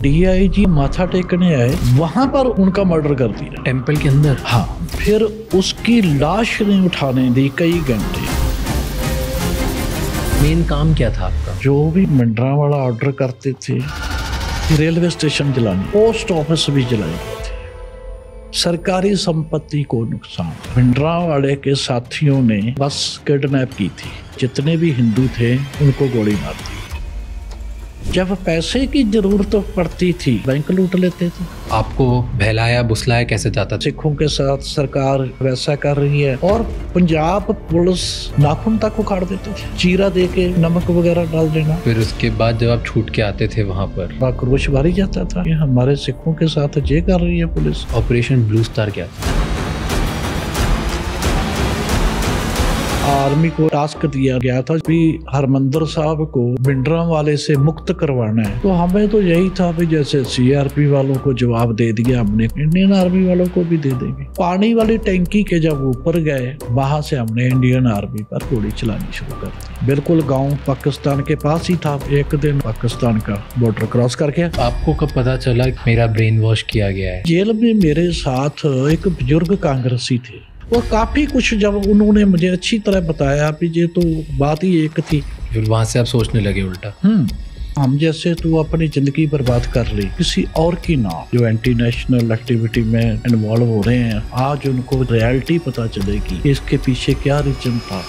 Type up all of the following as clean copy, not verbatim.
DIG माथा टेकने आए, वहां पर उनका मर्डर कर दिया टेंपल के अंदर। हाँ, फिर उसकी लाश नहीं उठाने दी कई घंटे। मेन काम क्या था आपका? जो भी भिंडरांवाला ऑर्डर करते थे, रेलवे स्टेशन जलाने, पोस्ट ऑफिस भी जलाए थे, सरकारी संपत्ति को नुकसान। भिंडरांवाले के साथियों ने बस किडनैप की थी, जितने भी हिंदू थे उनको गोली मार दी। जब पैसे की जरूरत पड़ती थी बैंक लूट लेते थे। आपको बहलाया बुसलाया कैसे जाता था? सिखों के साथ सरकार वैसा कर रही है, और पंजाब पुलिस नाखून तक उखाड़ देते थे, चीरा दे के नमक वगैरह डाल देना। फिर उसके बाद जब आप छूट के आते थे वहाँ पर आक्रोश भरी जाता था कि हमारे सिखों के साथ ये कर रही है पुलिस। ऑपरेशन ब्लू स्टार क्या था? आर्मी को टास्क दिया गया था कि हरमंदर साहब को भिंडरांवाले से मुक्त करवाना है। तो हमें तो यही था कि जैसे सीआरपी वालों को जवाब दे दिया, हमने इंडियन आर्मी वालों को भी दे देंगे। पानी वाली टैंकी के जब ऊपर गए, वहां से हमने इंडियन आर्मी पर गोली चलानी शुरू कर दी। बिल्कुल गाँव पाकिस्तान के पास ही था। एक दिन पाकिस्तान का बॉर्डर क्रॉस करके। आपको कब पता चला कि मेरा ब्रेन वॉश किया गया है? जेल में मेरे साथ एक बुजुर्ग कांग्रेसी थे, और काफी कुछ जब उन्होंने मुझे अच्छी तरह बताया कि ये तो बात ही एक थी। फिर वहां से आप सोचने लगे उल्टा। हम जैसे तो अपनी जिंदगी बर्बाद कर ली किसी और की ना, जो एंटी नेशनल एक्टिविटी में इन्वॉल्व हो रहे हैं, आज उनको रियलिटी पता चलेगी कि इसके पीछे क्या रीजन था।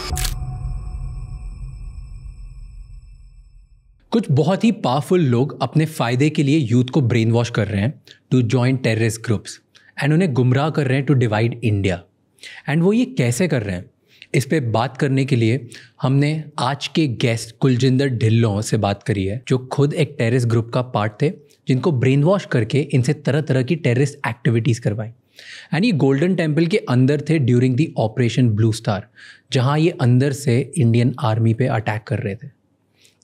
कुछ बहुत ही पावरफुल लोग अपने फायदे के लिए यूथ को ब्रेन वॉश कर रहे हैं to join terrorist groups, and उन्हें गुमराह कर रहे हैं टू डिवाइड इंडिया। एंड वो ये कैसे कर रहे हैं, इस पे बात करने के लिए हमने आज के गेस्ट कुलजिंदर ढिल्लों से बात करी है, जो खुद एक टेररिस्ट ग्रुप का पार्ट थे, जिनको ब्रेन वॉश करके इनसे तरह तरह की टेररिस्ट एक्टिविटीज़ करवाई। एंड ये गोल्डन टेम्पल के अंदर थे during the operation blue star, जहाँ ये अंदर से इंडियन आर्मी पे अटैक कर रहे थे।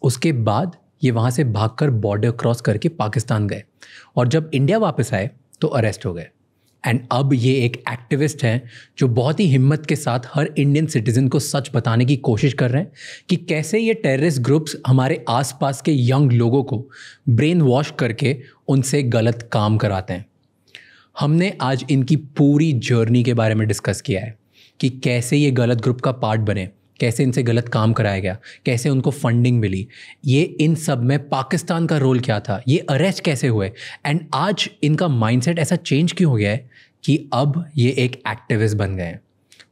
उसके बाद ये वहाँ से भागकर बॉर्डर क्रॉस करके पाकिस्तान गए, और जब इंडिया वापस आए तो अरेस्ट हो गए। एंड अब ये एक एक्टिविस्ट हैं जो बहुत ही हिम्मत के साथ हर इंडियन सिटीज़न को सच बताने की कोशिश कर रहे हैं कि कैसे ये टेररिस्ट ग्रुप्स हमारे आसपास के यंग लोगों को ब्रेन वॉश करके उनसे गलत काम कराते हैं। हमने आज इनकी पूरी जर्नी के बारे में डिस्कस किया है कि कैसे ये गलत ग्रुप का पार्ट बने, कैसे इनसे गलत काम कराया गया, कैसे उनको फंडिंग मिली, ये इन सब में पाकिस्तान का रोल क्या था, ये अरेस्ट कैसे हुए, एंड आज इनका माइंडसेट ऐसा चेंज क्यों हो गया है कि अब ये एक एक्टिविस्ट बन गए हैं।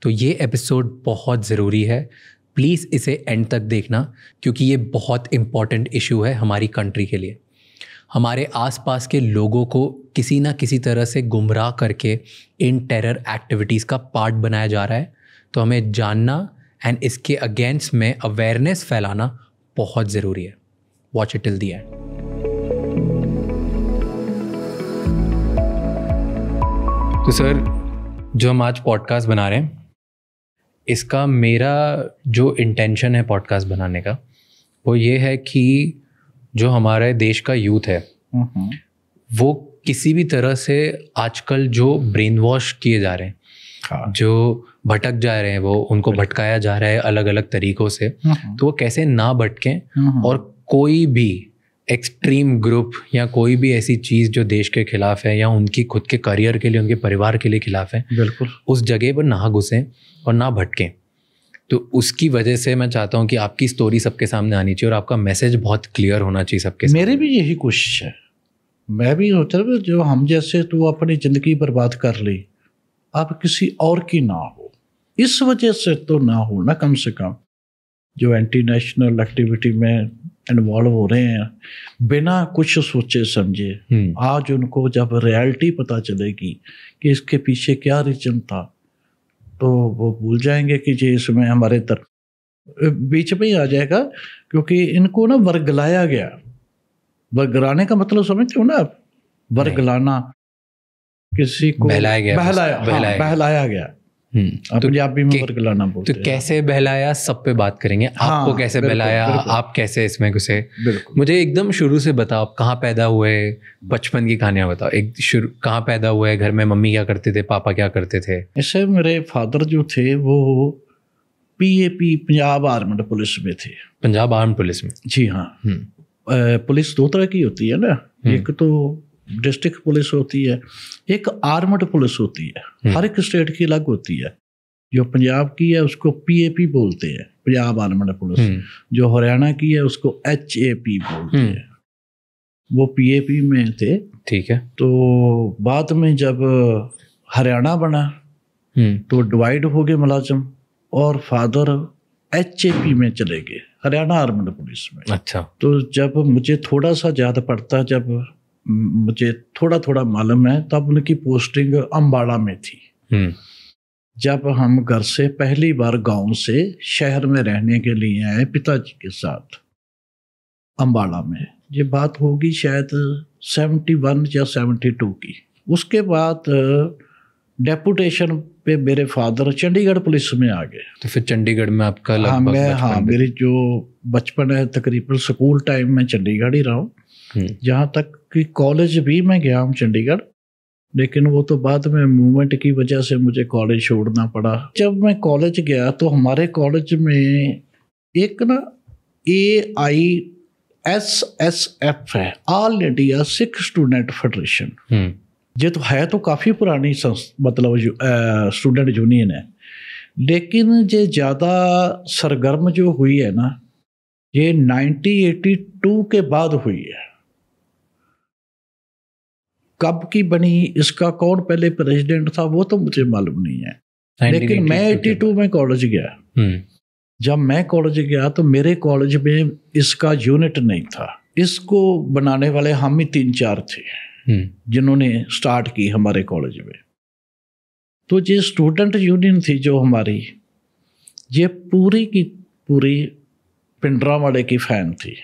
तो ये एपिसोड बहुत ज़रूरी है, प्लीज़ इसे एंड तक देखना, क्योंकि ये बहुत इम्पॉर्टेंट इशू है हमारी कंट्री के लिए। हमारे आसपास के लोगों को किसी ना किसी तरह से गुमराह करके इन टेरर एक्टिविटीज़ का पार्ट बनाया जा रहा है। तो हमें जानना एंड इसके अगेंस्ट में अवेयरनेस फैलाना बहुत ज़रूरी है। Watch it till the end. तो सर, जो हम आज पॉडकास्ट बना रहे हैं, इसका मेरा जो इंटेंशन है पॉडकास्ट बनाने का, वो ये है कि जो हमारे देश का यूथ है वो किसी भी तरह से आजकल जो ब्रेन वॉश किए जा रहे हैं, जो भटक जा रहे हैं, वो उनको भटकाया जा रहा है अलग अलग तरीक़ों से, तो वो कैसे ना भटकें और कोई भी एक्सट्रीम ग्रुप या कोई भी ऐसी चीज़ जो देश के खिलाफ है या उनकी खुद के करियर के लिए, उनके परिवार के लिए खिलाफ है, बिल्कुल उस जगह पर ना घुसें और ना भटकें। तो उसकी वजह से मैं चाहता हूँ कि आपकी स्टोरी सबके सामने आनी चाहिए और आपका मैसेज बहुत क्लियर होना चाहिए सबके सामने। मेरी भी यही कोशिश है। मैं भी होता है जो हम जैसे तो अपनी ज़िंदगी बर्बाद कर ली, अब किसी और की ना हो, इस वजह से तो ना हो ना, कम से कम जो एंटी नेशनल एक्टिविटी में इन्वॉल्व हो रहे हैं बिना कुछ सोचे समझे, आज उनको जब रियलिटी पता चलेगी कि इसके पीछे क्या रीजन था, तो वो भूल जाएंगे कि जी इसमें हमारे बीच में ही आ जाएगा। क्योंकि इनको ना वर्गलाया गया। वर्गलाने का मतलब समझते हो ना आप? वर्गलाना, किसी को बहलाया गया। तो पंजाबी में वर्गलाना बोलते हैं। तो कैसे बहलाया, सब पे बात करेंगे। आपको कैसे बहलाया, आप कैसे इसमें घुसे, मुझे एकदम शुरू से बताओ। आप कहाँ पैदा हुए, बचपन की कहानियाँ बताओ। एक शुरू कहाँ पैदा हुए, घर में मम्मी क्या करते थे, पापा क्या करते थे? ऐसे मेरे फादर जो थे वो PAP पंजाब आर्म्ड पुलिस में थे। पंजाब आर्म्ड पुलिस में? जी हाँ। पुलिस दो तरह की होती है ना, एक तो डिस्ट्रिक्ट पुलिस होती है, एक आर्मड पुलिस होती है। हर एक स्टेट की अलग होती है। जो पंजाब की है उसको PAP बोलते हैं, पंजाब आर्मड पुलिस। जो हरियाणा की है उसको HAP बोलते हैं। वो PAP में थे, ठीक है। तो बाद में जब हरियाणा बना तो डिवाइड हो गए मुलाजिम, और फादर HAP में चले गए, हरियाणा आर्मड पुलिस में। अच्छा। तो जब मुझे थोड़ा सा याद पड़ता, जब मुझे थोड़ा थोड़ा मालूम है, तब उनकी पोस्टिंग अम्बाड़ा में थी। जब हम घर से पहली बार गांव से शहर में रहने के लिए आए पिताजी के साथ अम्बाड़ा में, ये बात होगी शायद 71 या 72 की। उसके बाद डेपुटेशन पे मेरे फादर चंडीगढ़ पुलिस में आ गए। तो फिर चंडीगढ़ में आपका लगभग मेरी जो बचपन है तकरीबन स्कूल टाइम में चंडीगढ़ ही रहा हूँ। जहाँ तक कि कॉलेज भी मैं गया हूँ चंडीगढ़, लेकिन वो तो बाद में मूवमेंट की वजह से मुझे कॉलेज छोड़ना पड़ा। जब मैं कॉलेज गया तो हमारे कॉलेज में एक ना AISSF है, all India Sikh student federation. ये तो है तो काफ़ी पुरानी मतलब स्टूडेंट यूनियन है, लेकिन ये ज़्यादा सरगर्म जो हुई है ना, ये 1982 के बाद हुई है। कब की बनी, इसका कौन पहले प्रेसिडेंट था वो तो मुझे मालूम नहीं है। लेकिन मैं 82 में कॉलेज गया। जब मैं कॉलेज गया तो मेरे कॉलेज में इसका यूनिट नहीं था। इसको बनाने वाले हम ही 3-4 थे जिन्होंने स्टार्ट की हमारे कॉलेज में। तो ये स्टूडेंट यूनियन थी जो हमारी, ये पूरी की पूरी पिंडरावाले की फैन थी।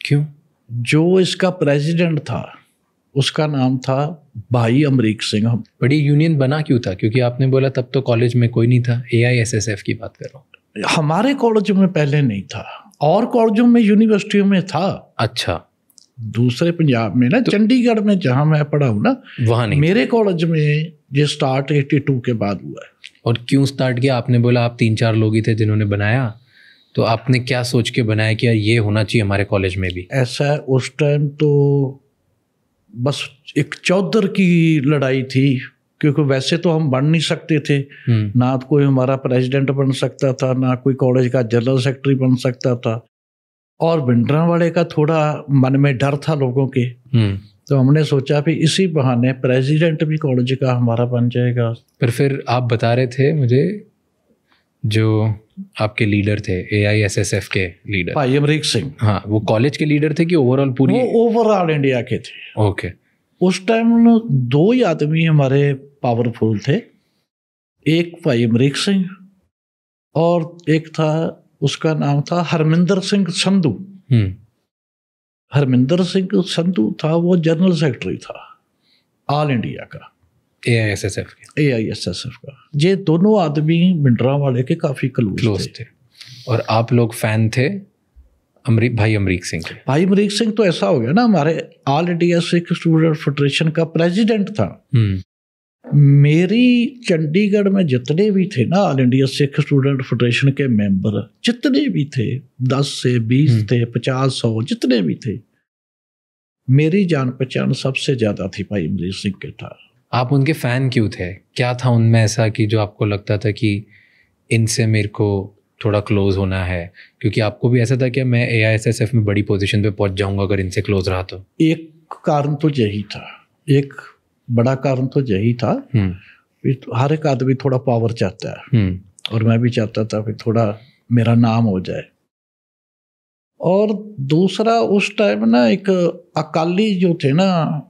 क्यों? जो इसका प्रेसिडेंट था उसका नाम था भाई अमरीक सिंह। बड़ी यूनियन बना क्यों था? क्योंकि आपने बोला तब तो कॉलेज में कोई नहीं था। AISSF की बात कर रहा हूँ। हमारे कॉलेज में पहले नहीं था, और कॉलेजों में यूनिवर्सिटियों में था। अच्छा। दूसरे पंजाब में ना, तो चंडीगढ़ में जहाँ मैं पढ़ा हूँ ना, वहाँ नहीं। मेरे कॉलेज में ये स्टार्ट 82 के बाद हुआ है। और क्यों स्टार्ट किया? आपने बोला आप 3-4 लोग ही थे जिन्होंने बनाया, तो आपने क्या सोच के बनाया कि यार ये होना चाहिए हमारे कॉलेज में भी? ऐसा उस टाइम तो बस एक चौधर की लड़ाई थी, क्योंकि वैसे तो हम बन नहीं सकते थे। ना तो कोई हमारा प्रेसिडेंट बन सकता था, ना कोई कॉलेज का जनरल सेक्रेटरी बन सकता था, और भिंडरावाले का थोड़ा मन में डर था लोगों के। तो हमने सोचा भी इसी बहाने प्रेसिडेंट भी कॉलेज का हमारा बन जाएगा। पर फिर आप बता रहे थे मुझे, जो आपके लीडर थे AISSF के लीडर भाई अमरीक सिंह, हाँ, वो कॉलेज के लीडर थे कि ओवरऑल पूरी? वो ओवरऑल इंडिया के थे। ओके। उस टाइम 2 ही आदमी हमारे पावरफुल थे, एक भाई अमरीक सिंह और एक था, उसका नाम था हरमिंदर सिंह संधू। हरमिंदर सिंह संधू था, वो जनरल सेक्रेटरी था ऑल इंडिया का, AISSF का। ये दोनों आदमी भिंडरावाले के काफी क्लोज थे। और आप लोग फैन थे भाई अमरीक सिंह के? भाई अमरीक सिंह तो ऐसा हो गया ना, हमारे all India Sikh student federation का प्रेसिडेंट था। मेरी चंडीगढ़ में जितने भी थे ना all India Sikh student federation के मेंबर, जितने भी थे, 10 से 20 थे, 50, 100 जितने भी थे, मेरी जान पहचान सबसे ज्यादा थी भाई अमरीक सिंह के था। आप उनके फैन क्यों थे? क्या था उनमें ऐसा कि जो आपको लगता था कि इनसे मेरे को थोड़ा क्लोज होना है? क्योंकि आपको भी ऐसा था कि मैं AISSF में बड़ी पोजीशन पे पहुंच जाऊंगा अगर इनसे क्लोज रहा तो। एक कारण तो यही था, एक बड़ा कारण तो यही था। हर एक आदमी थोड़ा पावर चाहता है, और मैं भी चाहता था कि थोड़ा मेरा नाम हो जाए। और दूसरा, उस टाइम ना एक अकाली जो थे ना,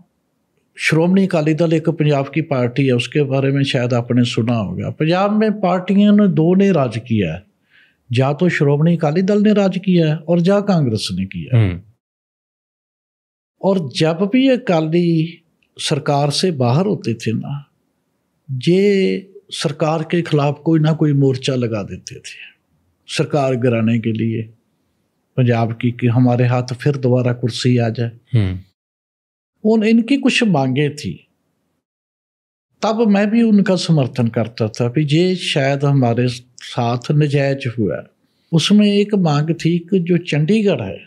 श्रोमणी अकाली दल एक पंजाब की पार्टी है, उसके बारे में शायद आपने सुना होगा। पंजाब में पार्टियों ने 2 ने राज किया है, या तो श्रोमणी अकाली दल ने राज किया है और या कांग्रेस ने किया है। और जब भी अकाली सरकार से बाहर होते थे ना, ये सरकार के खिलाफ कोई ना कोई मोर्चा लगा देते थे सरकार गिराने के लिए पंजाब की, कि हमारे हाथ फिर दोबारा कुर्सी आ जाए। इनकी कुछ मांगे थी, तब मैं भी उनका समर्थन करता था कि ये शायद हमारे साथ नजायज हुआ। उसमें एक मांग थी कि जो चंडीगढ़ है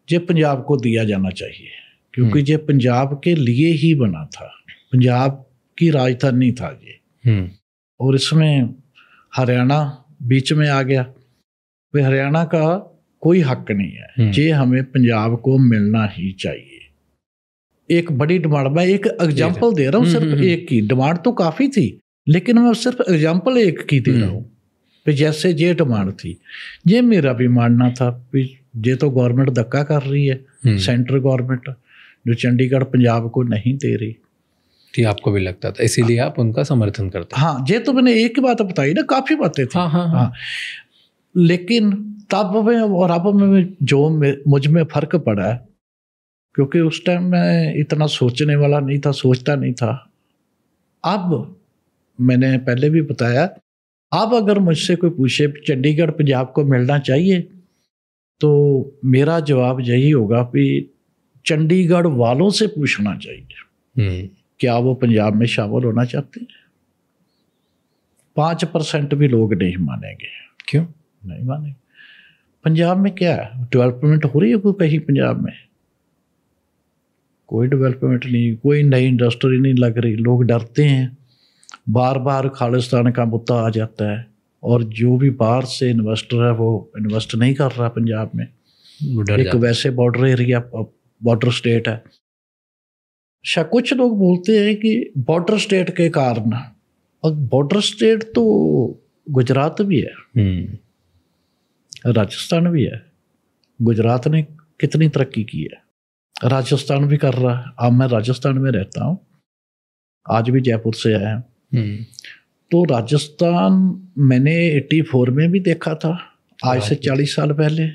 ये पंजाब को दिया जाना चाहिए, क्योंकि ये पंजाब के लिए ही बना था, पंजाब की राजधानी था ये। और इसमें हरियाणा बीच में आ गया, भाई हरियाणा का कोई हक नहीं है, ये हमें पंजाब को मिलना ही चाहिए। एक बड़ी डिमांड, मैं एक एग्जाम्पल दे रहा हूँ, सिर्फ एक की डिमांड तो काफ़ी थी, लेकिन मैं सिर्फ एग्जाम्पल एक की दे रहा हूँ। जैसे ये डिमांड थी, ये मेरा भी मानना था कि ये तो गवर्नमेंट धक्का कर रही है, सेंट्रल गवर्नमेंट जो चंडीगढ़ पंजाब को नहीं दे रही थी, आपको भी लगता था, इसीलिए आप उनका समर्थन करते। हाँ, ये तो मैंने एक ही बात बताई ना, काफ़ी बातें थी। हाँ। लेकिन तब में और अब में जो मुझ में फ़र्क पड़ा है, क्योंकि उस टाइम मैं इतना सोचने वाला नहीं था, सोचता नहीं था। अब मैंने पहले भी बताया, अब अगर मुझसे कोई पूछे चंडीगढ़ पंजाब को मिलना चाहिए, तो मेरा जवाब यही होगा कि चंडीगढ़ वालों से पूछना चाहिए क्या वो पंजाब में शामिल होना चाहते हैं। 5% भी लोग नहीं मानेंगे। क्यों नहीं मानेंगे? पंजाब में क्या है, डेवलपमेंट हो रही है कोई कहीं पंजाब में? कोई डेवलपमेंट नहीं, कोई नई इंडस्ट्री नहीं लग रही, लोग डरते हैं, बार बार खालिस्तान का मुद्दा आ जाता है, और जो भी बाहर से इन्वेस्टर है वो इन्वेस्ट नहीं कर रहा पंजाब में। एक वैसे बॉर्डर एरिया, बॉर्डर स्टेट है। शायद कुछ लोग बोलते हैं कि बॉर्डर स्टेट के कारण, और बॉर्डर स्टेट तो गुजरात भी है, राजस्थान भी है। गुजरात ने कितनी तरक्की की है, राजस्थान भी कर रहा है। अब मैं राजस्थान में रहता हूँ, आज भी जयपुर से आया हूँ। तो राजस्थान मैंने 84 में भी देखा था, आज से 40 साल पहले,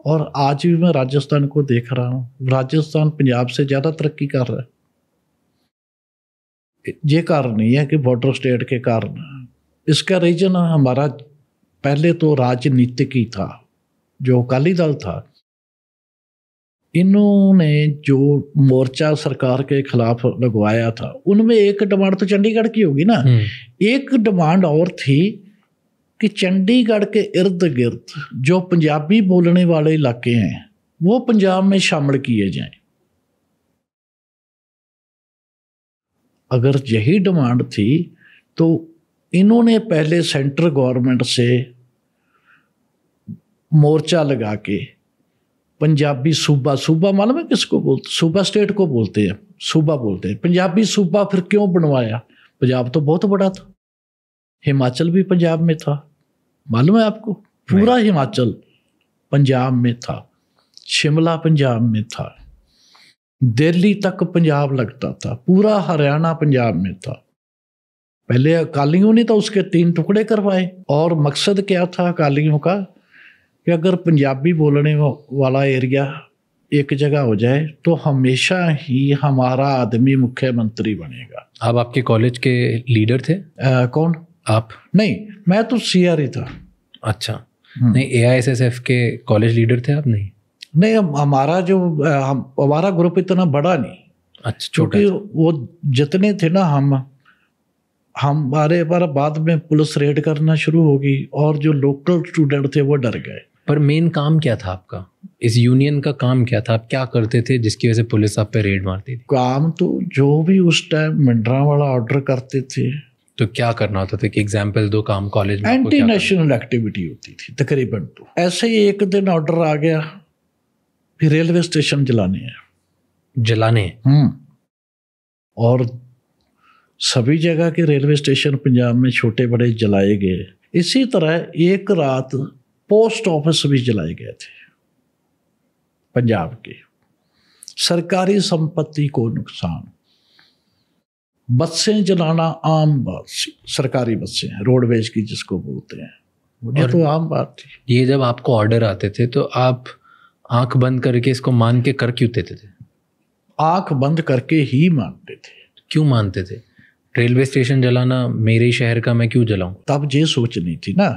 और आज भी मैं राजस्थान को देख रहा हूँ। राजस्थान पंजाब से ज़्यादा तरक्की कर रहा है। ये कारण नहीं है कि बॉर्डर स्टेट के कारण, इसका रीजन हमारा पहले तो राजनीतिक ही था। जो अकाली दल था, इन्होंने जो मोर्चा सरकार के खिलाफ लगवाया था, उनमें एक डिमांड तो चंडीगढ़ की होगी ना। एक डिमांड और थी कि चंडीगढ़ के इर्द गिर्द जो पंजाबी बोलने वाले इलाके हैं वो पंजाब में शामिल किए जाएं। अगर यही डिमांड थी तो इन्होंने पहले सेंट्रल गवर्नमेंट से मोर्चा लगा के पंजाबी सूबा मालूम है किसको बोलते? सूबा स्टेट को बोलते हैं, सूबा बोलते हैं। पंजाबी सूबा फिर क्यों बनवाया? पंजाब तो बहुत बड़ा था, हिमाचल भी पंजाब में था, मालूम है आपको? पूरा हिमाचल पंजाब में था, शिमला पंजाब में था, दिल्ली तक पंजाब लगता था, पूरा हरियाणा पंजाब में था। पहले अकालियों ने तो उसके 3 टुकड़े करवाए, और मकसद क्या था अकालियों का कि अगर पंजाबी बोलने वाला एरिया एक जगह हो जाए तो हमेशा ही हमारा आदमी मुख्यमंत्री बनेगा। आप आपके कॉलेज के लीडर थे? कौन? आप? नहीं, मैं तो सीआर ही था। अच्छा। नहीं, एआईएसएसएफ के कॉलेज लीडर थे आप? नहीं, हमारा ग्रुप इतना बड़ा नहीं। अच्छा, क्योंकि वो जितने थे ना, हमारे बाद में पुलिस रेड करना शुरू होगी, और जो लोकल स्टूडेंट थे वो डर गए। पर मेन काम क्या था आपका? इस यूनियन का काम क्या था? आप क्या करते थे जिसकी वजह से पुलिस आप पे रेड मारती थी? काम तो जो भी उस टाइम मिंडरा वाला ऑर्डर करते थे। तो क्या करना होता था कि एग्जाम्पल दो काम कॉलेज में? एंटी नेशनल एक्टिविटी होती थी तकरीबन। तो ऐसे ही एक दिन ऑर्डर आ गया, फिर रेलवे स्टेशन जलाने हैं। और सभी जगह के रेलवे स्टेशन पंजाब में छोटे बड़े जलाए गए। इसी तरह एक रात पोस्ट ऑफिस भी जलाए गए थे पंजाब के। सरकारी संपत्ति को नुकसान, बसें जलाना आम बात, सरकारी बसें रोडवेज की जिसको बोलते हैं, वो तो आम बात थी। ये जब आपको ऑर्डर आते थे तो आप आंख बंद करके इसको मान के कर क्यों देते थे? आंख बंद करके ही मानते थे। क्यों मानते थे? रेलवे स्टेशन जलाना मेरे शहर का, मैं क्यों जलाऊं? तब ये सोच नहीं थी ना,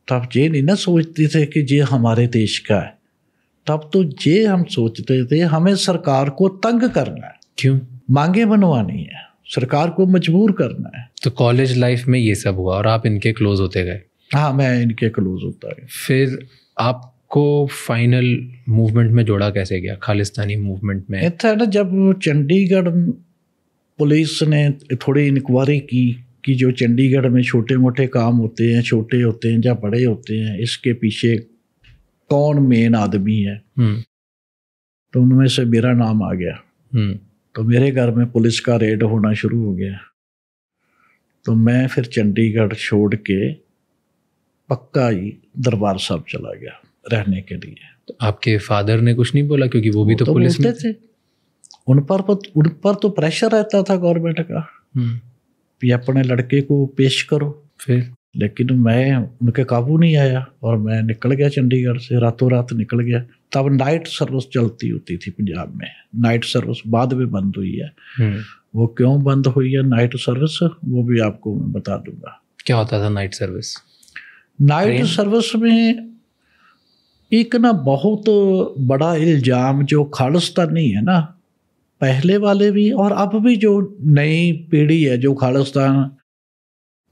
तब ये नहीं ना सोचते थे कि ये हमारे देश का है। तब तो ये हम सोचते थे हमें सरकार को तंग करना है। क्यों? मांगे बनवानी है, सरकार को मजबूर करना है। तो कॉलेज लाइफ में ये सब हुआ और आप इनके क्लोज होते गए? हाँ, मैं इनके क्लोज होता है। फिर आप आपको फाइनल मूवमेंट में जोड़ा कैसे गया, खालिस्तानी मूवमेंट में? था ना, जब चंडीगढ़ पुलिस ने थोड़ी इंक्वायरी की कि जो चंडीगढ़ में छोटे मोटे काम होते हैं, छोटे होते हैं या बड़े होते हैं, इसके पीछे कौन मेन आदमी है, तो उनमें से मेरा नाम आ गया। तो मेरे घर में पुलिस का रेड होना शुरू हो गया। तो मैं फिर चंडीगढ़ छोड़ के पक्का ही दरबार साहब चला गया रहने के लिए। तो आपके फादर ने कुछ नहीं बोला, क्योंकि वो भी तो पुलिस में थे? उन पर तो प्रेशर रहता था गवर्नमेंट का कि अपने लड़के को पेश करो। फिर लेकिन मैं उनके काबू नहीं आया और मैं निकल गया चंडीगढ़ से, रातों रात निकल गया। तब नाइट सर्विस चलती होती थी पंजाब में। नाइट सर्विस बाद में बंद हुई है। वो क्यों बंद हुई है नाइट सर्विस, वो भी आपको मैं बता दूंगा। क्या होता था नाइट सर्विस? नाइट सर्विस में एक ना बहुत बड़ा इल्ज़ाम जो खालिस्तानी है ना, पहले वाले भी और अब भी जो नई पीढ़ी है जो खालिस्तान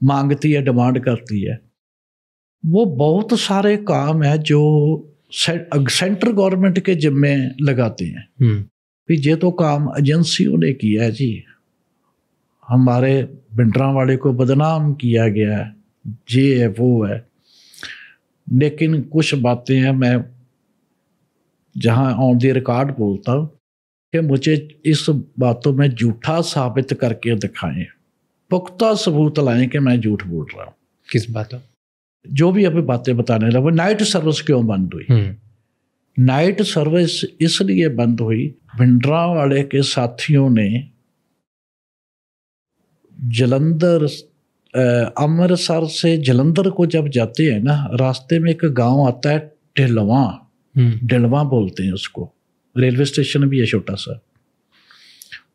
मांगती है, डिमांड करती है, वो बहुत सारे काम है जो सेंट्रल गवर्नमेंट के जिम्मे लगाते हैं। भी ये तो काम एजेंसियों ने किया है जी, हमारे भिंडरांवाले को बदनाम किया गया है, ये है वो है। लेकिन कुछ बातें हैं, मैं जहाँ ऑन द रिकॉर्ड बोलता हूँ कि मुझे इस बातों में झूठा साबित करके दिखाएं, पुख्ता सबूत लाएं कि मैं झूठ बोल रहा हूँ। किस बातों? जो भी अभी बातें बताने लगा। नाइट सर्विस क्यों बंद हुई? नाइट सर्विस इसलिए बंद हुई, भिंडरांवाले के साथियों ने जलंधर अमृतसर से जलंधर को जब जाते हैं ना, रास्ते में एक गांव आता है ढिलवा, ढिलवा बोलते हैं उसको, रेलवे स्टेशन भी है छोटा सा।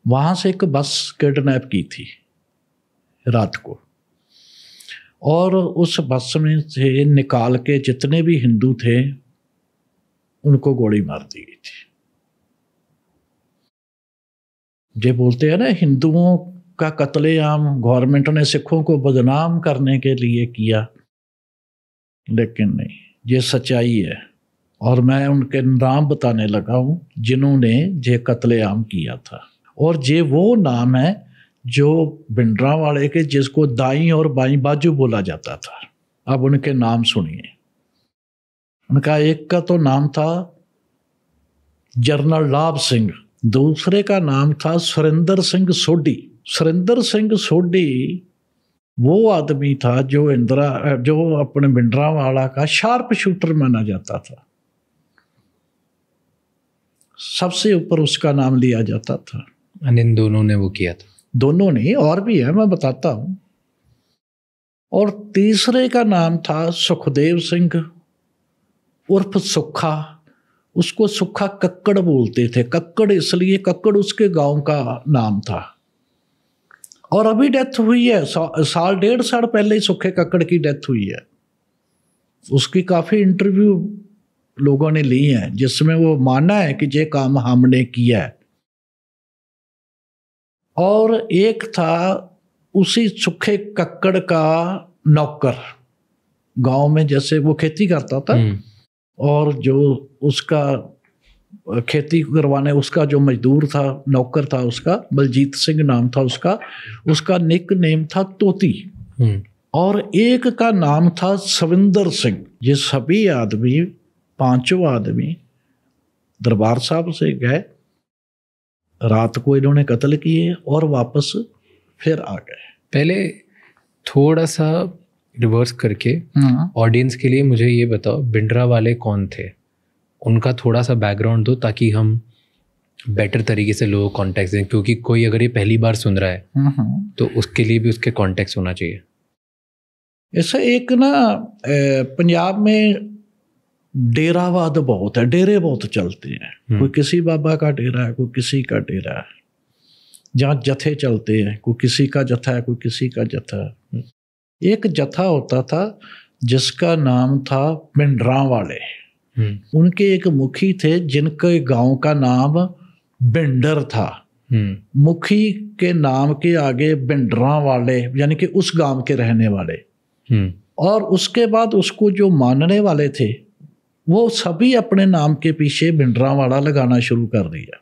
वहाँ से एक बस किडनैप की थी रात को, और उस बस में से निकाल के जितने भी हिंदू थे उनको गोली मार दी गई थी। ये बोलते हैं ना हिंदुओं का कत्लेआम गवर्नमेंट ने सिखों को बदनाम करने के लिए किया, लेकिन नहीं, ये सच्चाई है। और मैं उनके नाम बताने लगा हूँ जिन्होंने ये कत्लेआम किया था, और ये वो नाम है जो भिंडरांवाले के जिसको दाई और बाई बाजू बोला जाता था। अब उनके नाम सुनिए। उनका एक का तो नाम था जनरल लाभ सिंह, दूसरे का नाम था सुरेंद्र सिंह सोढ़ी। सुरेंद्र सिंह सोढ़ी वो आदमी था जो अपने भिंडरांवाला का शार्प शूटर माना जाता था, सबसे ऊपर उसका नाम लिया जाता था। इन दोनों ने वो किया था? दोनों नहीं, और भी है, मैं बताता हूँ। और तीसरे का नाम था सुखदेव सिंह उर्फ सुखा। उसको सुखा कक्कड़ बोलते थे। कक्कड़ इसलिए, कक्कड़ उसके गांव का नाम था। और अभी डेथ हुई है, साल डेढ़ साल पहले ही सुखे कक्कड़ की डेथ हुई है। उसकी काफ़ी इंटरव्यू लोगों ने ली हैं जिसमें वो माना है कि ये काम हमने किया है। और एक था उसी सुखे कक्कड़ का नौकर, गांव में जैसे वो खेती करता था, और जो उसका खेती करवाने उसका जो मजदूर था, नौकर था उसका, बलजीत सिंह नाम था उसका निक नेम था तोती। और एक का नाम था सविंदर सिंह। ये सभी आदमी, पांचों आदमी दरबार साहब से गए, रात को इन्होंने कत्ल किए और वापस फिर आ गए। पहले थोड़ा सा रिवर्स करके ऑडियंस के लिए मुझे ये बताओ, भिंडरांवाले कौन थे? उनका थोड़ा सा बैकग्राउंड दो ताकि हम बेटर तरीके से लोगों को कॉन्टेक्स्ट दें, क्योंकि कोई अगर ये पहली बार सुन रहा है तो उसके लिए भी उसके कॉन्टेक्स्ट होना चाहिए। ऐसा एक ना पंजाब में डेरावाद बहुत है, डेरे बहुत चलते हैं। कोई किसी बाबा का डेरा है, कोई किसी का डेरा है, जहाँ जत्थे चलते हैं, कोई किसी का जत्था है, कोई किसी का जत्था है। एक जत्था होता था जिसका नाम था भिंडरांवाले। उनके एक मुखी थे जिनके गांव का नाम भिंडर था। मुखी के नाम के आगे भिंडरांवाले, यानी कि उस गांव के रहने वाले। और उसके बाद उसको जो मानने वाले थे वो सभी अपने नाम के पीछे भिंडरावाला लगाना शुरू कर दिया।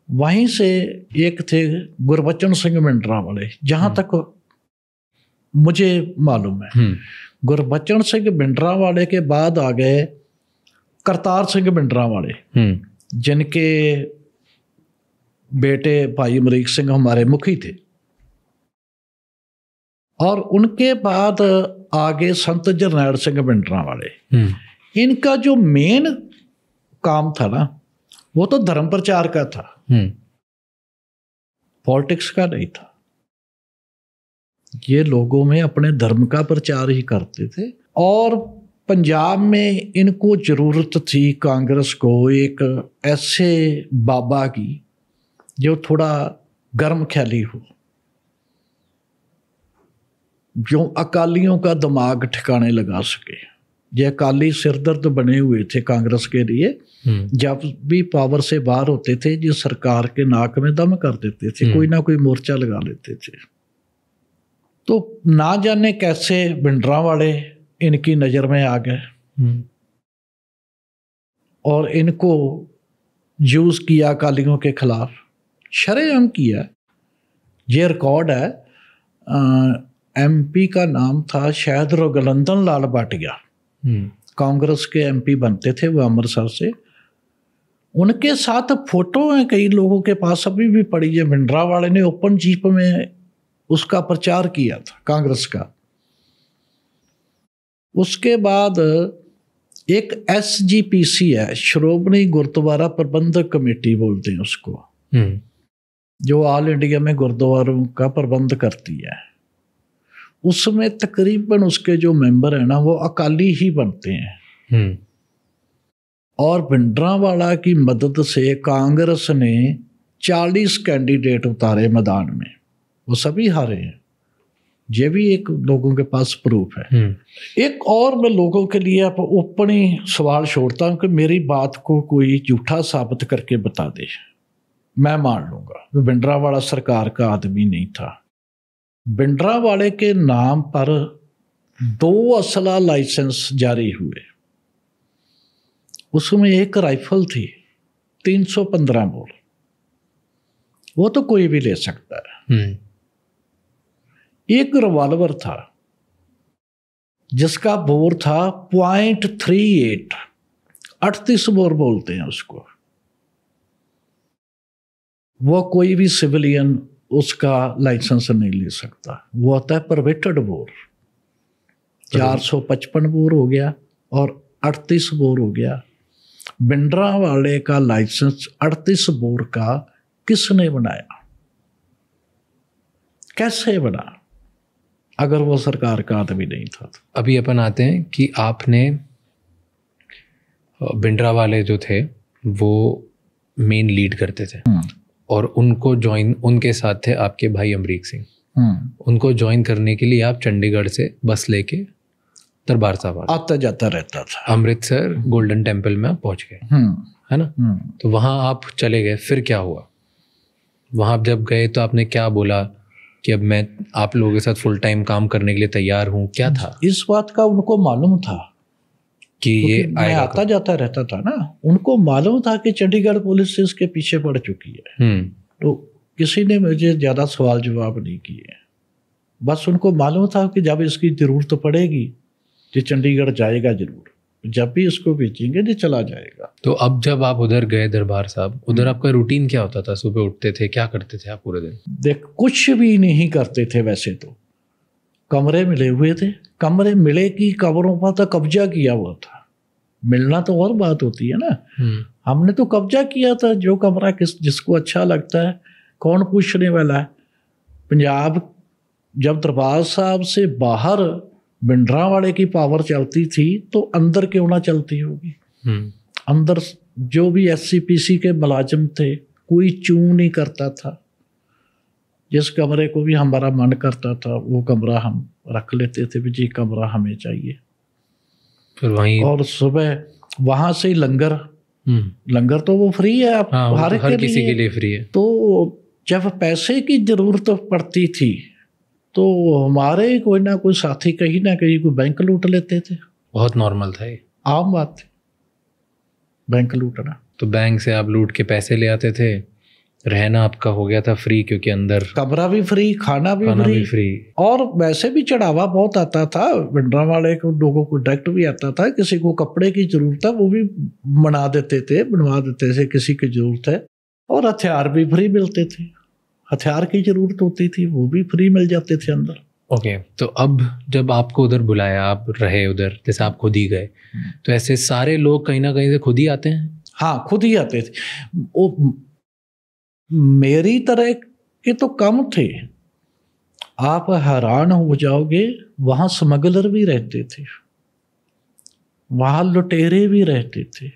वहीं से एक थे गुरबचन सिंह भिंडरावाले, जहाँ तक मुझे मालूम है। गुरबचन सिंह भिंडरावाले के बाद आ गए करतार सिंह भिंडरावाले, जिनके बेटे भाई अमरीक सिंह हमारे मुखी थे। और उनके बाद आगे संत जरनैल सिंह भिंडरावाले। इनका जो मेन काम था ना, वो तो धर्म प्रचार का था, पॉलिटिक्स का नहीं था। ये लोगों में अपने धर्म का प्रचार ही करते थे। और पंजाब में इनको जरूरत थी कांग्रेस को एक ऐसे बाबा की जो थोड़ा गर्म ख्याली हो, जो अकालियों का दिमाग ठिकाने लगा सके। ये अकाली सिरदर्द बने हुए थे कांग्रेस के लिए। जब भी पावर से बाहर होते थे, जो सरकार के नाक में दम कर देते थे, कोई ना कोई मोर्चा लगा लेते थे। तो ना जाने कैसे भिंडरावाले इनकी नज़र में आ गए और इनको यूज किया अकालियों के खिलाफ, शरेआम किया। ये रिकॉर्ड है, एमपी का नाम था शायद रघुनंदन लाल भाटिया, कांग्रेस के एमपी बनते थे वो अमृतसर से। उनके साथ फोटो हैं कई लोगों के पास, अभी भी पड़ी है। भिंडरावाले ने ओपन जीप में उसका प्रचार किया था कांग्रेस का। उसके बाद एक SGPC है, श्रोमणी गुरुद्वारा प्रबंधक कमेटी बोलते हैं उसको, जो ऑल इंडिया में गुरुद्वारों का प्रबंध करती है। उसमें तकरीबन उसके जो मेंबर हैं ना, वो अकाली ही बनते हैं। और भिंडरावाला की मदद से कांग्रेस ने 40 कैंडिडेट उतारे मैदान में, वो सभी हारे हैं। ये भी एक लोगों के पास प्रूफ है। एक और मैं लोगों के लिए अपनी सवाल छोड़ता हूँ कि मेरी बात को कोई झूठा साबित करके बता दे, मैं मान लूँगा। भिंडरावाला सरकार का आदमी नहीं था। भिंडरावाले के नाम पर 2 असला लाइसेंस जारी हुए। उसमें एक राइफल थी 315 बोर, वो तो कोई भी ले सकता है। एक रिवॉल्वर था जिसका बोर था 0.38, 38 बोर बोलते हैं उसको। वो कोई भी सिविलियन उसका लाइसेंस नहीं ले सकता। वो होता है परमिटेड बोर। 455 बोर हो गया और 38 बोर हो गया। भिंडरावाले का लाइसेंस 38 बोर का किसने बनाया, कैसे बना, अगर वो सरकार का आदमी नहीं था? अभी अपन आते हैं कि आपने भिंडरावाले जो थे वो मेन लीड करते थे और उनको ज्वाइन, उनके साथ थे आपके भाई अमरीक सिंह। उनको ज्वाइन करने के लिए आप चंडीगढ़ से बस लेके दरबार साहब आता जाता रहता था। अमृतसर गोल्डन टेम्पल में आप पहुंच गए, है ना? तो वहाँ आप चले गए, फिर क्या हुआ? वहाँ आप जब गए तो आपने क्या बोला कि अब मैं आप लोगों के साथ फुल टाइम काम करने के लिए तैयार हूँ? क्या था? इस बात का उनको मालूम था कि ये मैं आता जाता रहता था ना, उनको मालूम था कि चंडीगढ़ पुलिस से इसके पीछे पड़ चुकी है। तो किसी ने मुझे ज़्यादा सवाल जवाब नहीं किए। बस उनको मालूम था कि जब इसकी ज़रूरत पड़ेगी तो चंडीगढ़ जाएगा ज़रूर, जब भी इसको बेचेंगे तो चला जाएगा। तो अब जब आप उधर गए दरबार साहब, उधर आपका रूटीन क्या होता था? सुबह उठते थे, क्या करते थे आप पूरे दिन? देख, कुछ भी नहीं करते थे वैसे तो। कमरे मिले हुए थे, कमरे मिले कि कमरों पर तो कब्जा किया हुआ था। मिलना तो और बात होती है ना। हमने तो कब्जा किया था। जो कमरा जिसको अच्छा लगता है, कौन पूछने वाला है। पंजाब जब दरबार साहब से बाहर भिंडरावाले की पावर चलती थी तो अंदर क्यों ना चलती होगी? अंदर जो भी SCPC के मुलाजिम थे, कोई चूं नहीं करता था। जिस कमरे को भी हमारा मन करता था वो कमरा हम रख लेते थे, भी जी कमरा हमें चाहिए। फिर वहीं और सुबह वहाँ से लंगर, लंगर तो वो फ्री है, आप हर किसी के लिए फ्री है। तो जब पैसे की जरूरत पड़ती थी तो हमारे कोई ना कोई साथी कहीं ना कहीं कोई बैंक लूट लेते थे। बहुत नॉर्मल था ये। आम बात थी बैंक लूटना। तो बैंक से आप लूट के पैसे ले आते थे, रहना आपका हो गया था फ्री, क्योंकि अंदर कमरा भी फ्री, खाना भी फ्री, और वैसे भी चढ़ावा बहुत आता था। भिंडरा वाले को लोगों को डायरेक्ट भी आता था, किसी को कपड़े की जरूरत है वो भी बनवा देते थे, किसी की जरूरत है। और हथियार भी फ्री मिलते थे, हथियार की जरूरत होती थी वो भी फ्री मिल जाते थे अंदर। ओके तो अब जब आपको उधर बुलाया, आप रहे उधर, जैसे आप खुद ही गए, तो ऐसे सारे लोग कहीं ना कहीं से खुद ही आते हैं? हाँ, खुद ही आते थे। वो मेरी तरह के तो कम थे, आप हैरान हो जाओगे। वहां स्मगलर भी रहते थे, वहां लुटेरे भी रहते थे,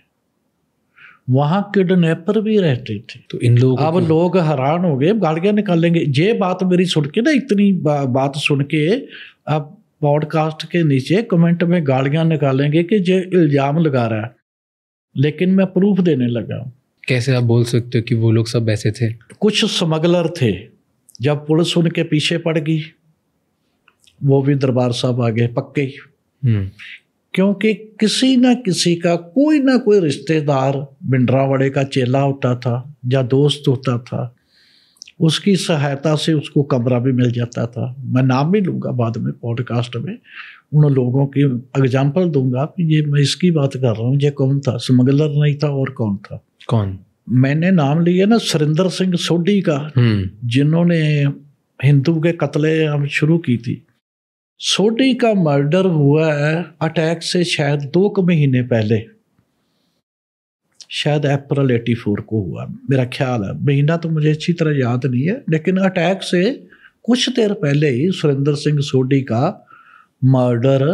वहां किडनैपर भी रहते थे। तो इन लोगों अब लोग हैरान हो गए, गाड़ियां निकालेंगे। ये बात मेरी सुन के ना, इतनी बात सुन के अब पॉडकास्ट के नीचे कमेंट में गाड़ियां निकालेंगे कि ये इल्जाम लगा रहा है, लेकिन मैं प्रूफ देने लगा। कैसे आप बोल सकते हो कि वो लोग सब ऐसे थे? कुछ स्मगलर थे, जब पुलिस उनके पीछे पड़ गई वो भी दरबार साहब आ गए पक्के ही। क्योंकि किसी ना किसी का कोई ना कोई रिश्तेदार भिंडरावाड़े का चेला होता था या दोस्त होता था, उसकी सहायता से उसको कमरा भी मिल जाता था। मैं नाम भी लूँगा बाद में पॉडकास्ट में, उन लोगों की एग्जाम्पल दूंगा कि ये मैं इसकी बात कर रहा हूँ। ये कौन था? स्मगलर नहीं था और कौन था? कौन? मैंने नाम लिया ना, सुरेंद्र सिंह सोढ़ी का, जिन्होंने हिंदू के कत्लेआम शुरू की थी। सोढ़ी का मर्डर हुआ है अटैक से शायद 2 महीने पहले, शायद अप्रैल 84 को हुआ मेरा ख्याल है, महीना तो मुझे अच्छी तरह याद नहीं है, लेकिन अटैक से कुछ देर पहले ही सुरेंद्र सिंह सोढ़ी का मर्डर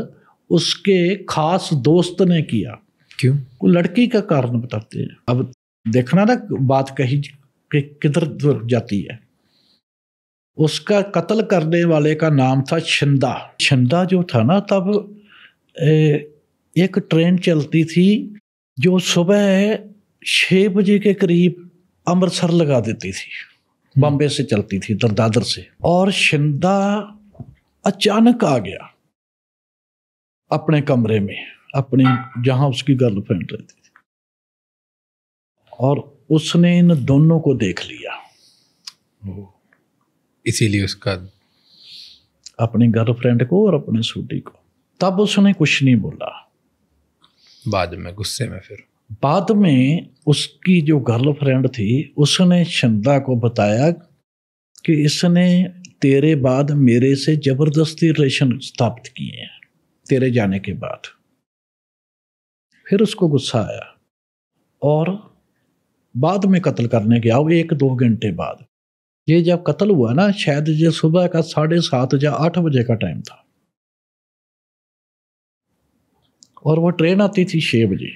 उसके खास दोस्त ने किया। क्यों? वो लड़की का कारण बताते हैं। अब देखना ना बात कहीं कि किधर जाती है। उसका कत्ल करने वाले का नाम था शिंदा। शिंदा जो था ना, तब एक ट्रेन चलती थी जो सुबह 6 बजे के करीब अमृतसर लगा देती थी, बॉम्बे से चलती थी, दादर से। और शिंदा अचानक आ गया अपने कमरे में, अपनी जहां उसकी गर्लफ्रेंड रहती थी, और उसने इन दोनों को देख लिया। इसीलिए उसका, अपनी गर्लफ्रेंड को और अपने सोढ़ी को। तब उसने कुछ नहीं बोला। बाद में गुस्से में, फिर बाद में उसकी जो गर्लफ्रेंड थी उसने शिंदा को बताया कि इसने तेरे बाद मेरे से जबरदस्ती रिलेशन स्थापित किए हैं तेरे जाने के बाद। फिर उसको गुस्सा आया और बाद में कत्ल करने गया। 1-2 घंटे बाद, ये जब कत्ल हुआ ना, शायद ये सुबह का 7:30 या 8 बजे का टाइम था, और वो ट्रेन आती थी 6 बजे।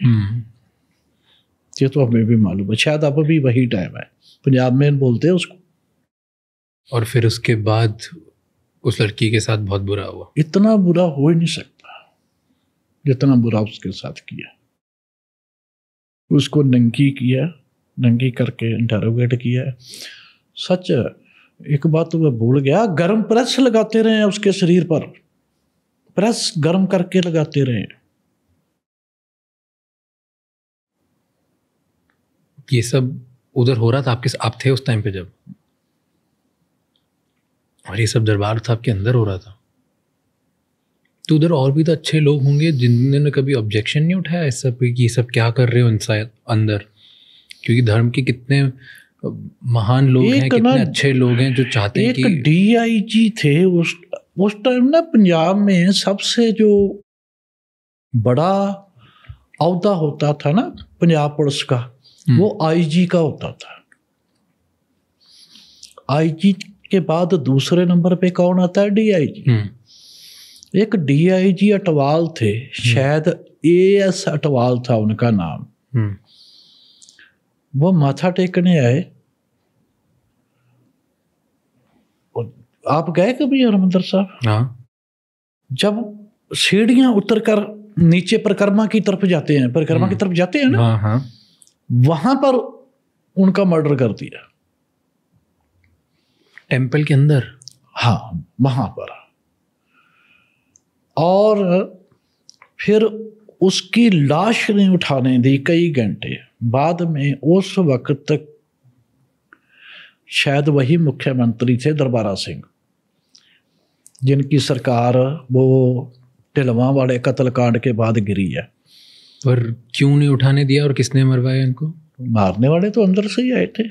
ये तो हमें भी मालूम है, शायद अब भी वही टाइम है, पंजाब में बोलते हैं उसको। और फिर उसके बाद उस लड़की के साथ बहुत बुरा हुआ। इतना बुरा हो ही नहीं सकता जितना बुरा उसके साथ किया। उसको नंगी किया, नंगी करके इंटरोगेट किया। सच एक बात तो मैं भूल गया, गर्म प्रेस लगाते रहे उसके शरीर पर, प्रेस गर्म करके लगाते रहे। ये सब उधर हो रहा था आपके, आप थे उस टाइम पे जब, और ये सब दरबार साहब के अंदर हो रहा था? तो उधर और भी तो अच्छे लोग होंगे जिन्होंने कभी ऑब्जेक्शन नहीं उठाया इस सब कि ये सब क्या कर रहे हो इंसाइड अंदर? क्योंकि धर्म के कितने महान लोग हैं, कितने अच्छे लोग हैं जो चाहते हैं कि। एक DIG थे उस टाइम ना पंजाब में, सबसे जो बड़ा औहदा होता था ना पंजाब पुलिस का, वो IG का होता था। IG के बाद दूसरे नंबर पे कौन आता है? DIG। एक DIG अटवाल थे, शायद AS अटवाल था उनका नाम। वो माथा टेकने आए। आप गए कभी हरमंदिर साहब? हाँ। जब सीढ़ियां उतर कर नीचे परिक्रमा की तरफ जाते हैं, परिक्रमा की तरफ जाते हैं ना, हाँ हाँ, वहां पर उनका मर्डर कर दिया, टेंपल के अंदर। हाँ, वहां पर। और फिर उसकी लाश नहीं उठाने दी कई घंटे। बाद में उस वक्त तक शायद वही मुख्यमंत्री थे दरबारा सिंह, जिनकी सरकार वो ढिलवां वाले कत्लकांड के बाद गिरी है। पर क्यों नहीं उठाने दिया और किसने मरवाया इनको? मारने वाले तो अंदर से ही आए थे,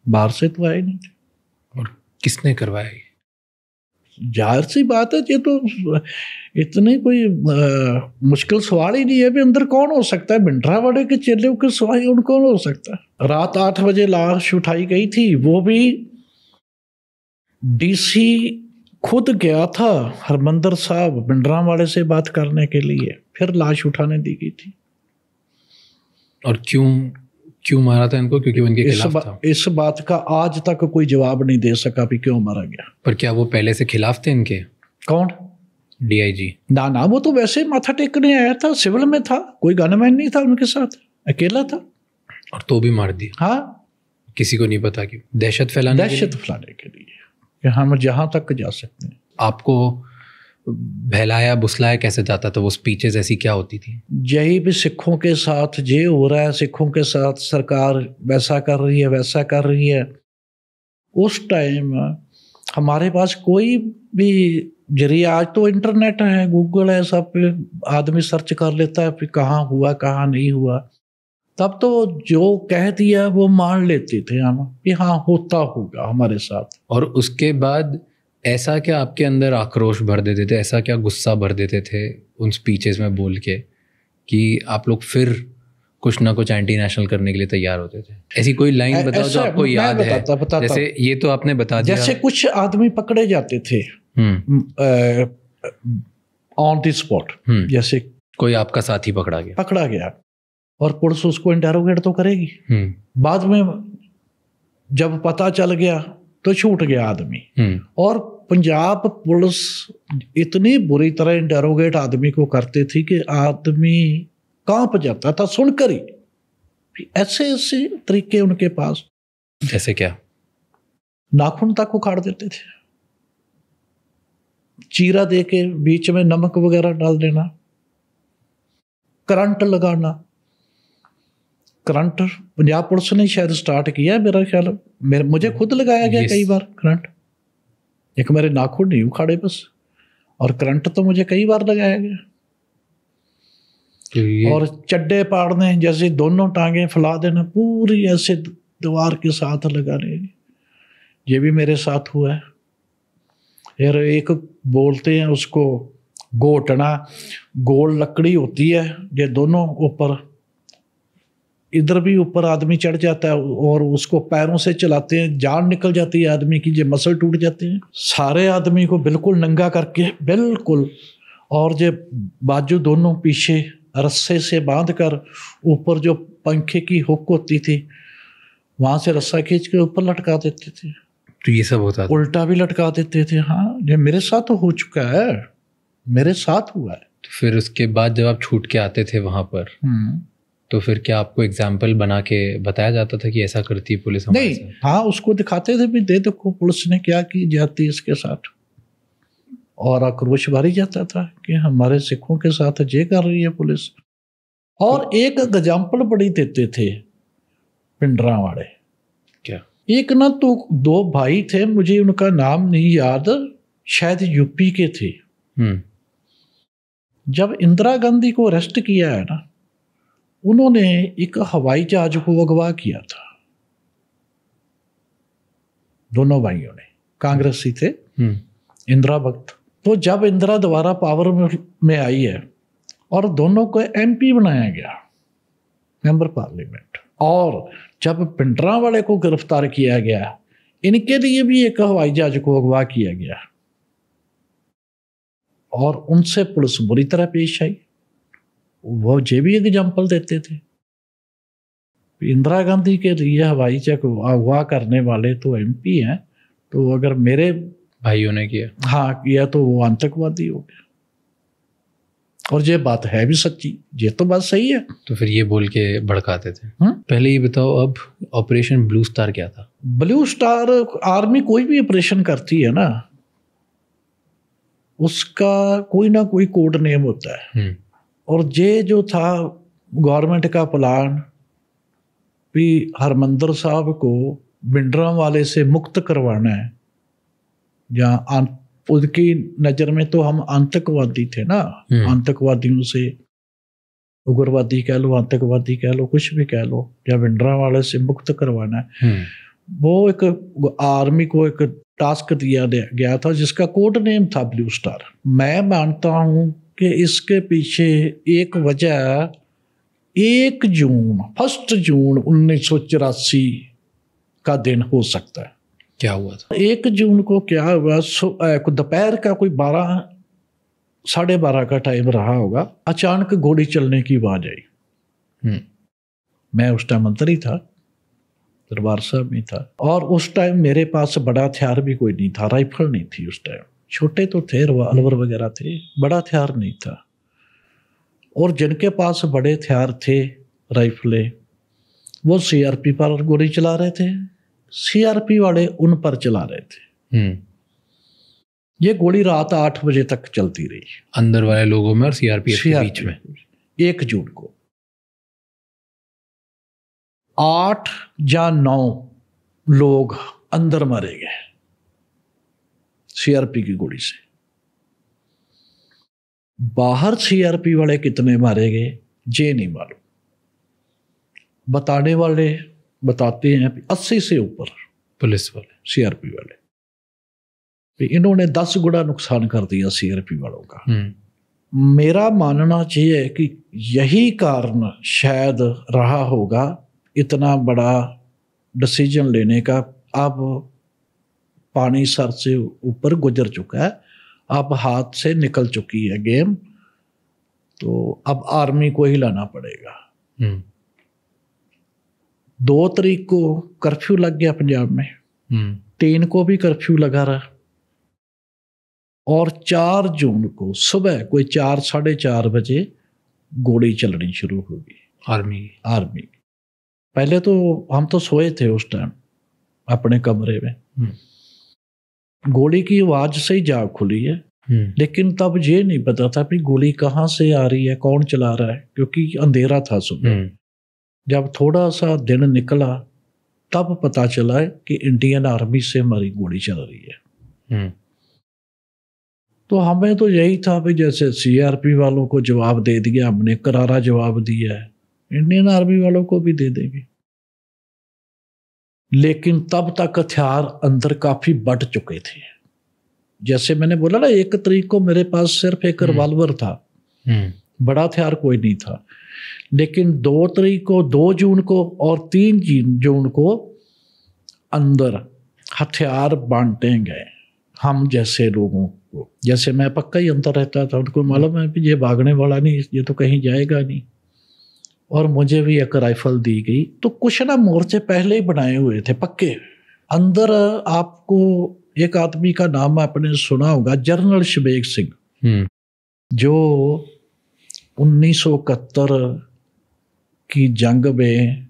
बाहर से तो आए नहीं थे। और किसने करवाया ये? जाहिर सी बात है, ये तो इतनी कोई मुश्किल सवाल ही नहीं है भी अंदर कौन हो सकता है। भिंडरावाड़े के चेले के सिवाय उन कौन हो सकता है। रात 8 बजे लाश उठाई गई थी, वो भी डीसी खुद गया था हरमंदर साहब भिंडरावाड़े से बात करने के लिए, फिर लाश उठाने दी गई थी। और क्यों मारा था इनको? क्योंकि वो इनके खिलाफ था। इस बात का आज तक कोई जवाब नहीं दे सका भी क्यों मारा गया। पर क्या वो पहले से खिलाफ थे इनके? कौन? डीआईजी? ना, वो तो वैसे माथा टेकने आया था, सिविल में था, कोई गनमैन नहीं था उनके साथ, अकेला था। और तो भी मार दिया? हाँ, किसी को नहीं पता क्यों? दहशत फैलाने के लिए कि हम जहां तक जा सकते हैं। आपको बहलाया बुसलाया कैसे जाता था? वो स्पीचेस ऐसी क्या होती थी? यही भी सिखों के साथ ये हो रहा है, सिखों के साथ सरकार वैसा कर रही है, वैसा कर रही है। उस टाइम हमारे पास कोई भी जरिया, आज तो इंटरनेट है, गूगल है, सब पे आदमी सर्च कर लेता है फिर कहाँ हुआ कहाँ नहीं हुआ। तब तो जो कह दिया वो मान लेते थे हम कि हाँ होता होगा हमारे साथ। और उसके बाद ऐसा क्या आपके अंदर आक्रोश भर देते थे, ऐसा क्या गुस्सा भर देते थे उन स्पीचेस में बोल के कि आप लोग फिर कुछ ना कुछ एंटी नेशनल करने के लिए तैयार होते थे? ऐसी कोई लाइन बताओ जो आपको याद है। जैसे ये तो आपने बता दिया, जैसे कुछ आदमी पकड़े जाते थे ऑन द स्पॉट, जैसे कोई आपका साथी पकड़ा गया और पुलिस उसको इंटेरोगेट तो करेगी। बाद में जब पता चल गया तो छूट गया आदमी। और पंजाब पुलिस इतनी बुरी तरह इंटेरोगेट आदमी को करती थी कि आदमी कांप जाता था सुनकर ही। ऐसे ऐसे तरीके उनके पास। जैसे क्या? नाखून तक उखाड़ देते थे, चीरा दे के बीच में नमक वगैरह डाल देना, करंट लगाना। करंट पंजाब पुलिस ने शायद स्टार्ट किया मेरा ख्याल, मुझे खुद लगाया गया कई बार करंट। एक मेरे नाखून नहीं उखाड़े बस, और करंट तो मुझे कई बार लगाया गया। और चड्डे पाड़ने, जैसे दोनों टांगे फैला देना पूरी ऐसे दीवार के साथ लगाने, ये भी मेरे साथ हुआ है। फिर एक बोलते हैं उसको घोटना, गोल लकड़ी होती है, ये दोनों ऊपर, इधर भी ऊपर आदमी चढ़ जाता है और उसको पैरों से चलाते हैं, जान निकल जाती है आदमी की, ये मसल टूट जाते हैं। सारे आदमी को बिल्कुल नंगा करके, बिल्कुल, और जो बाजू दोनों पीछे रस्से से बांध कर, ऊपर जो पंखे की हुक होती थी वहां से रस्सा खींच के ऊपर लटका देते थे। तो ये सब होता था? उल्टा भी लटका देते थे। हाँ, ये मेरे साथ तो हो चुका है, मेरे साथ हुआ है। तो फिर उसके बाद जब आप छूट के आते थे वहां पर, तो फिर क्या आपको एग्जाम्पल बना के बताया जाता था कि ऐसा करती है पुलिस हमारे साथ? नहीं, हाँ, उसको दिखाते थे भी, दे देखो पुलिस ने क्या की जाती है इसके साथ। और आक्रोश भरी जाता था कि हमारे सिखों के साथ ये कर रही है पुलिस। और एक एग्जाम्पल बड़ी देते थे भिंडरावाड़े। क्या? एक ना तो 2 भाई थे, मुझे उनका नाम नहीं याद, शायद यूपी के थे। जब इंदिरा गांधी को अरेस्ट किया है ना, उन्होंने एक हवाई जहाज को अगवा किया था, दोनों भाइयों ने, कांग्रेसी थे, इंदिरा भक्त। तो जब इंदिरा दोबारा पावर में आई है और दोनों को एमपी बनाया गया, मेंबर पार्लियामेंट, और जब भिंडरावाड़े को गिरफ्तार किया गया, इनके लिए भी एक हवाई जहाज को अगवा किया गया और उनसे पुलिस बुरी तरह पेश आई। वो ये भी एग्जाम्पल देते थे, इंदिरा गांधी के लिए हवाई जहाज अगवा करने वाले तो एमपी हैं, तो अगर मेरे भाइयों ने किया, हाँ किया, तो वो आतंकवादी हो गया। और ये बात है भी सच्ची, ये तो बात सही है। तो फिर ये बोल के भड़काते थे। पहले ये बताओ, अब ऑपरेशन ब्लू स्टार क्या था? ब्लू स्टार, आर्मी कोई भी ऑपरेशन करती है ना, उसका कोई ना कोई कोड नेम होता है। और ये जो था गवर्नमेंट का प्लान भी हरमंदर साहब को भिंडरांवाले से मुक्त करवाना है, जहाँ उनकी नज़र में तो हम आतंकवादी थे ना, आतंकवादियों से, उग्रवादी कह लो, आतंकवादी कह लो, कुछ भी कह लो, या भिंडरांवाले से मुक्त करवाना है। वो एक आर्मी को एक टास्क दिया गया था जिसका कोड नेम था ब्लू स्टार। मैं मानता हूँ कि इसके पीछे एक वजह 1 जून 1984 का दिन हो सकता है। क्या हुआ था? 1 जून को क्या हुआ, दोपहर का कोई 12-12:30 का टाइम रहा होगा, अचानक गोली चलने की आवाज आई। मैं उस टाइम अंदर ही था, दरबार साहब में था, और उस टाइम मेरे पास बड़ा हथियार भी कोई नहीं था, राइफल नहीं थी उस टाइम, छोटे तो थे रिवॉल्वर वगैरह थे, बड़ा हथियार नहीं था। और जिनके पास बड़े हथियार थे, राइफलें, वो सीआरपी पर गोली चला रहे थे, सीआरपी वाले उन पर चला रहे थे। ये गोली रात 8 बजे तक चलती रही, अंदर वाले लोगों में और सीआरपीएफ के बीच में। 1 जून को 8 या 9 लोग अंदर मारे गए सीआरपी की गोली से। बाहर सीआरपी वाले कितने मारे गए ये नहीं मालूम, बताने वाले बताते हैं 80 से ऊपर पुलिस वाले, सीआरपी वाले। इन्होंने 10 गुना नुकसान कर दिया सीआरपी वालों का। मेरा मानना चाहिए कि यही कारण शायद रहा होगा इतना बड़ा डिसीजन लेने का। अब पानी सर से ऊपर गुजर चुका है, अब हाथ से निकल चुकी है गेम, तो अब आर्मी को ही लाना पड़ेगा। 2 तारीख को कर्फ्यू लग गया पंजाब में, 3 को भी कर्फ्यू लगा रहा, और 4 जून को सुबह कोई 4-4:30 बजे गोली चलनी शुरू होगी आर्मी। पहले तो हम तो सोए थे उस टाइम अपने कमरे में, गोली की आवाज से ही जाग खुली है, लेकिन तब ये नहीं पता था कि गोली कहाँ से आ रही है, कौन चला रहा है, क्योंकि अंधेरा था सुबह। जब थोड़ा सा दिन निकला तब पता चला कि इंडियन आर्मी से हमारी गोली चल रही है। तो हमें तो यही था भी जैसे सीआरपी वालों को जवाब दे दिया हमने, करारा जवाब दिया है, इंडियन आर्मी वालों को भी दे देंगे। लेकिन तब तक हथियार अंदर काफी बढ़ चुके थे। जैसे मैंने बोला ना, 1 तारीख को मेरे पास सिर्फ एक रिवॉल्वर था, बड़ा हथियार कोई नहीं था। लेकिन 2 तारीख को, 2 जून को और 3 जून को अंदर हथियार बांटे गए हम जैसे लोगों को। जैसे मैं पक्का ही अंदर रहता था, उनको मालूम है कि ये भागने वाला नहीं, ये तो कहीं जाएगा नहीं, और मुझे भी एक राइफल दी गई। तो कुछ ना मोर्चे पहले ही बनाए हुए थे पक्के अंदर। आपको एक आदमी का नाम आपने सुना होगा, जनरल शबेग सिंह, जो 1971 की जंग में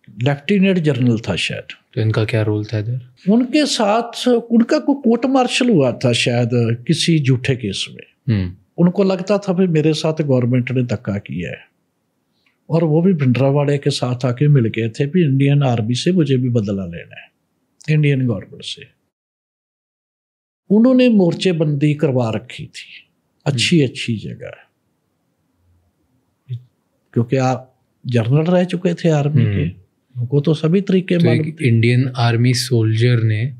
लेफ्टिनेंट जनरल था शायद। तो इनका क्या रोल था इधर? उनके साथ उनका कोई कोर्ट मार्शल हुआ था शायद किसी झूठे केस में। उनको लगता था भी मेरे साथ गवर्नमेंट ने धक्का किया है, और वो भी भिंडरांवाले के साथ आके मिल गए थे भी इंडियन आर्मी से मुझे भी बदला लेना है, इंडियन गवर्नमेंट से। उन्होंने मोर्चेबंदी करवा रखी थी अच्छी जगह, क्योंकि आप जनरल रह चुके थे आर्मी के, उनको तो सभी तरीके मालूम थे। इंडियन आर्मी सोल्जर ने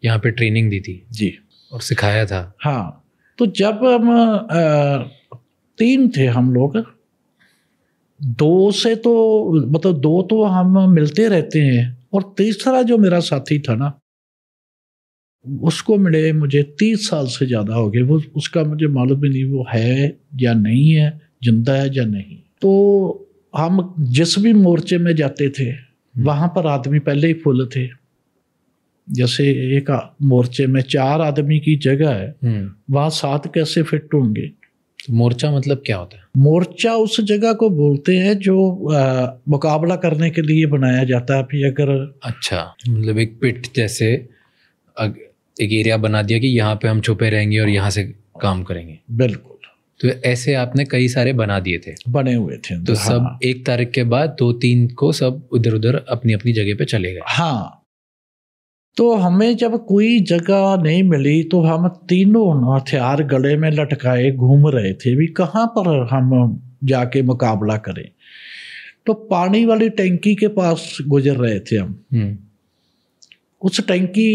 यहाँ पे ट्रेनिंग दी थी जी, और सिखाया था। हाँ, तो जब हम 3 थे हम लोग, 2 से तो मतलब 2 तो हम मिलते रहते हैं, और तीसरा जो मेरा साथी था ना, उसको मिले मुझे 30 साल से ज़्यादा हो गए। वो उसका मुझे मालूम भी नहीं वो है या नहीं है, जिंदा है या नहीं। तो हम जिस भी मोर्चे में जाते थे वहाँ पर आदमी पहले ही फुल थे। जैसे एक मोर्चे में 4 आदमी की जगह है, वहाँ 7 कैसे फिट होंगे? तो मोर्चा मतलब क्या होता है? मोर्चा उस जगह को बोलते हैं जो मुकाबला करने के लिए बनाया जाता है। फिर अगर अच्छा, मतलब एक पिट जैसे एक एरिया बना दिया कि यहाँ पे हम छुपे रहेंगे और यहाँ से काम करेंगे। बिल्कुल। तो ऐसे आपने कई सारे बना दिए थे, बने हुए थे। तो हाँ। सब 1 तारीख के बाद 2-3 को सब उधर उधर अपनी अपनी जगह पे चले गए। हाँ, तो हमें जब कोई जगह नहीं मिली तो हम तीनों हथियार गले में लटकाए घूम रहे थे भी कहाँ पर हम जाके मुकाबला करें। तो पानी वाली टंकी के पास गुजर रहे थे हम। उस टंकी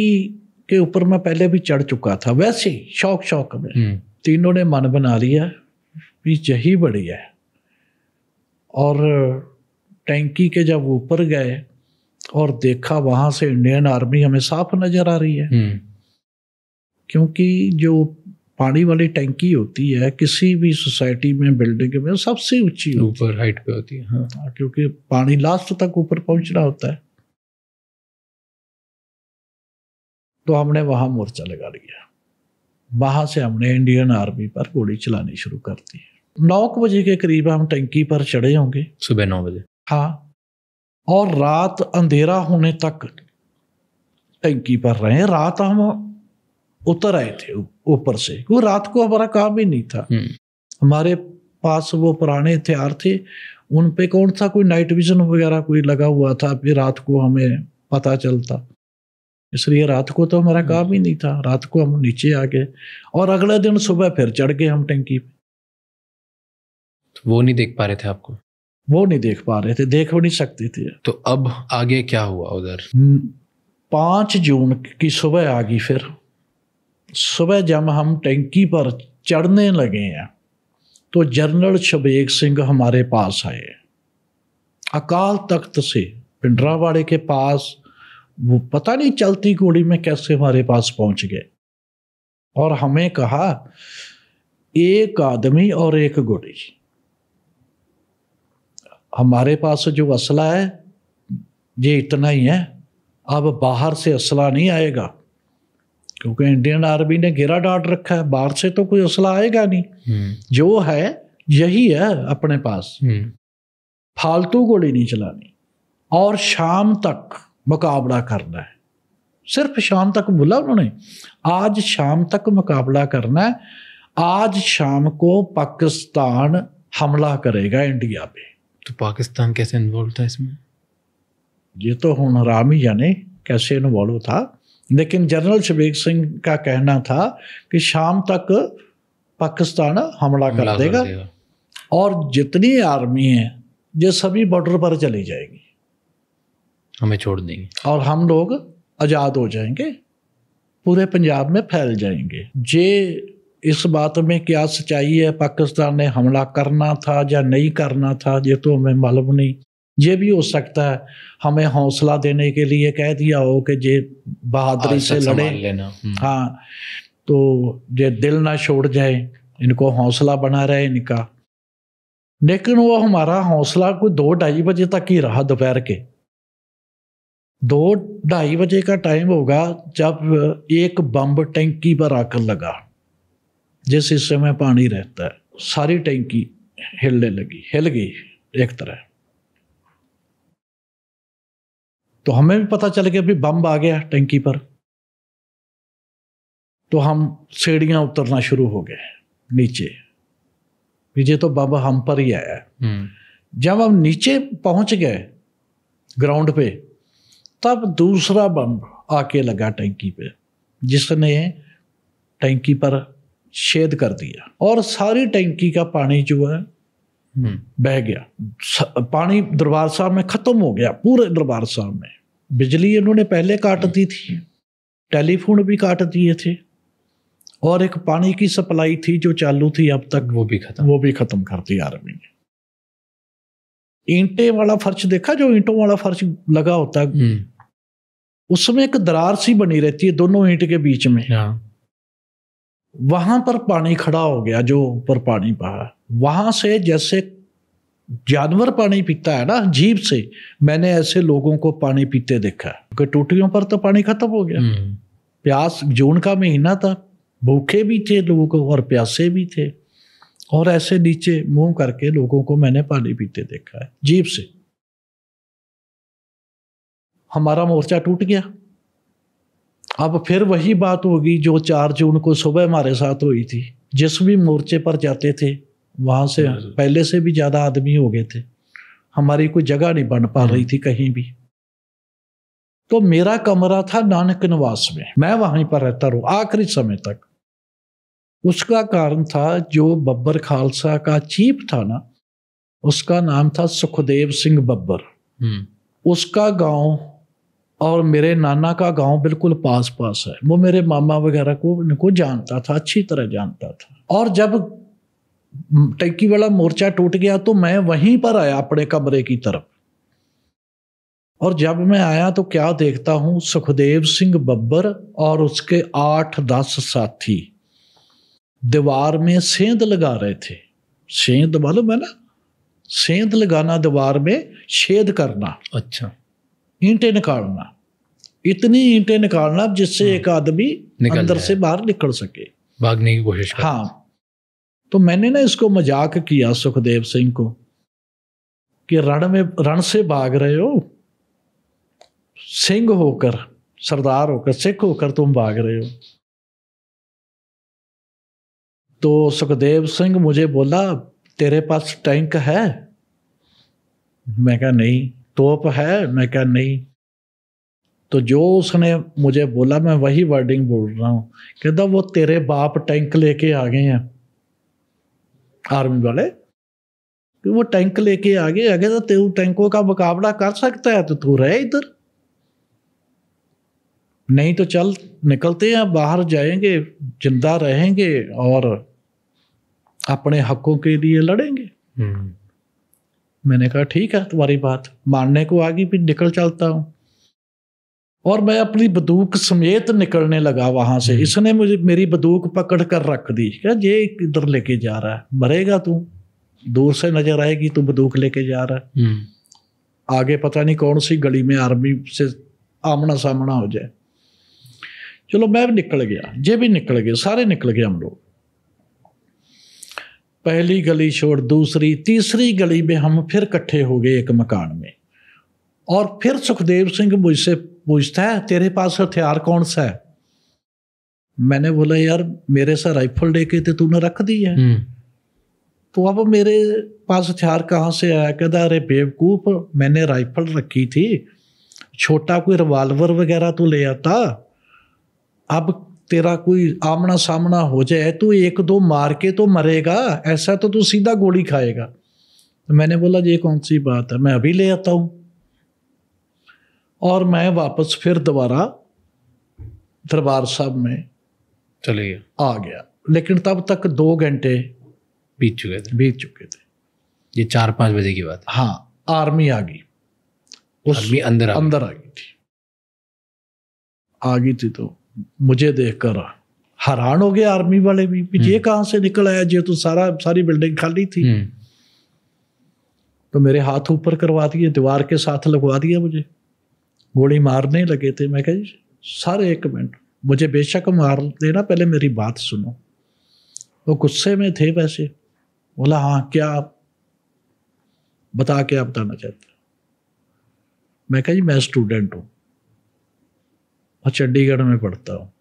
के ऊपर मैं पहले भी चढ़ चुका था, वैसे ही शौक में तीनों ने मन बना लिया भी यही बढ़िया है। और टंकी के जब ऊपर गए और देखा वहाँ से इंडियन आर्मी हमें साफ नज़र आ रही है, क्योंकि जो पानी वाली टंकी होती है किसी भी सोसाइटी में, बिल्डिंग में सबसे ऊंची ऊपर हाइट पे होती है। हाँ, क्योंकि पानी लास्ट तक ऊपर पहुंचना होता है। तो हमने वहाँ मोर्चा लगा लिया। वहाँ से हमने इंडियन आर्मी पर गोली चलानी शुरू कर दी। 9 बजे के करीब हम टंकी पर चढ़े होंगे, सुबह 9 बजे। हाँ, और रात अंधेरा होने तक टंकी पर रहे। रात हम उतर आए थे ऊपर से, क्योंकि रात को हमारा काम ही नहीं था। हमारे पास वो पुराने हथियार थे, उन पे कौन सा कोई नाइट विजन वगैरह कोई लगा हुआ था फिर रात को हमें पता चलता। इसलिए रात को तो हमारा काम ही नहीं था। रात को हम नीचे आ गए और अगले दिन सुबह फिर चढ़ गए हम टंकी पे। तो वो नहीं देख पा रहे थे आपको? वो नहीं देख पा रहे थे, देख भी नहीं सकते थे। तो अब आगे क्या हुआ उधर? 5 जून की सुबह आ गई। फिर सुबह जब हम टंकी पर चढ़ने लगे हैं तो जनरल शबेग सिंह हमारे पास आए, अकाल तख्त से पिंडरावाड़े के पास। वो पता नहीं चलती गोली में कैसे हमारे पास पहुंच गए और हमें कहा 1 आदमी और 1 गोली। हमारे पास जो असला है ये इतना ही है, अब बाहर से असला नहीं आएगा, क्योंकि इंडियन आर्मी ने घेरा डाल रखा है, बाहर से तो कोई असला आएगा नहीं। जो है यही है अपने पास, फालतू गोली नहीं चलानी और शाम तक मुकाबला करना है। सिर्फ शाम तक बोला उन्होंने, आज शाम तक मुकाबला करना है। आज शाम को पाकिस्तान हमला करेगा इंडिया पे। तो पाकिस्तान कैसे इन्वॉल्व था इसमें? ये तो हुन राम ही जाने कैसे इन्वॉल्व था, लेकिन जनरल शबेग सिंह का कहना था कि शाम तक पाकिस्तान हमला कर देगा और जितनी आर्मी है ये सभी बॉर्डर पर चली जाएगी, हमें छोड़ देंगे और हम लोग आज़ाद हो जाएंगे, पूरे पंजाब में फैल जाएंगे। ये इस बात में क्या सच्चाई है, पाकिस्तान ने हमला करना था या नहीं करना था, ये तो हमें मालूम नहीं। ये भी हो सकता है हमें हौसला देने के लिए कह दिया हो कि ये बहादुरी से लड़े। हाँ, तो ये दिल ना छोड़ जाए, इनको हौसला बना रहे इनका। लेकिन वो हमारा हौसला कोई 2-2:30 बजे तक ही रहा। दोपहर के 2-2:30 बजे का टाइम होगा जब एक बम टंकी पर आकर लगा। जिस हिस्से में पानी रहता है सारी टंकी हिलने लगी, हिल गई एक तरह। तो हमें भी पता चल गया भी बम आ गया टंकी पर। तो हम सीढ़ियां उतरना शुरू हो गए नीचे, ये तो बम हम पर ही आया है। जब हम नीचे पहुंच गए ग्राउंड पे, तब दूसरा बम आके लगा टंकी पे, जिसने टंकी पर छेद कर दिया और सारी टंकी का पानी जो है बह गया। पानी दरबार साहब में खत्म हो गया, पूरे दरबार साहब में। बिजली इन्होंने पहले काट दी थी, टेलीफोन भी काट दिए थे, और एक पानी की सप्लाई थी जो चालू थी अब तक, वो भी खत्म कर दी आर्मी ने। ईंटे वाला फर्श देखा, जो ईंटों वाला फर्श लगा होता है, उसमें एक दरार सी बनी रहती है दोनों ईंट के बीच में। वहां पर पानी खड़ा हो गया, जो ऊपर पानी बहा, वहां से जैसे जानवर पानी पीता है ना जीभ से, मैंने ऐसे लोगों को पानी पीते देखा। क्योंकि टूटियों पर तो पानी खत्म हो गया। प्यास, जून का महीना था, भूखे भी थे लोग और प्यासे भी थे, और ऐसे नीचे मुंह करके लोगों को मैंने पानी पीते देखा है जीभ से। हमारा मोर्चा टूट गया, अब फिर वही बात होगी जो 4 जून को सुबह हमारे साथ हुई थी। जिस भी मोर्चे पर जाते थे वहाँ से पहले से भी ज़्यादा आदमी हो गए थे, हमारी कोई जगह नहीं बन पा रही थी कहीं भी। तो मेरा कमरा था नानक निवास में, मैं वहीं पर रहता रहा आखिरी समय तक। उसका कारण था जो बब्बर खालसा का चीफ था ना, उसका नाम था सुखदेव सिंह बब्बर। उसका गांव और मेरे नाना का गांव बिल्कुल पास पास है। वो मेरे मामा वगैरह को इनको जानता था, अच्छी तरह जानता था। और जब टंकी वाला मोर्चा टूट गया तो मैं वहीं पर आया अपने कमरे की तरफ। और जब मैं आया तो क्या देखता हूं, सुखदेव सिंह बब्बर और उसके 8-10 साथी दीवार में सेंध लगा रहे थे। सेंध मालूम है ना, सेंध लगाना, दीवार में छेद करना, अच्छा, ईंटें निकालना, इतनी ईंटें निकालना जिससे एक आदमी अंदर से बाहर निकल सके, भागने की कोशिश कर। हाँ। तो मैंने ना इसको मजाक किया सुखदेव सिंह को कि रण से भाग रहे हो, सिंह होकर, सरदार होकर, सिख होकर तुम भाग रहे हो। तो सुखदेव सिंह मुझे बोला तेरे पास टैंक है? मैं कहा नहीं। तोप है? मैं कहा नहीं। तो जो उसने मुझे बोला मैं वही वर्डिंग बोल रहा हूँ। कहता वो तेरे बाप टैंक लेके आ गए हैं आर्मी वाले, कि वो टैंक लेके आ गए। अगर तो तू टैंकों का मुकाबला कर सकता है तो तू रहे इधर, नहीं तो चल निकलते हैं बाहर, जाएंगे, जिंदा रहेंगे और अपने हकों के लिए लड़ेंगे। मैंने कहा ठीक है तुम्हारी बात, मानने को आगे भी निकल चलता हूं। और मैं अपनी बंदूक समेत निकलने लगा वहां से। इसने मुझे मेरी बंदूक पकड़ कर रख दी। क्या ये किधर लेके जा रहा है, मरेगा तू, दूर से नजर आएगी तू बंदूक लेके जा रहा है, आगे पता नहीं कौन सी गली में आर्मी से आमना सामना हो जाए। चलो मैं भी निकल गया, ये भी निकल गए, सारे निकल गए हम लोग। पहली गली छोड़ दूसरी तीसरी गली में हम फिर इकट्ठे हो गए एक मकान में। और फिर सुखदेव सिंह मुझसे पूछता है तेरे पास हथियार कौन सा है? मैंने बोला यार मेरे से राइफल लेके तो तूने रख दी है। तो अब मेरे पास हथियार कहाँ से आया? कहता अरे बेवकूफ, मैंने राइफल रखी थी, छोटा कोई रिवाल्वर वगैरह तो ले आता, अब तेरा कोई आमना सामना हो जाए तो 1-2 मार के तो मरेगा, ऐसा तो तू सीधा गोली खाएगा। तो मैंने बोला ये कौन सी बात है, मैं अभी ले आता हूँ। और मैं वापस फिर दोबारा दरबार साहब में चले गया, आ गया। लेकिन तब तक 2 घंटे बीत चुके थे। ये 4-5 बजे की बात है। हाँ, आर्मी आ गई, आर्मी अंदर आ गई थी। आ गई थी तो मुझे देखकर हैरान हो गए आर्मी वाले भी, ये कहाँ से निकल आया, ये तो सारी बिल्डिंग खाली थी। तो मेरे हाथ ऊपर करवा दिए, दीवार के साथ लगवा दिया, मुझे गोली मारने लगे थे। मैं कही सारे 1 मिनट, मुझे बेशक मार देना, पहले मेरी बात सुनो। वो गुस्से में थे वैसे। बोला हाँ क्या बता, क्या बताना चाहते? मैं कही मैं स्टूडेंट हूँ और चंडीगढ़ में पढ़ता हूँ,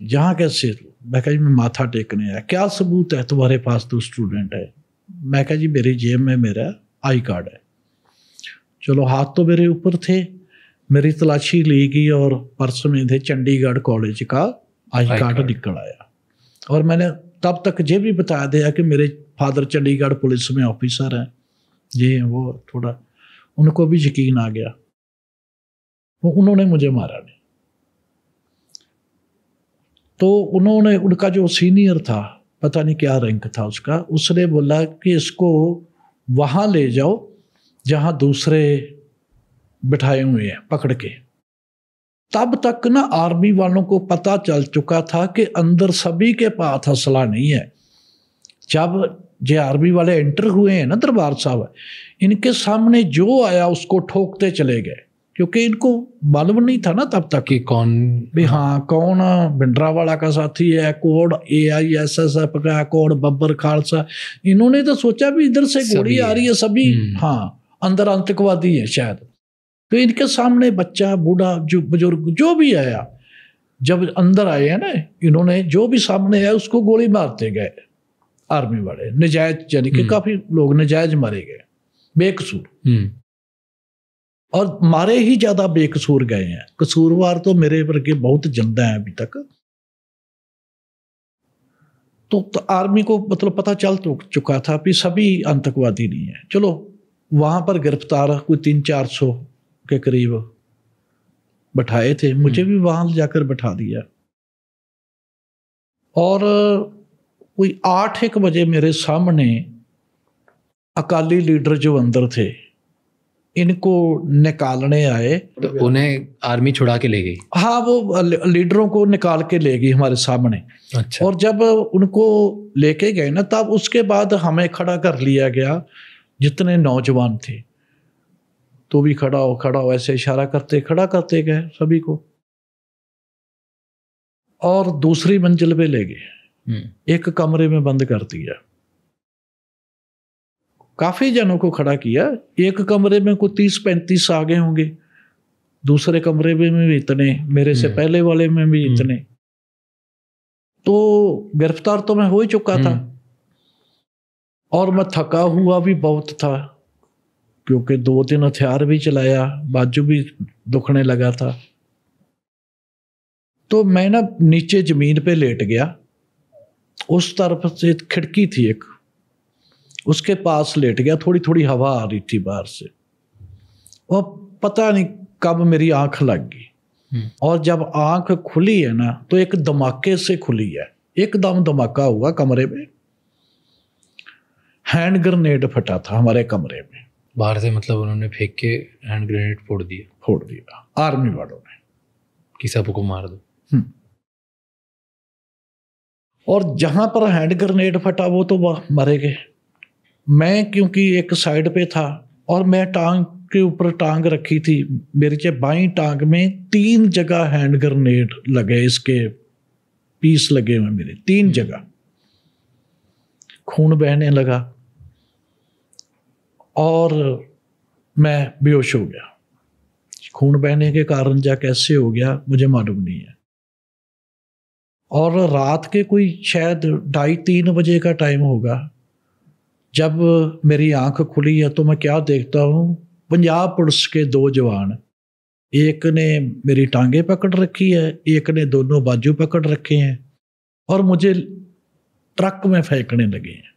यहाँ कैसे? मैं कही मैं माथा टेकने आया। क्या सबूत है तुम्हारे पास तू स्टूडेंट है? मैं कहा जी मेरी जेब में मेरा आई कार्ड है। चलो हाथ तो मेरे ऊपर थे, मेरी तलाशी ली गई और पर्स में थे चंडीगढ़ कॉलेज का आई कार्ड निकल आया। और मैंने तब तक ये भी बताया दिया कि मेरे फादर चंडीगढ़ पुलिस में ऑफिसर हैं, ये वो, थोड़ा उनको भी यकीन आ गया। वो उन्होंने मुझे मारा नहीं। तो उन्होंने, उनका जो सीनियर था, पता नहीं क्या रैंक था उसका, उसने बोला कि इसको वहाँ ले जाओ जहाँ दूसरे बिठाए हुए हैं पकड़ के। तब तक ना आर्मी वालों को पता चल चुका था कि अंदर सभी के पास असला नहीं है। जब ये आर्मी वाले एंटर हुए हैं ना दरबार साहब, इनके सामने जो आया उसको ठोकते चले गए, क्योंकि इनको मालूम नहीं था ना तब तक कि कौन भी, हाँ कौन भिंडरावाला का साथी है, कौन AISSF का, कौन बब्बर खालसा। इन्होंने तो सोचा भी इधर से गोली आ रही है सभी, हाँ अंदर आतंकवादी है शायद। तो इनके सामने बच्चा बूढ़ा जो बुजुर्ग जो भी आया, जब अंदर आए हैं ना, इन्होंने जो भी सामने आया उसको गोली मारते गए आर्मी वाले, नजायज, यानी कि काफी लोग नजायज मारे गए बेकसूर, और मारे ही ज्यादा बेकसूर गए हैं। कसूरवार तो मेरे वर्गे बहुत जिंदा हैं अभी तक। तो आर्मी को मतलब पता चल तो चुका था कि सभी आतंकवादी नहीं है। चलो वहां पर गिरफ्तार कोई 300-400 के करीब बैठाए थे, मुझे भी वहां जाकर बैठा दिया। और कोई 8-1 बजे मेरे सामने अकाली लीडर जो अंदर थे, इनको निकालने आए। तो उन्हें आर्मी छुड़ा के ले गई? हाँ, वो लीडरों को निकाल के ले गई हमारे सामने। अच्छा। और जब उनको लेके गए ना, तब उसके बाद हमें खड़ा कर लिया गया, जितने नौजवान थे। तो भी खड़ा हो, ऐसे इशारा करते खड़ा करते गए सभी को, और दूसरी मंजिल पे ले गए, एक कमरे में बंद कर दिया। काफी जनों को खड़ा किया, एक कमरे में कोई 30-35 आगे होंगे, दूसरे कमरे में भी इतने, मेरे से पहले वाले में भी इतने। तो गिरफ्तार तो मैं हो ही चुका था, और मैं थका हुआ भी बहुत था, क्योंकि 2 दिन हथियार भी चलाया, बाजू भी दुखने लगा था। तो मैं ना नीचे जमीन पे लेट गया, उस तरफ से खिड़की थी एक, उसके पास लेट गया। थोड़ी थोड़ी हवा आ रही थी बाहर से, और पता नहीं कब मेरी आंख लग गई। और जब आंख खुली है ना, तो एक धमाके से खुली है, एकदम धमाका हुआ कमरे में। हैंड ग्रेनेड फटा था हमारे कमरे में बाहर से, मतलब उन्होंने फेंक के हैंड ग्रेनेड फोड़ दिया आर्मी वालों ने कि सबको मार दो। और जहां पर हैंड ग्रेनेड फटा वो तो मरे गए। मैं क्योंकि एक साइड पे था, और मैं टांग के ऊपर टांग रखी थी, मेरी जो बाईं टांग में 3 जगह हैंड ग्रेनेड लगे, इसके पीस लगे हुए मेरे 3 जगह। खून बहने लगा और मैं बेहोश हो गया। खून बहने के कारण जा कैसे हो गया मुझे मालूम नहीं है। और रात के कोई शायद 2:30-3 बजे का टाइम होगा, जब मेरी आंख खुली है, तो मैं क्या देखता हूँ, पंजाब पुलिस के 2 जवान, एक ने मेरी टांगे पकड़ रखी है, एक ने दोनों बाजू पकड़ रखे हैं, और मुझे ट्रक में फेंकने लगे हैं।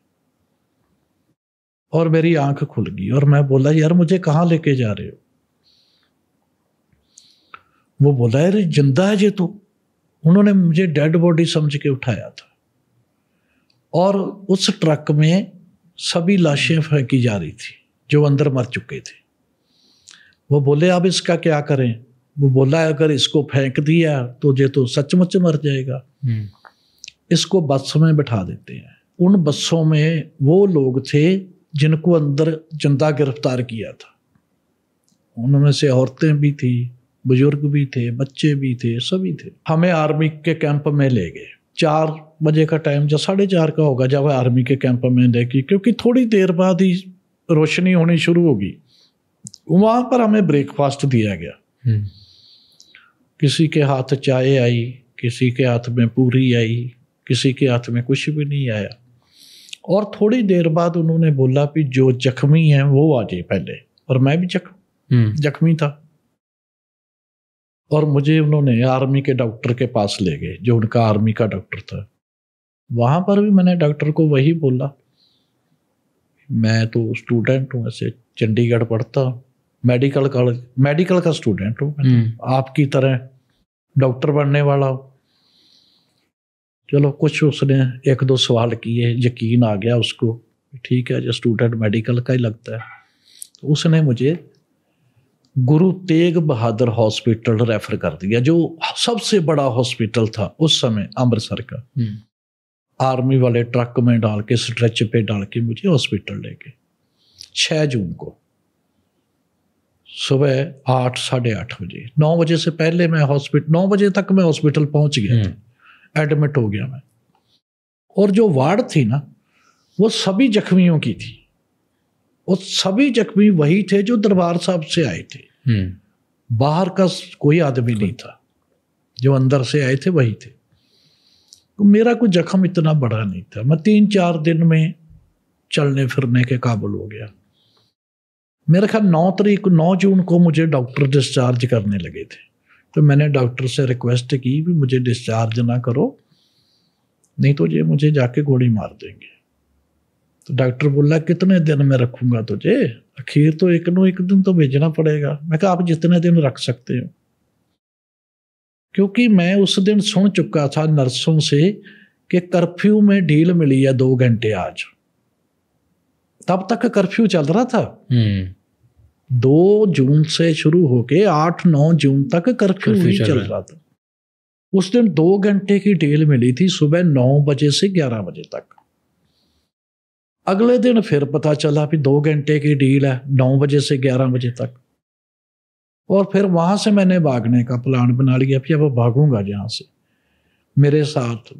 और मेरी आंख खुल गई, और मैं बोला, यार मुझे कहाँ लेके जा रहे हो? वो बोला, यार जिंदा है ये तो। उन्होंने मुझे डेड बॉडी समझ के उठाया था, और उस ट्रक में सभी लाशें फेंकी जा रही थी जो अंदर मर चुके थे। वो बोले, अब इसका क्या करें? वो बोला, अगर इसको फेंक दिया तो ये तो सचमुच मर जाएगा, इसको बस में बिठा देते हैं। उन बसों में वो लोग थे जिनको अंदर जिंदा गिरफ्तार किया था। उनमें से औरतें भी थी, बुजुर्ग भी थे, बच्चे भी थे, सभी थे। हमें आर्मी के कैंप में ले गए। 4 बजे का टाइम, जब 4:30 का होगा, जब आर्मी के कैंप में लेके, क्योंकि थोड़ी देर बाद ही रोशनी होनी शुरू होगी। वहां पर हमें ब्रेकफास्ट दिया गया। किसी के हाथ चाय आई, किसी के हाथ में पूरी आई, किसी के हाथ में कुछ भी नहीं आया। और थोड़ी देर बाद उन्होंने बोला कि जो जख्मी हैं वो आ जाए पहले, और मैं भी जख्मी था। और मुझे उन्होंने आर्मी के डॉक्टर के पास ले गए, जो उनका आर्मी का डॉक्टर था। वहां पर भी मैंने डॉक्टर को वही बोला, मैं तो स्टूडेंट हूँ, ऐसे चंडीगढ़ पढ़ता हूँ, मेडिकल का स्टूडेंट हूँ, आपकी तरह डॉक्टर बनने वाला हूँ। चलो कुछ उसने 1-2 सवाल किए, यकीन आ गया उसको, ठीक है जो स्टूडेंट मेडिकल का ही लगता है। तो उसने मुझे गुरु तेग बहादुर हॉस्पिटल रेफर कर दिया, जो सबसे बड़ा हॉस्पिटल था उस समय अमृतसर का। आर्मी वाले ट्रक में डाल के, स्ट्रेच पे डाल के मुझे हॉस्पिटल ले गए। 6 जून को सुबह 8-8:30 बजे, 9 बजे से पहले मैं 9 बजे तक मैं हॉस्पिटल पहुंच गया था, एडमिट हो गया मैं। और जो वार्ड थी ना, वो सभी जख्मियों की थी, और सभी जख्मी वही थे जो दरबार साहब से आए थे। बाहर का कोई आदमी नहीं था। जो अंदर से आए थे वही थे। तो मेरा कोई जख्म इतना बड़ा नहीं था, मैं 3-4 दिन में चलने फिरने के काबिल हो गया। मेरे ख्याल 9 जून को मुझे डॉक्टर डिस्चार्ज करने लगे थे। तो मैंने डॉक्टर से रिक्वेस्ट की भी मुझे डिस्चार्ज ना करो, नहीं तो ये मुझे जाके गोली मार देंगे। तो डॉक्टर बोला कितने दिन में रखूंगा तुझे, आखिर तो एक दिन तो भेजना पड़ेगा। मैं कहा आप जितने दिन रख सकते हो, क्योंकि मैं उस दिन सुन चुका था नर्सों से कि कर्फ्यू में ढील मिली है 2 घंटे आज। तब तक कर्फ्यू चल रहा था। 2 जून से शुरू होके 8-9 जून तक कर्फ्यू ही चल रहा था। उस दिन 2 घंटे की ढील मिली थी, सुबह 9 बजे से 11 बजे तक। अगले दिन फिर पता चला कि 2 घंटे की ढील है, 9 बजे से 11 बजे तक। और फिर वहां से मैंने भागने का प्लान बना लिया, फिर अब भागूंगा यहाँ से। मेरे साथ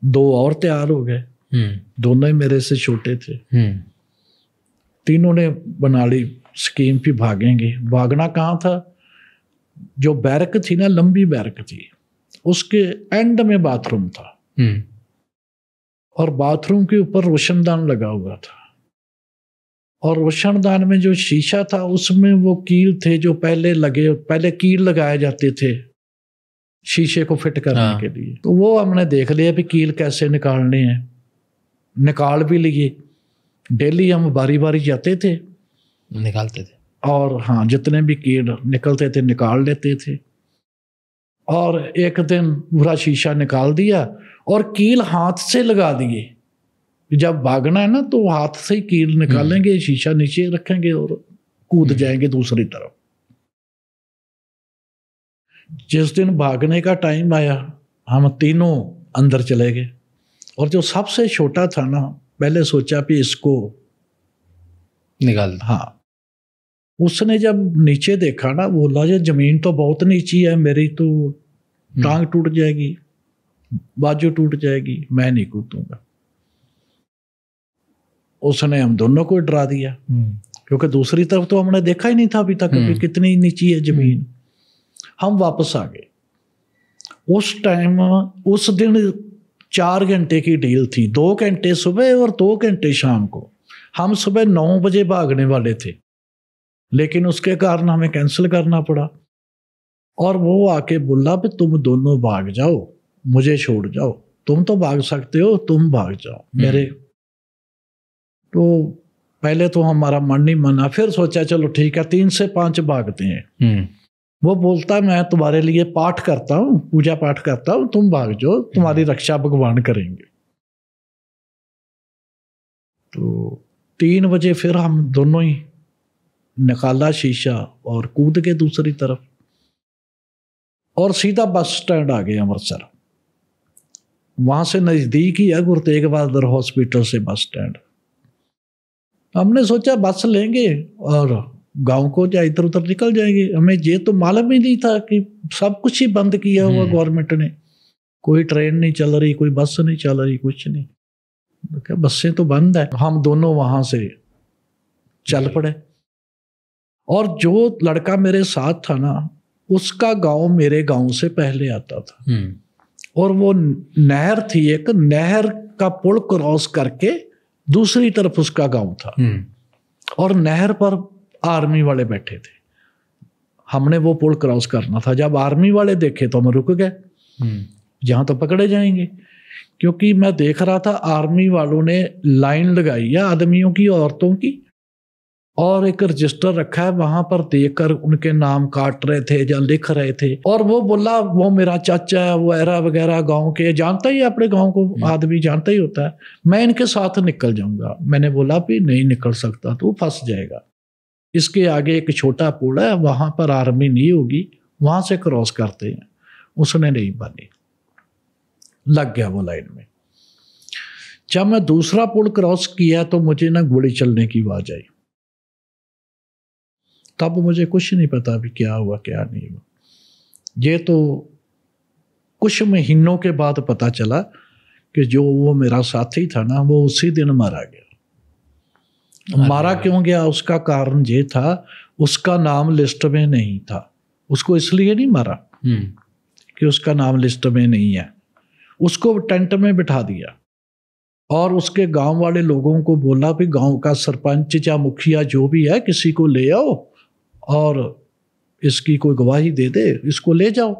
2 और तैयार हो गए, दोनों ही मेरे से छोटे थे। तीनों ने बना ली स्कीम भी भागेंगे। भागना कहाँ था, जो बैरक थी ना, लंबी बैरक थी, उसके एंड में बाथरूम था और बाथरूम के ऊपर रोशनदान लगा हुआ था। और रोशनदान में जो शीशा था उसमें वो कील थे जो पहले कील लगाए जाते थे शीशे को फिट करने के लिए। तो वो हमने देख लिया भी कील कैसे निकालने हैं, निकाल भी लिए। डेली हम बारी बारी जाते थे, निकालते थे, और हाँ जितने भी कील निकलते थे निकाल लेते थे। और एक दिन पूरा शीशा निकाल दिया और कील हाथ से लगा दिए। जब भागना है ना तो हाथ से ही कील निकालेंगे, शीशा नीचे रखेंगे और कूद जाएंगे दूसरी तरफ। जिस दिन भागने का टाइम आया हम तीनों अंदर चले गए, और जो सबसे छोटा था ना, पहले सोचा भी इसको निकाल। हाँ, उसने जब नीचे देखा ना, बोला ये जमीन तो बहुत नीची है, मेरी तो टांग टूट जाएगी, बाजू टूट जाएगी, मैं नहीं कूदूंगा। उसने हम दोनों को डरा दिया, क्योंकि दूसरी तरफ तो हमने देखा ही नहीं था अभी तक कि कितनी नीची है जमीन। हम वापस आ गए। उस टाइम उस दिन 4 घंटे की डील थी, 2 घंटे सुबह और 2 घंटे शाम को। हम सुबह 9 बजे भागने वाले थे, लेकिन उसके कारण हमें कैंसिल करना पड़ा। और वो आके बोला भी तुम दोनों भाग जाओ, मुझे छोड़ जाओ, तुम तो भाग सकते हो, तुम भाग जाओ मेरे। तो पहले तो हमारा मन नहीं माना, फिर सोचा चलो ठीक है 3 से 5 भागते हैं। वो बोलता मैं तुम्हारे लिए पाठ करता हूँ, पूजा पाठ करता हूँ, तुम भाग जाओ, तुम्हारी रक्षा भगवान करेंगे। तो 3 बजे फिर हम दोनों ही निकाला शीशा और कूद के दूसरी तरफ, और सीधा बस स्टैंड आ गए अमृतसर। वहां से नजदीक ही है गुरु तेग बहादुर हॉस्पिटल से बस स्टैंड। हमने सोचा बस लेंगे और गांव को या इधर उधर निकल जाएंगे। हमें ये तो मालूम ही नहीं था कि सब कुछ ही बंद किया हुआ गवर्नमेंट ने, कोई ट्रेन नहीं चल रही, कोई बस नहीं चल रही, कुछ नहीं, बसें तो बंद है। हम दोनों वहां से चल पड़े। और जो लड़का मेरे साथ था ना, उसका गांव मेरे गांव से पहले आता था, और वो नहर थी, एक नहर का पुल क्रॉस करके दूसरी तरफ उसका गांव था, और नहर पर आर्मी वाले बैठे थे। हमने वो पुल क्रॉस करना था। जब आर्मी वाले देखे तो हम रुक गए, जहां तो पकड़े जाएंगे, क्योंकि मैं देख रहा था आर्मी वालों ने लाइन लगाई है आदमियों की, औरतों की, और एक रजिस्टर रखा है, वहां पर देखकर उनके नाम काट रहे थे या लिख रहे थे। और वो बोला वो मेरा चाचा है, वो एरा वगैरह गांव के, जानता ही अपने गांव को, आदमी जानता ही होता है, मैं इनके साथ निकल जाऊंगा। मैंने बोला भी नहीं निकल सकता, तू फंस जाएगा, इसके आगे एक छोटा पुल है, वहां पर आर्मी नहीं होगी, वहां से क्रॉस करते हैं। उसने नहीं मानी, लग गया वो लाइन में। जब मैं दूसरा पुल क्रॉस किया तो मुझे ना गोली चलने की आवाज आई। तब मुझे कुछ नहीं पता भी क्या हुआ क्या नहीं हुआ। ये तो कुछ महीनों के बाद पता चला कि जो वो मेरा साथी था ना, वो उसी दिन मारा गया। मारा क्यों गया, उसका कारण ये था, उसका नाम लिस्ट में नहीं था। उसको इसलिए नहीं मारा कि उसका नाम लिस्ट में नहीं है। उसको टेंट में बिठा दिया और उसके गांव वाले लोगों को बोला भी गांव का सरपंच या मुखिया जो भी है किसी को ले आओ और इसकी कोई गवाही दे दे, इसको ले जाओ।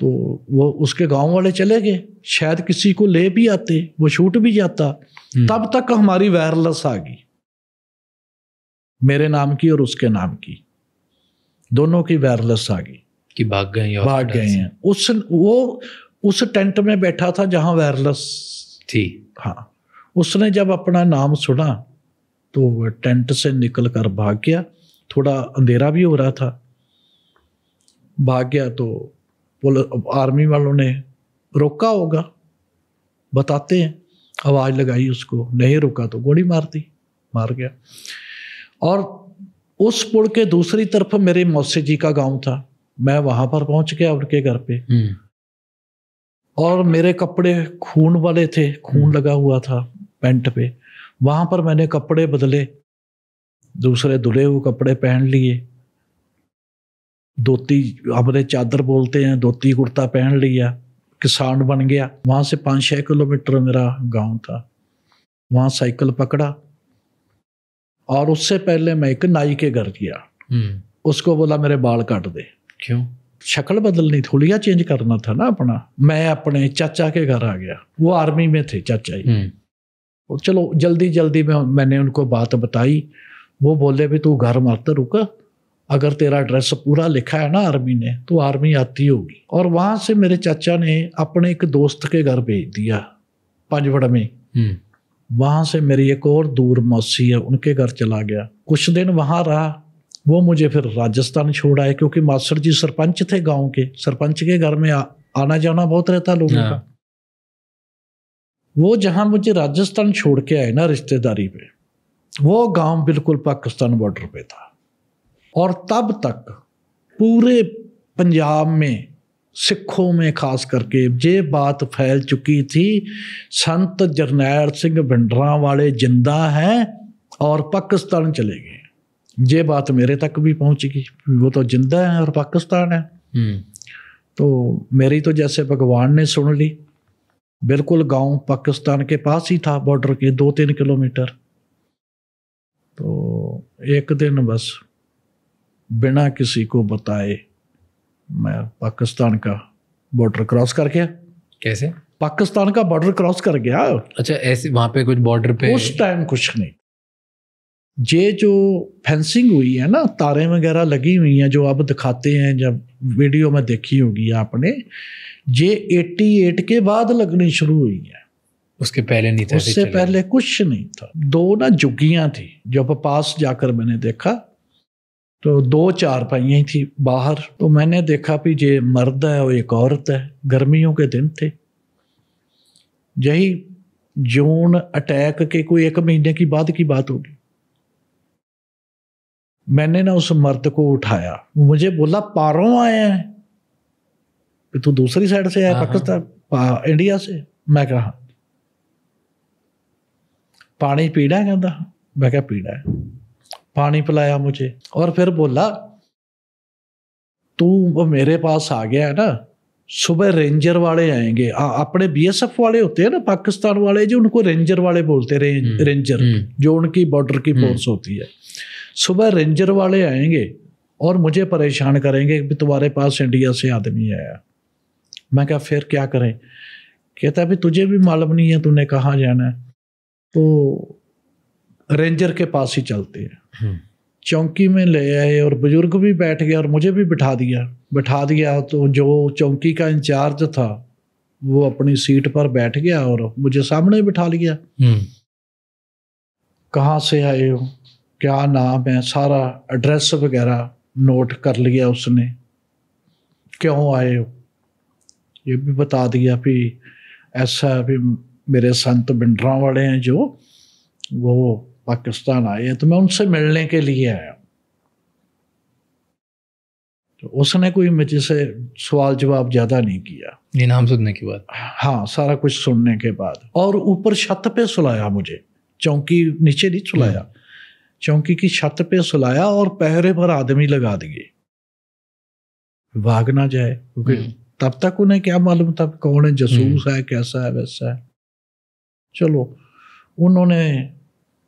तो वो उसके गांव वाले चले गए, शायद किसी को ले भी आते, वो छूट भी जाता। तब तक हमारी वायरलेस आ गई, मेरे नाम की और उसके नाम की, दोनों की वायरलेस आ गई कि भाग गए हैं। वो उस टेंट में बैठा था जहां वायरलेस थी। हाँ, उसने जब अपना नाम सुना तो वो टेंट से निकल कर भाग गया। थोड़ा अंधेरा भी हो रहा था, भाग गया। तो आर्मी वालों ने रोका होगा, बताते हैं, आवाज़ लगाई उसको, नहीं रुका तो गोली मार दी, मार गया। और उस पुल के दूसरी तरफ मेरे मौसी जी का गांव था, मैं वहां पर पहुंच गया उनके घर पे। और मेरे कपड़े खून वाले थे, खून लगा हुआ था पैंट पे। वहां पर मैंने कपड़े बदले, दूसरे धुले हुए कपड़े पहन लिए, धोती हमने चादर बोलते हैं, धोती कुर्ता पहन लिया, किसान बन गया। वहां से 5-6 किलोमीटर मेरा गांव था, वहां साइकिल पकड़ा और उससे पहले मैं एक नाई के घर गया। उसको बोला मेरे बाल काट दे। क्यों? शक्ल बदलनी, थोड़िया चेंज करना था ना अपना। मैं अपने चाचा के घर आ गया, वो आर्मी में थे चाचा ही। चलो जल्दी जल्दी में मैंने उनको बात बताई। वो बोले भी तू घर मत रुक, अगर तेरा एड्रेस पूरा लिखा है ना आर्मी ने तो आर्मी आती होगी। और वहां से मेरे चाचा ने अपने एक दोस्त के घर भेज दिया पंजवड़ में। वहां से मेरी एक और दूर मौसी है, उनके घर चला गया, कुछ दिन वहां रहा। वो मुझे फिर राजस्थान छोड़ आए, क्योंकि मास्टर जी सरपंच थे गांव के, सरपंच के घर में आना जाना बहुत रहता लोगों का। वो जहां मुझे राजस्थान छोड़ के आए ना रिश्तेदारी पे, वो गांव बिल्कुल पाकिस्तान बॉर्डर पे था। और तब तक पूरे पंजाब में, सिखों में खास करके ये बात फैल चुकी थी, संत जरनैल सिंह भिंडरां वाले जिंदा हैं और पाकिस्तान चले गए। ये बात मेरे तक भी पहुंच गई, वो तो जिंदा है और पाकिस्तान है। तो मेरी तो जैसे भगवान ने सुन ली। बिल्कुल गांव पाकिस्तान के पास ही था, बॉर्डर के 2-3 किलोमीटर। तो एक दिन बस बिना किसी को बताए मैं पाकिस्तान का बॉर्डर क्रॉस कर गया। कैसे? पाकिस्तान का बॉर्डर क्रॉस कर गया। अच्छा, ऐसे वहां पे कुछ बॉर्डर पे उस टाइम कुछ नहीं। ये जो फेंसिंग हुई है ना, तारें वगैरह लगी हुई हैं जो अब दिखाते हैं, जब वीडियो में देखी होगी आपने, ये 88 के बाद लगनी शुरू हुई है, उसके पहले नहीं था। उससे पहले कुछ नहीं था। 2 ना झुग्गियां थी, जब पास जाकर मैंने देखा तो 2 चारपाइयां थी बाहर। तो मैंने देखा भी ये मर्द है और एक औरत है। गर्मियों के दिन थे, यही जून अटैक के कोई 1 महीने की बाद की बात होगी। मैंने ना उस मर्द को उठाया, मुझे बोला पारों आए हैं, तू दूसरी साइड से आया पाकिस्तान इंडिया से। मैं कहा पानी पीना है, कहता मैं क्या पीना है। पानी पिलाया मुझे और फिर बोला तू मेरे पास आ गया है ना, सुबह रेंजर वाले आएंगे। अपने बीएसएफ वाले होते हैं ना पाकिस्तान वाले, जो उनको रेंजर वाले बोलते हैं, रेंजर जो उनकी बॉर्डर की फोर्स होती है। सुबह रेंजर वाले आएंगे और मुझे परेशान करेंगे कि तुम्हारे पास इंडिया से आदमी आया। मैं क्या फिर क्या करें? कहता भी तुझे भी मालूम नहीं है तूने कहाँ जाना है, तो रेंजर के पास ही चलते हैं। चौकी में ले आए और बुजुर्ग भी बैठ गया और मुझे भी बिठा दिया। तो जो चौकी का इंचार्ज था वो अपनी सीट पर बैठ गया और मुझे सामने बिठा लिया। कहाँ से आए हो, क्या नाम है, सारा एड्रेस वगैरह नोट कर लिया उसने। क्यों आए हो ये भी बता दिया। भी ऐसा भी मेरे संत भिंडरां वाले हैं जो वो पाकिस्तान आए हैं, तो मैं उनसे मिलने के लिए आया। तो उसने कोई मुझे से सवाल जवाब ज़्यादा नहीं किया। ये नाम सुनने के बाद? हाँ, सारा कुछ सुनने के बाद। और ऊपर छत पे सुलाया मुझे, चौकी नीचे नहीं सुलाया, चौकी की छत पे सुलाया और पहरे पर आदमी लगा दिए। भाग ना जाए, क्योंकि तब तक उन्हें क्या मालूम था कौन है, जासूस है, कैसा है, वैसा है। चलो, उन्होंने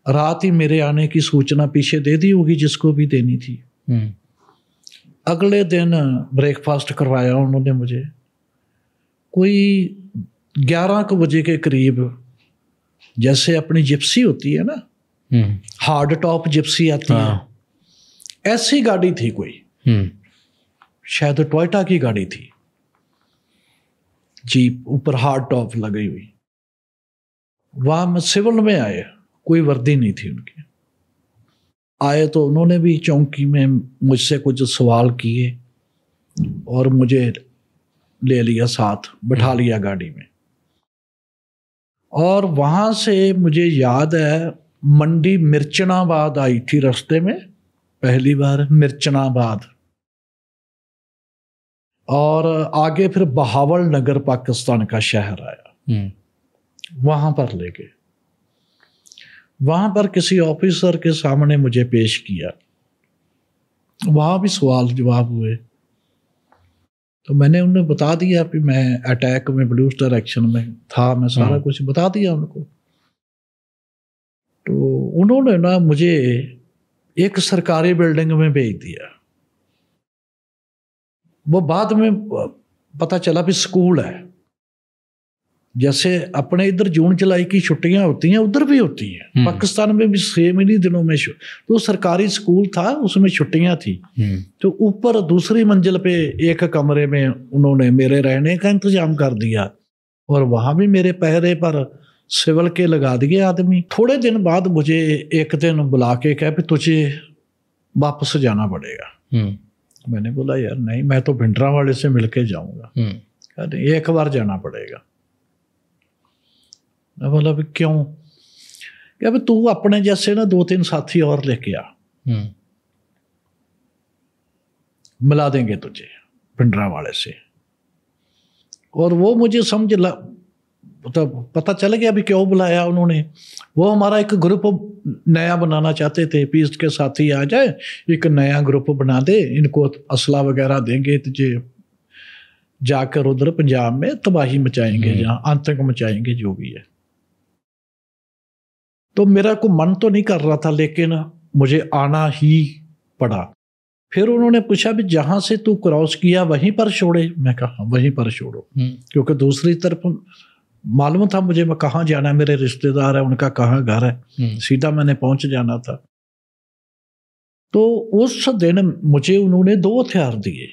रात ही मेरे आने की सूचना पीछे दे दी होगी जिसको भी देनी थी। अगले दिन ब्रेकफास्ट करवाया उन्होंने मुझे, कोई 11 बजे के करीब। जैसे अपनी जिप्सी होती है ना, हार्ड टॉप जिप्सी आती है, ऐसी गाड़ी थी कोई, शायद टोयोटा की गाड़ी थी, जीप, ऊपर हार्ड टॉप लगी हुई। वहां में सिविल में आए, कोई वर्दी नहीं थी उनकी। आए तो उन्होंने भी चौकी में मुझसे कुछ सवाल किए और मुझे ले लिया साथ, बैठा लिया गाड़ी में। और वहां से मुझे याद है मंडी मिर्चनाबाद आई थी रास्ते में, पहली बार मिर्चनाबाद, और आगे फिर बहावल नगर पाकिस्तान का शहर आया। वहां पर ले गए, वहां पर किसी ऑफिसर के सामने मुझे पेश किया, वहां भी सवाल जवाब हुए। तो मैंने उन्हें बता दिया कि मैं अटैक में ब्लू स्टार एक्शन में था, मैं सारा कुछ बता दिया उनको। तो उन्होंने ना मुझे एक सरकारी बिल्डिंग में भेज दिया। वो बाद में पता चला भी स्कूल है, जैसे अपने इधर जून जुलाई की छुट्टियां होती हैं उधर भी होती हैं, पाकिस्तान में भी 6 महीने दिनों में। तो सरकारी स्कूल था, उसमें छुट्टियां थी। तो ऊपर दूसरी मंजिल पे एक कमरे में उन्होंने मेरे रहने का इंतजाम कर दिया, और वहां भी मेरे पहरे पर सिविल के लगा दिए आदमी। थोड़े दिन बाद मुझे एक दिन बुला के कहा कि तुझे वापस जाना पड़ेगा। मैंने बोला यार नहीं, मैं तो भिंडरांवाले से मिलके जाऊंगा। एक बार जाना पड़ेगा। मैं बोला भी क्यों? क्या भी तू अपने जैसे ना 2-3 साथी और लेके आ, मिला देंगे तुझे भिंडरांवाले से। और वो मुझे समझ ला, तो पता चल गया अभी क्यों बुलाया उन्होंने। वो हमारा एक ग्रुप नया बनाना चाहते थे, पीस के साथी आ जाए, एक नया ग्रुप बना दे, इनको असला वगैरह देंगे, तुझे जाकर उधर पंजाब में तबाही मचाएंगे, जहाँ आतंक मचाएंगे, जो भी है। तो मेरा को मन तो नहीं कर रहा था, लेकिन मुझे आना ही पड़ा। फिर उन्होंने पूछा भी जहां से तू क्रॉस किया वहीं पर छोड़े? मैं कहा वहीं पर छोड़ो, क्योंकि दूसरी तरफ मालूम था मुझे मैं कहाँ जाना है, मेरे रिश्तेदार है, उनका कहाँ घर है, सीधा मैंने पहुंच जाना था। तो उस दिन मुझे उन्होंने 2 हथियार दिए,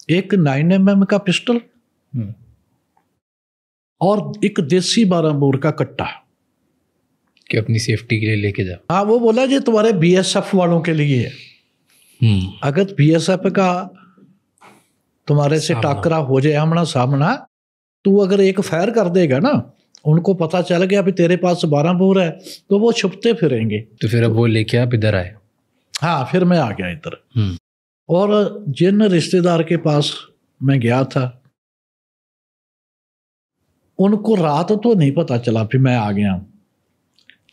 एक 9mm का पिस्टल और एक देसी 12 बोर का कट्टा, कि अपनी सेफ्टी के लिए लेके जाओ। हाँ, वो बोला जी तुम्हारे बीएसएफ वालों के लिए है। अगर बीएसएफ का तुम्हारे से टाकरा हो जाए आमना सामना, तू अगर एक फायर कर देगा ना, उनको पता चल गया भी तेरे पास 12 बोर है, तो वो छुपते फिरेंगे। तो फिर अब वो लेके आप इधर आए? हाँ, फिर मैं आ गया इधर। और जिन रिश्तेदार के पास मैं गया था, उनको रात तो नहीं पता चला फिर मैं आ गया।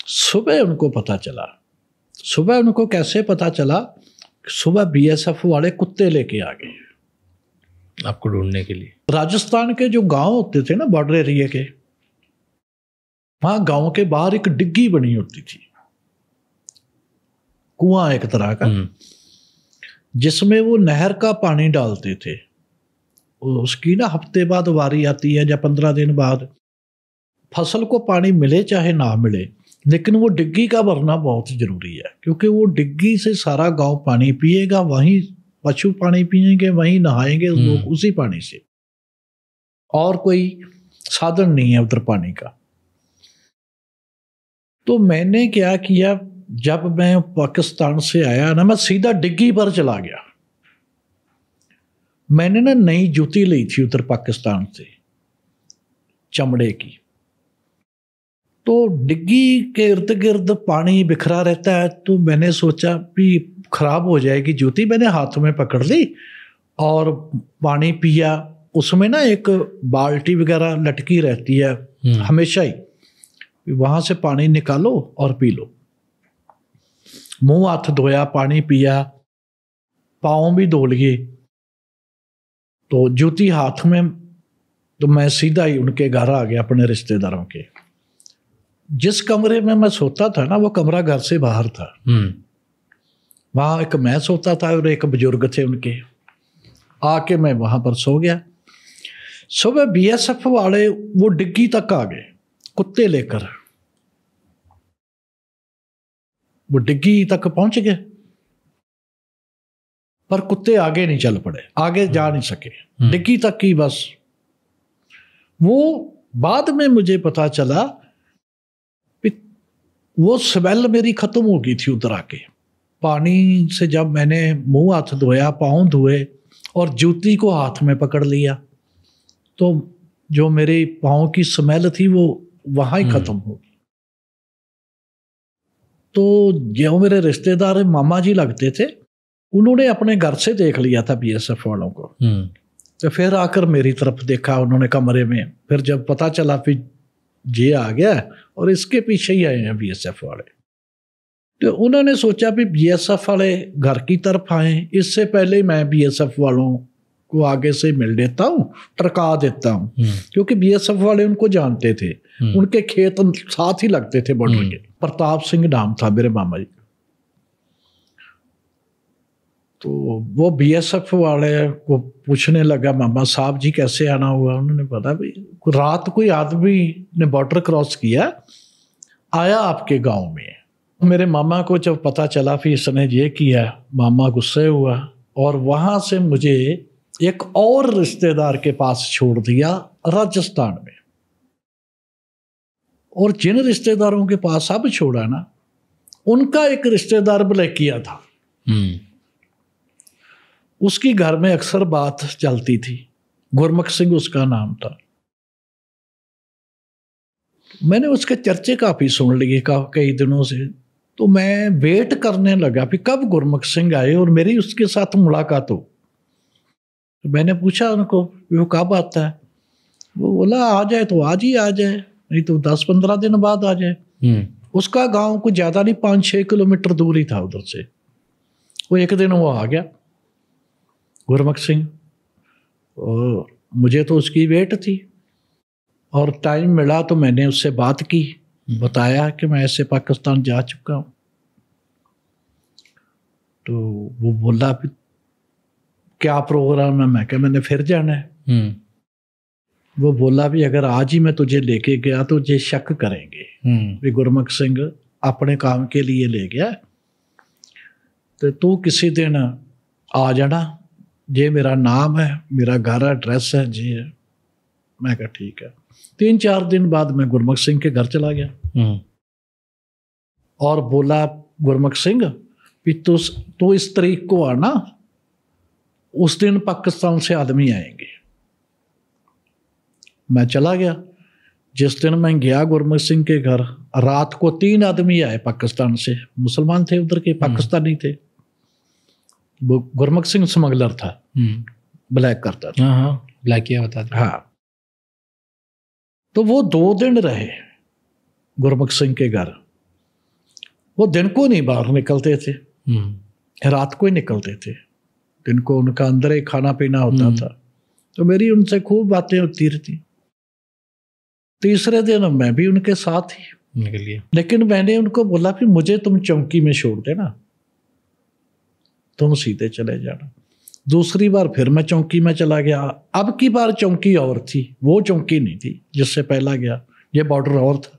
सुबह उनको पता चला। सुबह उनको कैसे पता चला? सुबह बीएसएफ वाले कुत्ते लेके आ गए आपको ढूंढने के लिए। राजस्थान के जो गांव होते थे ना बॉर्डर एरिया के, वहां गांव के बाहर एक डिग्गी बनी होती थी, कुआं एक तरह का, जिसमें वो नहर का पानी डालते थे। उसकी ना हफ्ते बाद वारी आती है या 15 दिन बाद। फसल को पानी मिले चाहे ना मिले, लेकिन वो डिग्गी का भरना बहुत जरूरी है, क्योंकि वो डिग्गी से सारा गांव पानी पिएगा, वहीं पशु पानी पिएंगे, वहीं नहाएंगे लोग उसी पानी से, और कोई साधन नहीं है उधर पानी का। तो मैंने क्या किया, जब मैं पाकिस्तान से आया ना, मैं सीधा डिग्गी पर चला गया। मैंने ना नई जूती ली थी उधर पाकिस्तान से, चमड़े की। तो डिग्गी के इर्द गिर्द पानी बिखरा रहता है, तो मैंने सोचा भी खराब हो जाएगी जूती। मैंने हाथ में पकड़ ली और पानी पिया। उसमें ना एक बाल्टी वगैरह लटकी रहती है हमेशा ही, वहां से पानी निकालो और पी लो। मुंह हाथ धोया, पानी पिया, पाँव भी धो लिए, तो जूती हाथ में, तो मैं सीधा ही उनके घर आ गया, अपने रिश्तेदारों के। जिस कमरे में मैं सोता था ना, वो कमरा घर से बाहर था। वहाँ एक मैं सोता था और एक बुजुर्ग थे उनके। आके मैं वहाँ पर सो गया। सुबह बीएसएफ वाले वो डिग्गी तक आ गए कुत्ते लेकर, वो डिग्गी तक पहुंच गए, पर कुत्ते आगे नहीं चल पड़े, आगे जा नहीं सके, डिग्गी तक ही बस। वो बाद में मुझे पता चला वो स्मेल मेरी खत्म हो गई थी उधर आके। पानी से जब मैंने मुंह हाथ धोया, पाँव धोए और जूती को हाथ में पकड़ लिया, तो जो मेरे पाँव की स्मेल थी वो वहाँ ही खत्म हो गई। तो जो मेरे रिश्तेदार मामा जी लगते थे, उन्होंने अपने घर से देख लिया था बीएसएफ वालों को। तो फिर आकर मेरी तरफ देखा उन्होंने कमरे में। फिर जब पता चला फिर ये आ गया और इसके पीछे ही आए हैं बीएसएफ वाले, तो उन्होंने सोचा भी बीएसएफ वाले घर की तरफ आए, इससे पहले मैं बीएसएफ वालों को आगे से मिल देता हूँ, टरका देता हूँ, क्योंकि बीएसएफ वाले उनको जानते थे, उनके खेत साथ ही लगते थे बॉर्डर के। प्रताप सिंह नाम था मेरे मामा जी। तो वो बीएसएफ वाले को पूछने लगा, मामा साहब जी कैसे आना हुआ? उन्होंने पता भी रात कोई आदमी ने बॉर्डर क्रॉस किया, आया आपके गांव में। मेरे मामा को जब पता चला फिर इसने ये किया, मामा गुस्से हुआ और वहां से मुझे एक और रिश्तेदार के पास छोड़ दिया राजस्थान में। और जिन रिश्तेदारों के पास अब छोड़ा ना, उनका एक रिश्तेदार ब्लैकिया था। उसकी घर में अक्सर बात चलती थी, गुरमुख सिंह उसका नाम था। मैंने उसके चर्चे काफी सुन लिए कई दिनों से। तो मैं वेट करने लगा कि कब गुरमुख सिंह आए और मेरी उसके साथ मुलाकात हो। तो मैंने पूछा उनको वो कब आता है? वो बोला आ जाए तो आज ही आ जाए, नहीं तो 10-15 दिन बाद आ जाए। उसका गांव कुछ ज़्यादा नहीं, 5-6 किलोमीटर दूर ही था उधर से। वो एक दिन वो आ गया गुरमुख सिंह, और मुझे तो उसकी वेट थी और टाइम मिला तो मैंने उससे बात की, बताया कि मैं ऐसे पाकिस्तान जा चुका हूँ। तो वो बोला क्या प्रोग्राम है? मैं क्या मैंने फिर जाना है। वो बोला भी अगर आज ही मैं तुझे लेके गया तो ये शक करेंगे भी गुरमुख सिंह अपने काम के लिए ले गया, तो तू किसी दिन आ जाना, ये मेरा नाम है, मेरा घर एड्रेस है जी है। मैं कहा ठीक है। 3-4 दिन बाद मैं गुरमुख सिंह के घर चला गया और बोला गुरमुख सिंह भी तू इस तारीख को आना, उस दिन पाकिस्तान से आदमी आएंगे। मैं चला गया। जिस दिन मैं गया गुरमुख सिंह के घर, रात को 3 आदमी आए पाकिस्तान से, मुसलमान थे उधर के, पाकिस्तानी थे। वो गुरमुख सिंह स्मगलर था, ब्लैक करता था। हाँ ब्लैक किया होता था। हाँ, तो वो 2 दिन रहे गुरमुख सिंह के घर। वो दिन को नहीं बाहर निकलते थे, रात को ही निकलते थे। दिन को उनका अंदर ही खाना पीना होता था। तो मेरी उनसे खूब बातें होती रहती। तीसरे दिन मैं भी उनके साथ ही निकल गया, लेकिन मैंने उनको बोला कि मुझे तुम चौकी में छोड़ देना, तुम सीधे चले जाना। दूसरी बार फिर मैं चौकी में चला गया। अब की बार चौकी और थी, वो चौकी नहीं थी जिससे पहला गया, ये बॉर्डर और था।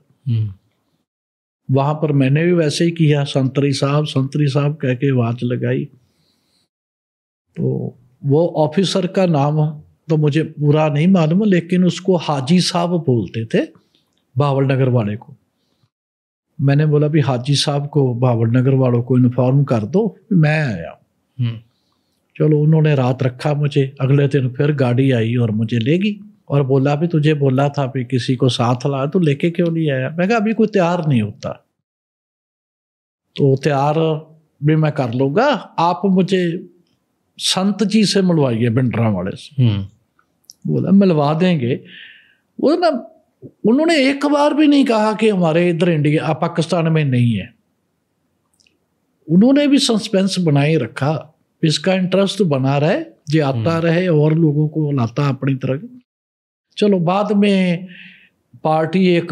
वहां पर मैंने भी वैसे ही किया, संतरी साहब कह के आवाज लगाई। तो वो ऑफिसर का नाम तो मुझे पूरा नहीं मालूम, लेकिन उसको हाजी साहब बोलते थे, भावल नगर वाले को। मैंने बोला भी हाजी साहब को, भावल नगर वालों को इन्फॉर्म कर दो मैं आया। चलो उन्होंने रात रखा मुझे। अगले दिन फिर गाड़ी आई और मुझे ले गई और बोला भी तुझे बोला था भी किसी को साथ ला, तो लेके क्यों नहीं आया? मैं कहा अभी कोई तैयार नहीं होता, तो तैयार भी मैं कर लूँगा, आप मुझे संत जी से मिलवाइए, भिंडरा वाले से। बोला मिलवा देंगे। वो ना, उन्होंने एक बार भी नहीं कहा कि हमारे इधर इंडिया पाकिस्तान में नहीं है। उन्होंने भी सस्पेंस बनाए रखा इसका इंटरेस्ट बना रहे, ये आता रहे और लोगों को लाता अपनी तरफ। चलो बाद में पार्टी एक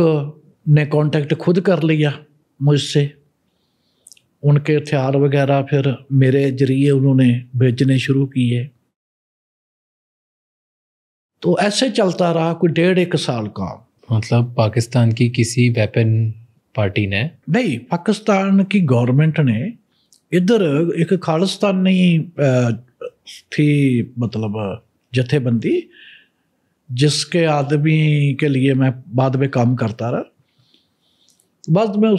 ने कांटेक्ट खुद कर लिया मुझसे, उनके हथियार वगैरह फिर मेरे जरिए उन्होंने भेजने शुरू किए। तो ऐसे चलता रहा कोई 1.5 साल का। मतलब पाकिस्तान की किसी वेपन पार्टी ने नहीं, पाकिस्तान की गवर्नमेंट ने इधर एक खालिस्तानी थी मतलब जथेबंदी, जिसके आदमी के लिए मैं बाद में काम करता रहा। बाद में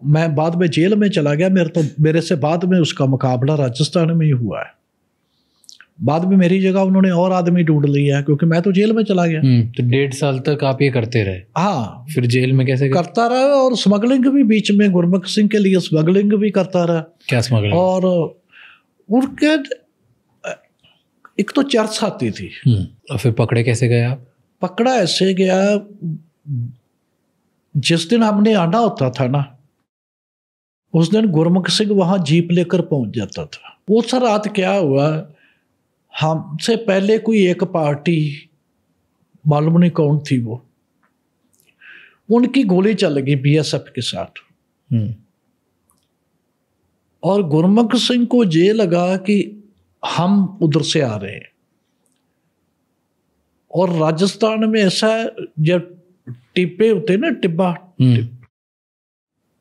मैं बाद में जेल में चला गया। मेरे से बाद में उसका मुकाबला राजस्थान में ही हुआ है। बाद में मेरी जगह उन्होंने और आदमी ढूंढ लिया क्योंकि मैं तो जेल में चला गया। तो 1.5 साल तक आप ये करते रहे? हाँ, फिर जेल में कैसे करता रहा, और स्मगलिंग भी बीच में गुरमुख सिंह के लिए स्मगलिंग भी करता रहा। क्या स्मगलिंग? और उनके एक तो चर्च आती थी। और फिर पकड़े कैसे गए आप? पकड़ा ऐसे गया, जिस दिन हमने आना होता था ना, उस दिन गुरमुख सिंह वहां जीप लेकर पहुंच जाता था। वो सर रात क्या हुआ, हमसे पहले कोई एक पार्टी, मालूम नहीं कौन थी वो, उनकी गोली चल गई बीएसएफ के साथ। और गुरमुख सिंह को ये लगा कि हम उधर से आ रहे हैं। और राजस्थान में ऐसा जब टिब्बे होते ना, टिब्बा,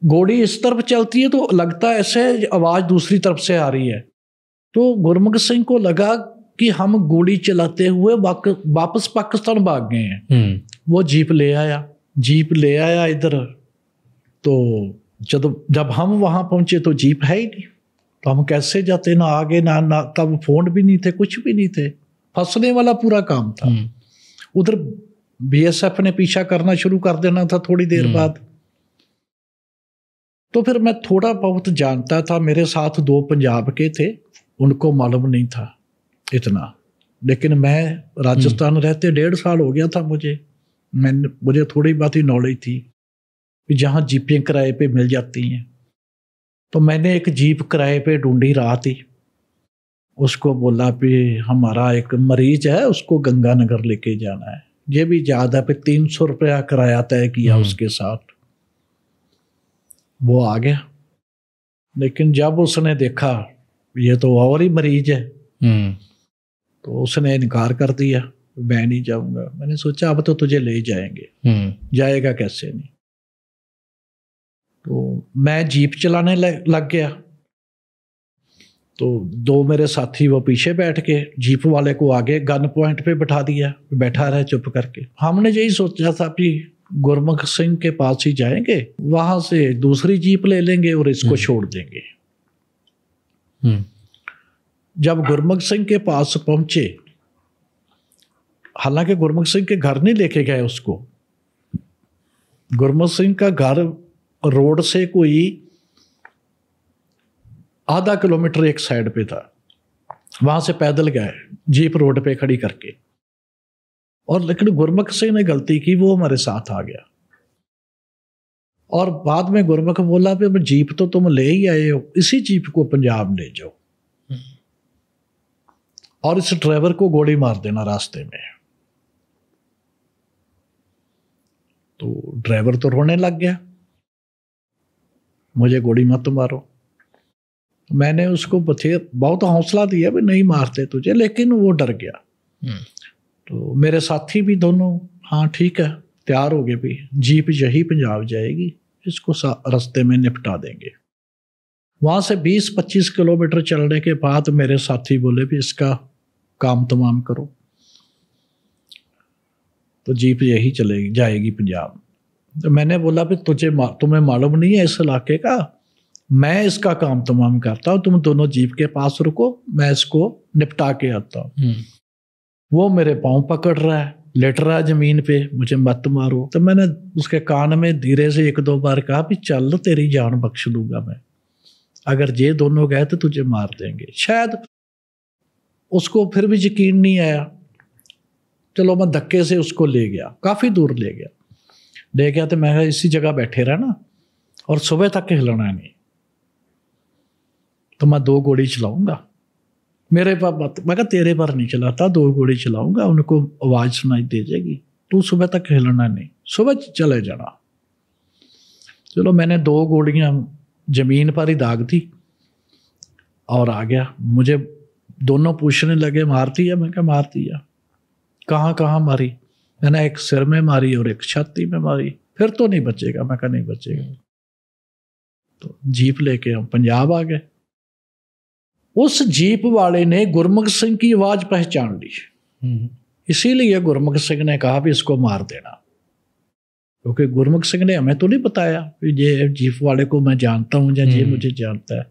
गोली इस तरफ चलती है तो लगता है ऐसे आवाज दूसरी तरफ से आ रही है। तो गुरमुख सिंह को लगा कि हम गोली चलाते हुए वापस पाकिस्तान भाग गए हैं। वो जीप ले आया इधर। तो जब हम वहां पहुंचे तो जीप है ही नहीं, तो हम कैसे जाते, ना आगे ना तब फोन भी नहीं थे, कुछ भी नहीं थे, फंसने वाला पूरा काम था। उधर बीएसएफ ने पीछा करना शुरू कर देना था थोड़ी देर बाद। तो फिर मैं थोड़ा बहुत जानता था, मेरे साथ 2 पंजाब के थे, उनको मालूम नहीं था इतना, लेकिन मैं राजस्थान रहते 1.5 साल हो गया था मुझे थोड़ी बहुत ही नॉलेज थी कि जहाँ जीपें किराए पे मिल जाती हैं। तो मैंने एक जीप किराए पे ढूंढी रात ही, उसको बोला कि हमारा एक मरीज है, उसको गंगानगर लेके जाना है। ये भी ज़्यादा पे 300 रुपया किराया तय किया उसके साथ। वो आ गया, लेकिन जब उसने देखा ये तो और ही मरीज है, तो उसने इनकार कर दिया, मैं नहीं जाऊंगा। मैंने सोचा अब तो तुझे ले जाएंगे, जाएगा कैसे नहीं। तो मैं जीप चलाने लग गया। तो 2 मेरे साथी वो पीछे बैठ के, जीप वाले को आगे गन पॉइंट पे बैठा दिया, बैठा रहे चुप करके। हमने यही सोचा था कि गुरमुख सिंह के पास ही जाएंगे, वहां से दूसरी जीप ले लेंगे और इसको छोड़ देंगे। जब गुरमुख सिंह के पास पहुंचे, हालांकि गुरमुख सिंह के घर नहीं लेके गए उसको, गुरमुख सिंह का घर रोड से कोई आधा किलोमीटर एक साइड पे था, वहां से पैदल गए जीप रोड पे खड़ी करके। और लेकिन गुरमुख सिंह ने गलती की, वो हमारे साथ आ गया। और बाद में गुरमुख बोला भी जीप तो तुम ले ही आए हो, इसी जीप को पंजाब ले जाओ और इस ड्राइवर को गोली मार देना रास्ते में। तो ड्राइवर तो रोने लग गया, मुझे गोली मत मारो। मैंने उसको बहुत हौसला दिया भी नहीं मारते तुझे, लेकिन वो डर गया। तो मेरे साथी भी दोनों हाँ ठीक है तैयार हो गए, भी जीप यही पंजाब जाएगी, इसको रास्ते में निपटा देंगे। वहाँ से 20-25 किलोमीटर चलने के बाद मेरे साथी बोले भी इसका काम तमाम करो, तो जीप यही चलेगी जाएगी पंजाब। तो मैंने बोला भी तुम्हें मालूम नहीं है इस इलाके का, मैं इसका काम तमाम करता हूँ, तुम दोनों जीप के पास रुको, मैं इसको निपटा के आता हूँ। वो मेरे पाँव पकड़ रहा है, लेट रहा है जमीन पे, मुझे मत मारो। तो मैंने उसके कान में धीरे से 1-2 बार कहा भी चल तेरी जान बख्श दूंगा मैं, अगर ये दोनों गए तो तुझे मार देंगे। शायद उसको फिर भी यकीन नहीं आया। चलो मैं धक्के से उसको ले गया, काफ़ी दूर ले गया तो मैं इसी जगह बैठे रहना और सुबह तक हिलना नहीं, तो मैं 2 गोली चलाऊंगा मेरे पास मत, मैं कहा तेरे पर नहीं चलाता, 2 गोली चलाऊंगा, उनको आवाज़ सुनाई दे जाएगी, तू सुबह तक हिलना नहीं, सुबह चले जाना। चलो मैंने 2 गोलियां ज़मीन पर ही दाग दी और आ गया। मुझे दोनों पूछने लगे मार दिया? मैं कहा मार दिया। कहाँ कहाँ मारी? मैंने एक सिर में मारी और एक छाती में मारी। फिर तो नहीं बचेगा? मैं कहा नहीं बचेगा। तो जीप लेके हम पंजाब आ गए। उस जीप वाले ने गुरमुख सिंह की आवाज़ पहचान ली, इसीलिए गुरमुख सिंह ने कहा भी इसको मार देना, क्योंकि गुरमुख सिंह ने हमें तो नहीं बताया कि ये जीप वाले को मैं जानता हूँ या ये मुझे जानता है,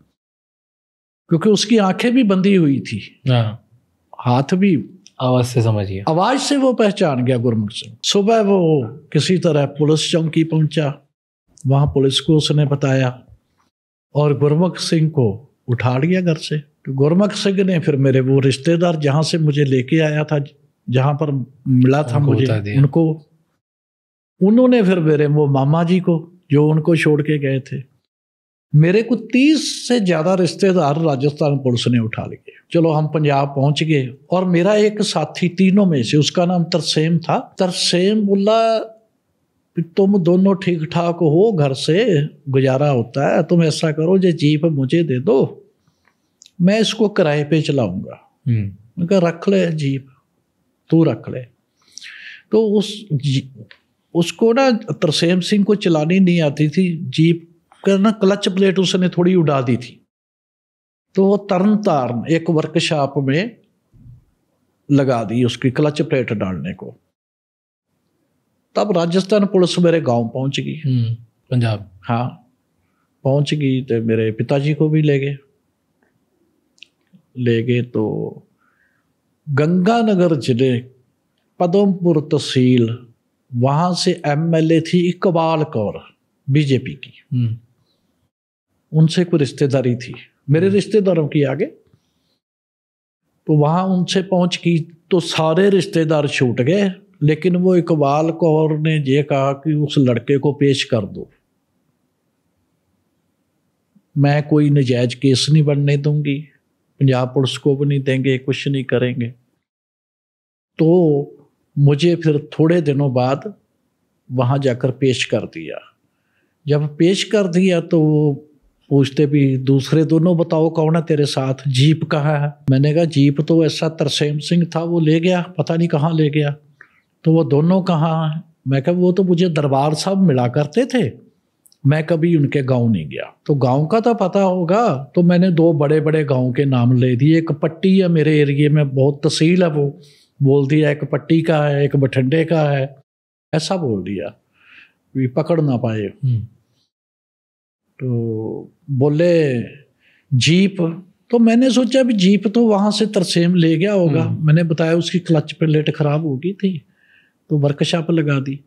क्योंकि उसकी आंखें भी बंधी हुई थी, हाथ भी। आवाज़ से समझिए, आवाज़ से वो पहचान गया गुरमुख सिंह। सुबह वो किसी तरह पुलिस चौकी पहुंचा, वहाँ पुलिस को उसने बताया और गुरमुख सिंह को उठा लिया घर से। तो गुरमुख सिंह ने फिर मेरे वो रिश्तेदार जहाँ से मुझे लेके आया था, जहाँ पर मिला था मुझे, उन्होंने फिर मेरे वो मामा जी को, जो उनको छोड़ के गए थे, मेरे को 30 से ज़्यादा रिश्तेदार राजस्थान पुलिस ने उठा लिए। चलो हम पंजाब पहुंच गए और मेरा एक साथी तीनों में से, उसका नाम तरसेम था। तरसेम बोला तुम दोनों ठीक ठाक हो, घर से गुजारा होता है, तुम ऐसा करो ये जीप मुझे दे दो, मैं इसको किराए पे चलाऊंगा। मैं कहा रख ले जीप, तू रख ले। तो उसको ना तरसेम सिंह को चलानी नहीं आती थी जीप का ना, क्लच प्लेट उसने थोड़ी उड़ा दी थी। तो वो तरन तारण एक वर्कशॉप में लगा दी उसकी क्लच प्लेट डालने को। तब राजस्थान पुलिस मेरे गांव पहुंच गई, पंजाब। हाँ पहुंच गई। तो मेरे पिताजी को भी ले गए तो गंगानगर जिले पदमपुर तहसील, वहां से एमएलए थी इकबाल कौर बीजेपी की, उनसे कोई रिश्तेदारी थी, मेरे रिश्तेदारों की आगे। तो वहां उनसे पहुंच की तो सारे रिश्तेदार छूट गए, लेकिन वो इकबाल कौर ने ये कहा कि उस लड़के को पेश कर दो, मैं कोई नजायज केस नहीं बनने दूंगी, पंजाब पुलिस को भी नहीं देंगे, कुछ नहीं करेंगे। तो मुझे फिर थोड़े दिनों बाद वहाँ जाकर पेश कर दिया। जब पेश कर दिया तो वो पूछते भी दूसरे दोनों बताओ कौन है तेरे साथ, जीप कहाँ है? मैंने कहा जीप तो ऐसा तरसेम सिंह था, वो ले गया, पता नहीं कहाँ ले गया। तो वो दोनों कहाँ हैं? मैं कहा वो तो मुझे दरबार साहब मिला करते थे, मैं कभी उनके गांव नहीं गया। तो गांव का तो पता होगा। तो मैंने 2 बड़े बड़े गांव के नाम ले दिए। एक पट्टी है मेरे एरिए में, बहुत तहसील है, वो बोल दिया एक पट्टी का है, एक बठिंडे का है, ऐसा बोल दिया भी पकड़ ना पाए। तो बोले जीप, तो मैंने सोचा भी जीप तो वहाँ से तरसेम ले गया होगा। मैंने बताया उसकी क्लच प्लेट खराब हो गई थी, तो वर्कशॉप लगा दी।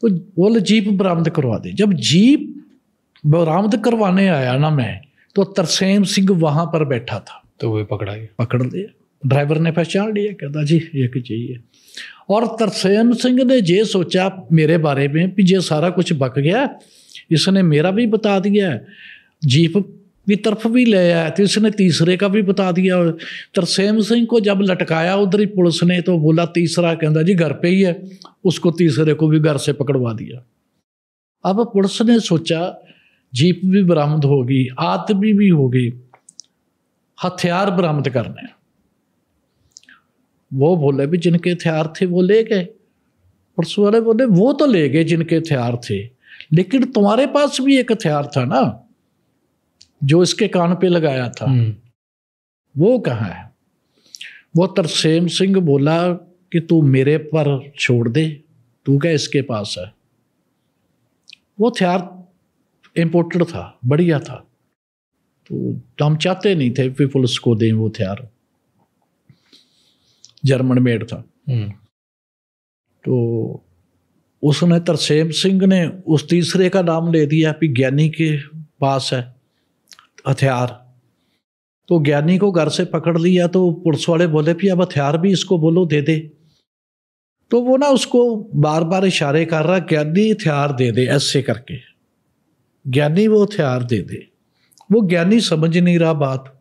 तो बोले जीप बरामद करवा दे। जब जीप बरामद करवाने आया ना मैं, तो तरसेम सिंह वहाँ पर बैठा था, तो वो पकड़ लिया। ड्राइवर ने पहचान लिया, कहता जी एक चाहिए। और तरसेम सिंह ने ये सोचा मेरे बारे में कि ये सारा कुछ बक गया, इसने मेरा भी बता दिया, जीप की तरफ भी ले आया, तो इसने तीसरे का भी बता दिया। तरसेम सिंह को जब लटकाया उधर ही पुलिस ने, तो बोला तीसरा कहता जी घर पे ही है, उसको तीसरे को भी घर से पकड़वा दिया। अब पुलिस ने सोचा जीप भी बरामद होगी, आदमी भी होगी, हथियार बरामद करने। वो बोले भी जिनके हथियार थे वो ले गए। पुलिस वाले बोले वो तो ले गए जिनके हथियार थे, लेकिन तुम्हारे पास भी एक हथियार था ना जो इसके कान पे लगाया था, वो कहाँ है? वो तरसेम सिंह बोला कि तू मेरे पर छोड़ दे, तू क्या इसके पास है? वो हथियार इम्पोर्टेड था, बढ़िया था, तो हम चाहते नहीं थे कि पुलिस को दें वो हथियार, जर्मन मेड था। तो उसने तरसेम सिंह ने उस तीसरे का नाम ले दिया कि ज्ञानी के पास है हथियार। तो ज्ञानी को घर से पकड़ लिया। तो पुलिस वाले बोले भी अब हथियार भी इसको बोलो दे दे। तो वो ना उसको बार बार इशारे कर रहा, ज्ञानी हथियार दे दे, ऐसे करके ज्ञानी वो हथियार दे दे। वो ज्ञानी समझ नहीं रहा बात।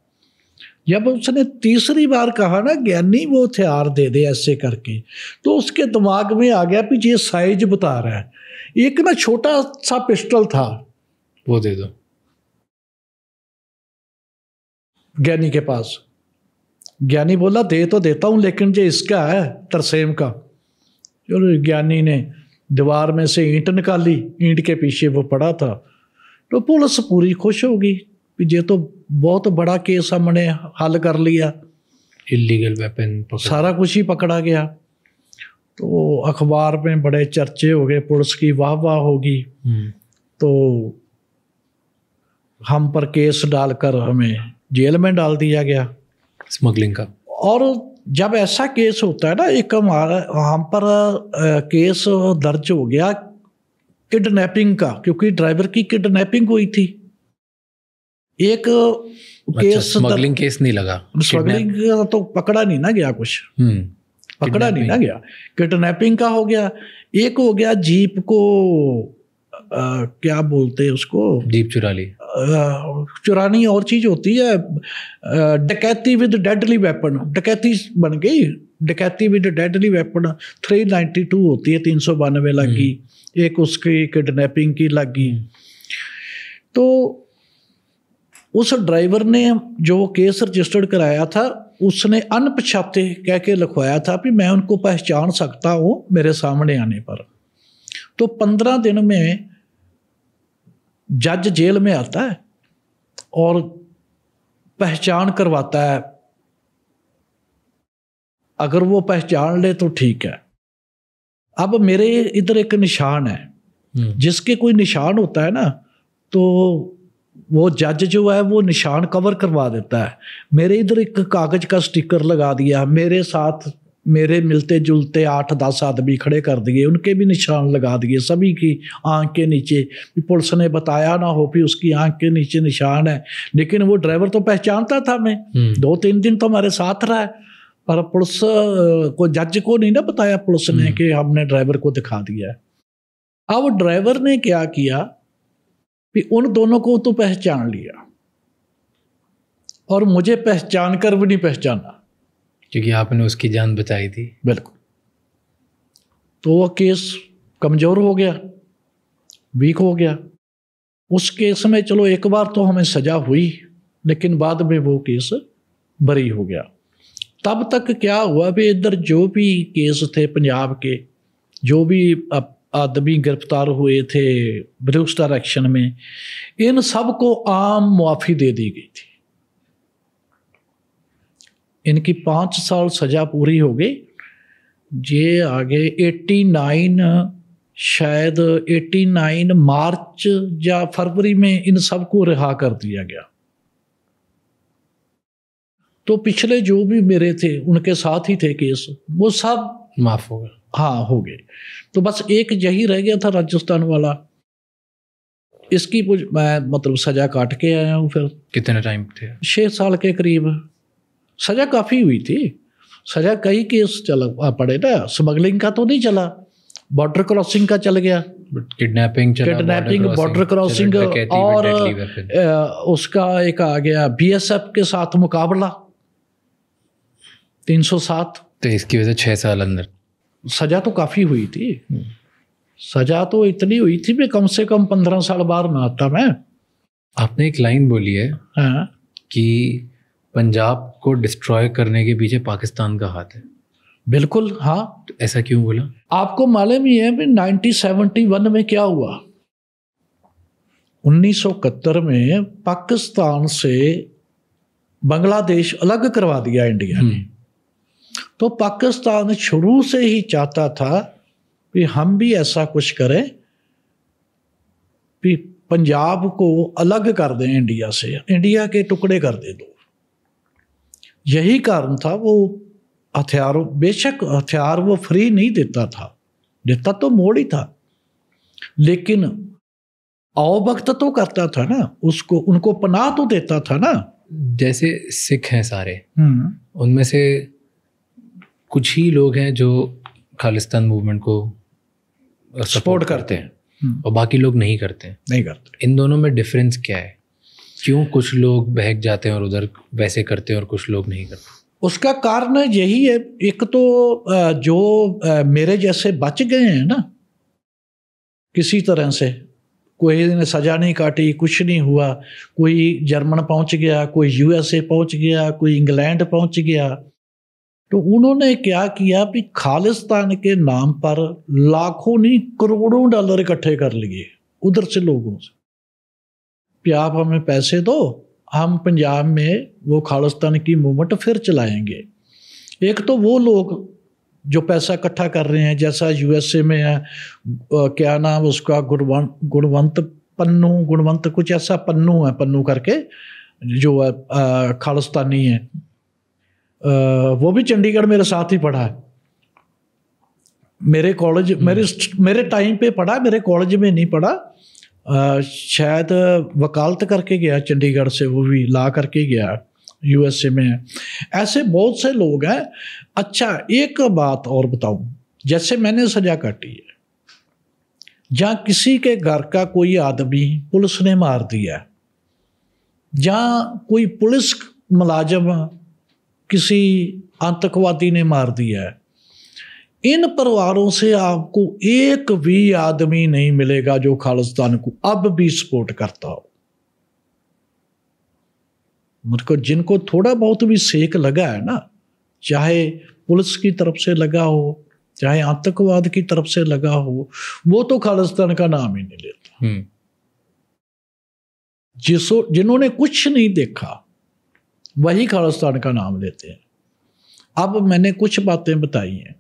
जब उसने तीसरी बार कहा ना ज्ञानी वो हथियार दे दे ऐसे करके, तो उसके दिमाग में आ गया कि ये साइज बता रहा है। एक ना छोटा सा पिस्टल था, वो दे दो ज्ञानी के पास। ज्ञानी बोला दे तो देता हूं, लेकिन ये इसका है, तरसेम का। चलो ज्ञानी ने दीवार में से ईंट निकाली, ईंट के पीछे वो पड़ा था। तो पुलिस पूरी खुश होगी कि ये तो बहुत बड़ा केस हमने हल कर लिया, इलीगल वेपन सारा कुछ ही पकड़ा गया। तो अखबार में बड़े चर्चे हो गए, पुलिस की वाह वाह होगी। तो हम पर केस डालकर हमें जेल में डाल दिया गया, स्मगलिंग का। और जब ऐसा केस होता है ना, एक हमारा हम पर केस दर्ज हो गया किडनैपिंग का, क्योंकि ड्राइवर की किडनैपिंग हुई थी। एक केस स्मगलिंग केस नहीं लगा, स्मगलिंग तो पकड़ा नहीं ना गया, कुछ पकड़ा नहीं ना गया, किडनैपिंग का हो गया। एक हो गया जीप को क्या बोलते हैं उसको, जीप चुरा ली। चुरानी और चीज होती है, डकैती विद डेडली वेपन, डकैती बन गई, डकैती विद डेडली वेपन 392 होती है, 392 लगी। एक उसकी किडनैपिंग की लगी। तो उस ड्राइवर ने जो केस रजिस्टर्ड कराया था, उसने अनपछाते कह के लिखवाया था कि मैं उनको पहचान सकता हूँ मेरे सामने आने पर। तो 15 दिन में जज जेल में आता है और पहचान करवाता है। अगर वो पहचान ले तो ठीक है। अब मेरे इधर एक निशान है, जिसके कोई निशान होता है ना, तो वो जज जो है वो निशान कवर करवा देता है। मेरे इधर एक कागज का स्टिकर लगा दिया, मेरे साथ मेरे मिलते जुलते 8-10 आदमी खड़े कर दिए, उनके भी निशान लगा दिए, सभी की आंख के नीचे। पुलिस ने बताया ना हो कि उसकी आंख के नीचे निशान है, लेकिन वो ड्राइवर तो पहचानता था। मैं 2-3 दिन तो हमारे साथ रहा है, पर पुलिस को, जज को नहीं ना बताया पुलिस ने कि हमने ड्राइवर को दिखा दिया है। अब ड्राइवर ने क्या किया कि उन दोनों को तो पहचान लिया और मुझे पहचान कर भी नहीं पहचाना, क्योंकि आपने उसकी जान बचाई थी। बिल्कुल। तो वो केस कमज़ोर हो गया, वीक हो गया। उस केस में चलो एक बार तो हमें सज़ा हुई, लेकिन बाद में वो केस बरी हो गया। तब तक क्या हुआ भी इधर जो भी केस थे पंजाब के, जो भी आदमी गिरफ्तार हुए थे ब्रूस्टर एक्शन में, इन सब को आम मुआफ़ी दे दी गई थी। इनकी 5 साल सज़ा पूरी हो गई। ये आगे 89 शायद 89 मार्च या फरवरी में इन सबको रिहा कर दिया गया। तो पिछले जो भी मेरे थे उनके साथ ही थे केस, वो सब माफ हो गए। हाँ, हो गए। तो बस एक यही रह गया था राजस्थान वाला। इसकी मैं मतलब सज़ा काट के आया हूँ। फिर कितने टाइम थे? 6 साल के करीब। सज़ा काफ़ी हुई थी, सज़ा कई केस चला पड़े ना। स्मगलिंग का तो नहीं चला, बॉर्डर क्रॉसिंग का चल गया, किडनैपिंग, बॉर्डर क्रॉसिंग, और उसका एक आ गया BSF के साथ मुकाबला 307। तो इसकी वजह से 6 साल अंदर। सज़ा तो काफ़ी हुई थी, सज़ा तो इतनी हुई थी भी कम से कम 15 साल बाहर ना आता मैं। आपने एक लाइन बोली है कि पंजाब को डिस्ट्रॉय करने के पीछे पाकिस्तान का हाथ है। बिल्कुल, हाँ। तो ऐसा क्यों बोला? आपको मालूम ही है भी 1971 में क्या हुआ। 1971 में पाकिस्तान से बांग्लादेश अलग करवा दिया इंडिया ने। तो पाकिस्तान शुरू से ही चाहता था कि हम भी ऐसा कुछ करें कि पंजाब को अलग कर दें इंडिया से, इंडिया के टुकड़े कर दे दो। यही कारण था। वो हथियार, बेशक हथियार वो फ्री नहीं देता था, देता तो मोड़ ही था, लेकिन आओ वक्त तो करता था ना, उसको उनको पनाह तो देता था ना। जैसे सिख हैं सारे, उनमें से कुछ ही लोग हैं जो खालिस्तान मूवमेंट को सपोर्ट करते हैं और बाकी लोग नहीं करते। नहीं करते। इन दोनों में डिफरेंस क्या है? क्यों कुछ लोग बहक जाते हैं और उधर वैसे करते हैं और कुछ लोग नहीं करते? उसका कारण यही है, एक तो जो मेरे जैसे बच गए हैं ना किसी तरह से, कोई ने सजा नहीं काटी, कुछ नहीं हुआ, कोई जर्मन पहुंच गया, कोई यूएसए पहुंच गया, कोई इंग्लैंड पहुंच गया, तो उन्होंने क्या किया भी खालिस्तान के नाम पर लाखों नहीं करोड़ों डॉलर इकट्ठे कर लिए उधर से लोगों से कि आप हमें पैसे दो, हम पंजाब में वो खालिस्तान की मूवमेंट फिर चलाएंगे। एक तो वो लोग जो पैसा इकट्ठा कर रहे हैं, जैसा यूएसए में है, क्या नाम उसका, गुणवंत कुछ ऐसा पन्नू है, पन्नू करके जो है खालिस्तानी है, वो भी चंडीगढ़ मेरे साथ ही पढ़ा है, मेरे कॉलेज मेरे टाइम पे पढ़ा, मेरे कॉलेज में नहीं पढ़ा, शायद वकालत करके गया चंडीगढ़ से, वो भी ला करके गया, यूएसए में है। ऐसे बहुत से लोग हैं। अच्छा, एक बात और बताऊं, जैसे मैंने सजा काटी है, जहाँ किसी के घर का कोई आदमी पुलिस ने मार दिया, जहाँ कोई पुलिस मुलाजिम किसी आतंकवादी ने मार दिया है, इन परिवारों से आपको एक भी आदमी नहीं मिलेगा जो खालिस्तान को अब भी सपोर्ट करता हो। मतलब जिनको थोड़ा बहुत भी सेक लगा है ना, चाहे पुलिस की तरफ से लगा हो, चाहे आतंकवाद की तरफ से लगा हो, वो तो खालिस्तान का नाम ही नहीं लेता। जिन्होंने कुछ नहीं देखा वही खालिस्तान का नाम लेते हैं। अब मैंने कुछ बातें बताई हैं,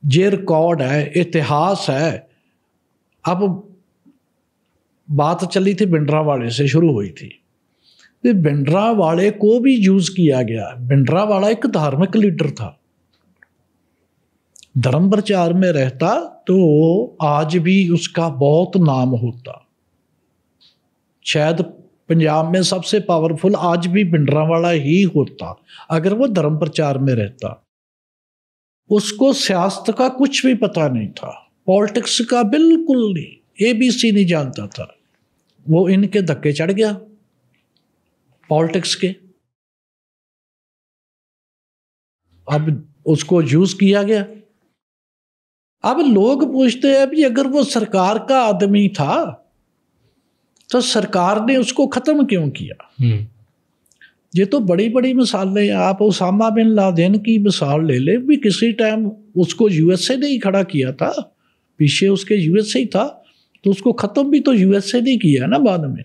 ये रिकॉर्ड है, इतिहास है। अब बात चली थी भिंडरावाले से शुरू हुई थी, तो भिंडरावाले को भी यूज किया गया। भिंडरावाला एक धार्मिक लीडर था, धर्म प्रचार में रहता तो आज भी उसका बहुत नाम होता। शायद पंजाब में सबसे पावरफुल आज भी भिंडरावाला ही होता अगर वो धर्म प्रचार में रहता। उसको सियासत का कुछ भी पता नहीं था, पॉलिटिक्स का बिल्कुल नहीं, ABC नहीं जानता था। वो इनके धक्के चढ़ गया पॉलिटिक्स के, अब उसको यूज किया गया। अब लोग पूछते हैं अभी अगर वो सरकार का आदमी था तो सरकार ने उसको खत्म क्यों किया? ये तो बड़ी बड़ी मिसालें, आप उसामा बिन लादेन की मिसाल ले ले, भी किसी टाइम उसको यूएसए ने ही खड़ा किया था, पीछे उसके यूएसए ही था, तो उसको ख़त्म भी तो यूएसए ने किया ना बाद में।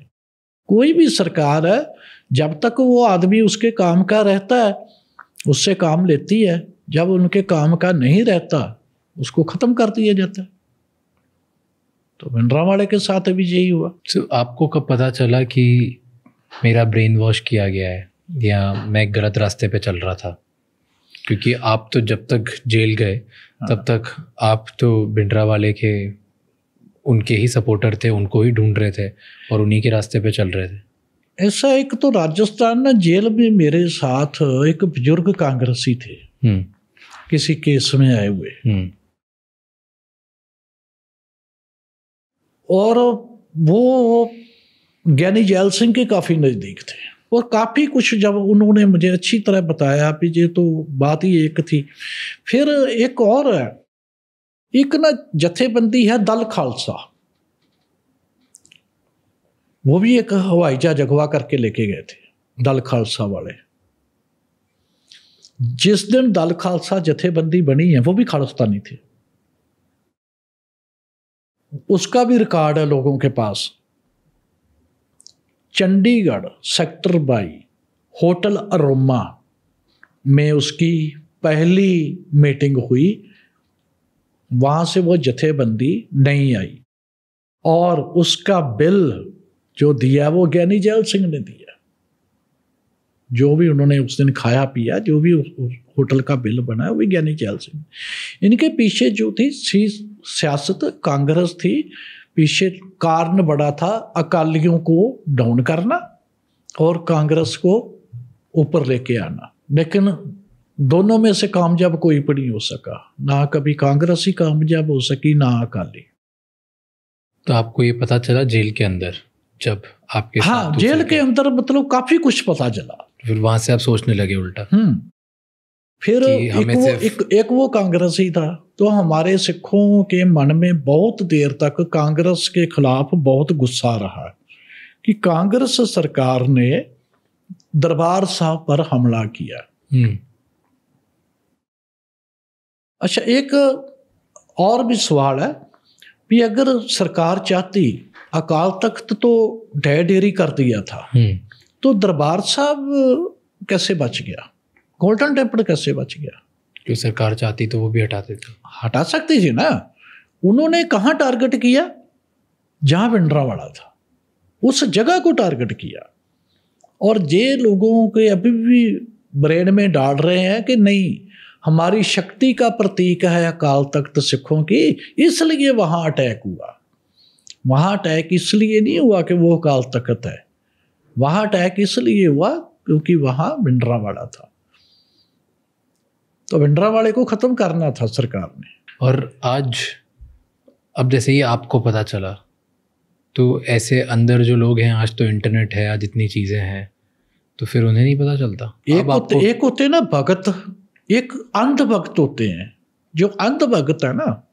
कोई भी सरकार है, जब तक वो आदमी उसके काम का रहता है उससे काम लेती है, जब उनके काम का नहीं रहता उसको ख़त्म कर दिया जाता है। तो भिंडरावाले के साथ भी यही हुआ। तो आपको कब पता चला कि मेरा ब्रेन वॉश किया गया है या मैं गलत रास्ते पे चल रहा था? क्योंकि आप तो जब तक जेल गए तब तक आप तो भिंडरावाले के उनके ही सपोर्टर थे, उनको ही ढूंढ रहे थे और उन्हीं के रास्ते पे चल रहे थे। ऐसा एक तो राजस्थान ना जेल में मेरे साथ एक बुजुर्ग कांग्रेसी थे, किसी केस में आए हुए, और वो ज्ञानी जैल सिंह के काफ़ी नज़दीक थे और काफ़ी कुछ जब उन्होंने मुझे अच्छी तरह बताया कि ये तो बात ही एक थी। फिर एक और है, एक ना जथेबंदी है दल खालसा, वो भी एक हवाई जहाज अगवा करके लेके गए थे, दल खालसा वाले। जिस दिन दल खालसा जथेबंदी बनी है वो भी खालिस्तानी थे, उसका भी रिकॉर्ड है लोगों के पास। चंडीगढ़ सेक्टर 22 होटल अरोमा में उसकी पहली मीटिंग हुई, वहाँ से वो जथेबंदी नहीं आई और उसका बिल जो दिया वो ज्ञानी जैल सिंह ने दिया। जो भी उन्होंने उस दिन खाया पिया, जो भी होटल का बिल बना वो ज्ञानी जैल सिंह। इनके पीछे जो थी सियासत, कांग्रेस थी, पीछे कारण बड़ा था अकालियों को डाउन करना और कांग्रेस को ऊपर लेके आना। लेकिन दोनों में से कामयाब कोई भी नहीं हो सका, ना कभी कांग्रेस ही कामयाब हो सकी ना अकाली। तो आपको ये पता चला जेल के अंदर जब आपके हाँ, साथ जेल दूसरे के अंदर मतलब काफी कुछ पता चला। फिर वहां से आप सोचने लगे उल्टा फिर कि हमें एक वो कांग्रेसी था, तो हमारे सिखों के मन में बहुत देर तक कांग्रेस के खिलाफ बहुत गुस्सा रहा कि कांग्रेस सरकार ने दरबार साहब पर हमला किया। अच्छा, एक और भी सवाल है कि अगर सरकार चाहती, अकाल तख्त तो ढह ढेरी कर दिया था, तो दरबार साहब कैसे बच गया, गोल्डन टेम्पल कैसे बच गया? जो सरकार चाहती तो वो भी हटाते थे, हटा सकती थी ना। उन्होंने कहाँ टारगेट किया? जहाँ भिंडरावाड़ा था, उस जगह को टारगेट किया। और ये लोगों के अभी भी ब्रेन में डाल रहे हैं कि नहीं, हमारी शक्ति का प्रतीक है अकाल तख्त सिखों की, इसलिए वहाँ अटैक हुआ। वहाँ अटैक इसलिए नहीं हुआ कि वो अकाल तख्त है, वहाँ अटैक इसलिए हुआ क्योंकि वहाँ भिंडरावाड़ा था, तो भिंडरावाड़े को ख़त्म करना था सरकार ने। और आज अब जैसे ही आपको पता चला, तो ऐसे अंदर जो लोग हैं, आज तो इंटरनेट है, आज इतनी चीज़ें हैं, तो फिर उन्हें नहीं पता चलता। एक होते ना भगत, एक अंध भक्त होते हैं। जो अंध भक्त है ना,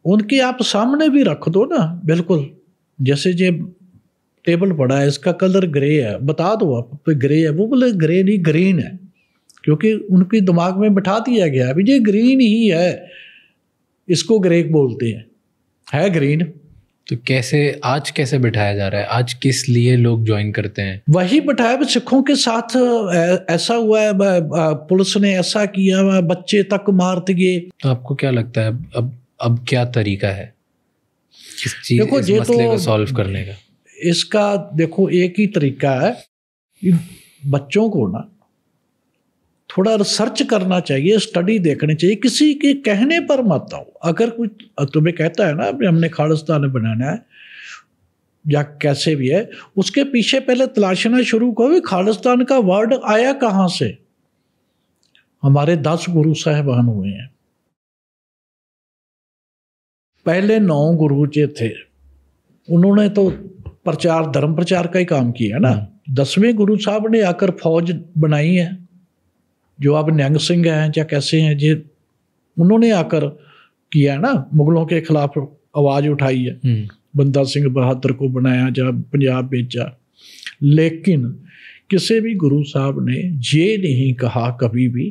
उनके आप सामने भी रख दो ना, बिल्कुल जैसे ये टेबल पड़ा है, इसका कलर ग्रे है, बता दो आप ग्रे है, वो बोले ग्रे नहीं ग्रीन है, क्योंकि उनके दिमाग में बिठा दिया गया है ये ग्रीन ही है, इसको ग्रे बोलते हैं, है ग्रीन। तो कैसे बिठाया जा रहा है? आज किस लिए लोग ज्वाइन करते हैं? वही बिठाया, सिखों के साथ ऐसा हुआ है, पुलिस ने ऐसा किया, बच्चे तक मार दिए। तो आपको क्या लगता है अब क्या तरीका है इस मसले को सॉल्व करने का? इसका देखो एक ही तरीका है, बच्चों को ना थोड़ा रिसर्च करना चाहिए, स्टडी देखनी चाहिए, किसी के कहने पर मत आओ। अगर कुछ तुम्हें कहता है ना हमने खालिस्तान बनाना है या कैसे भी है, उसके पीछे पहले तलाशना शुरू करो, खालिस्तान का वर्ड आया कहाँ से। हमारे 10 गुरु साहिबान हुए हैं, पहले 9 गुरु जी थे, उन्होंने तो प्रचार धर्म प्रचार का ही काम किया ना। 10वें गुरु साहब ने आकर फौज बनाई है, जो अब निहंग सिंह हैं या कैसे हैं जी, उन्होंने आकर किया ना, मुगलों के खिलाफ आवाज़ उठाई है, बंदा सिंह बहादुर को बनाया, जब पंजाब भेजा। लेकिन किसी भी गुरु साहब ने ये नहीं कहा कभी भी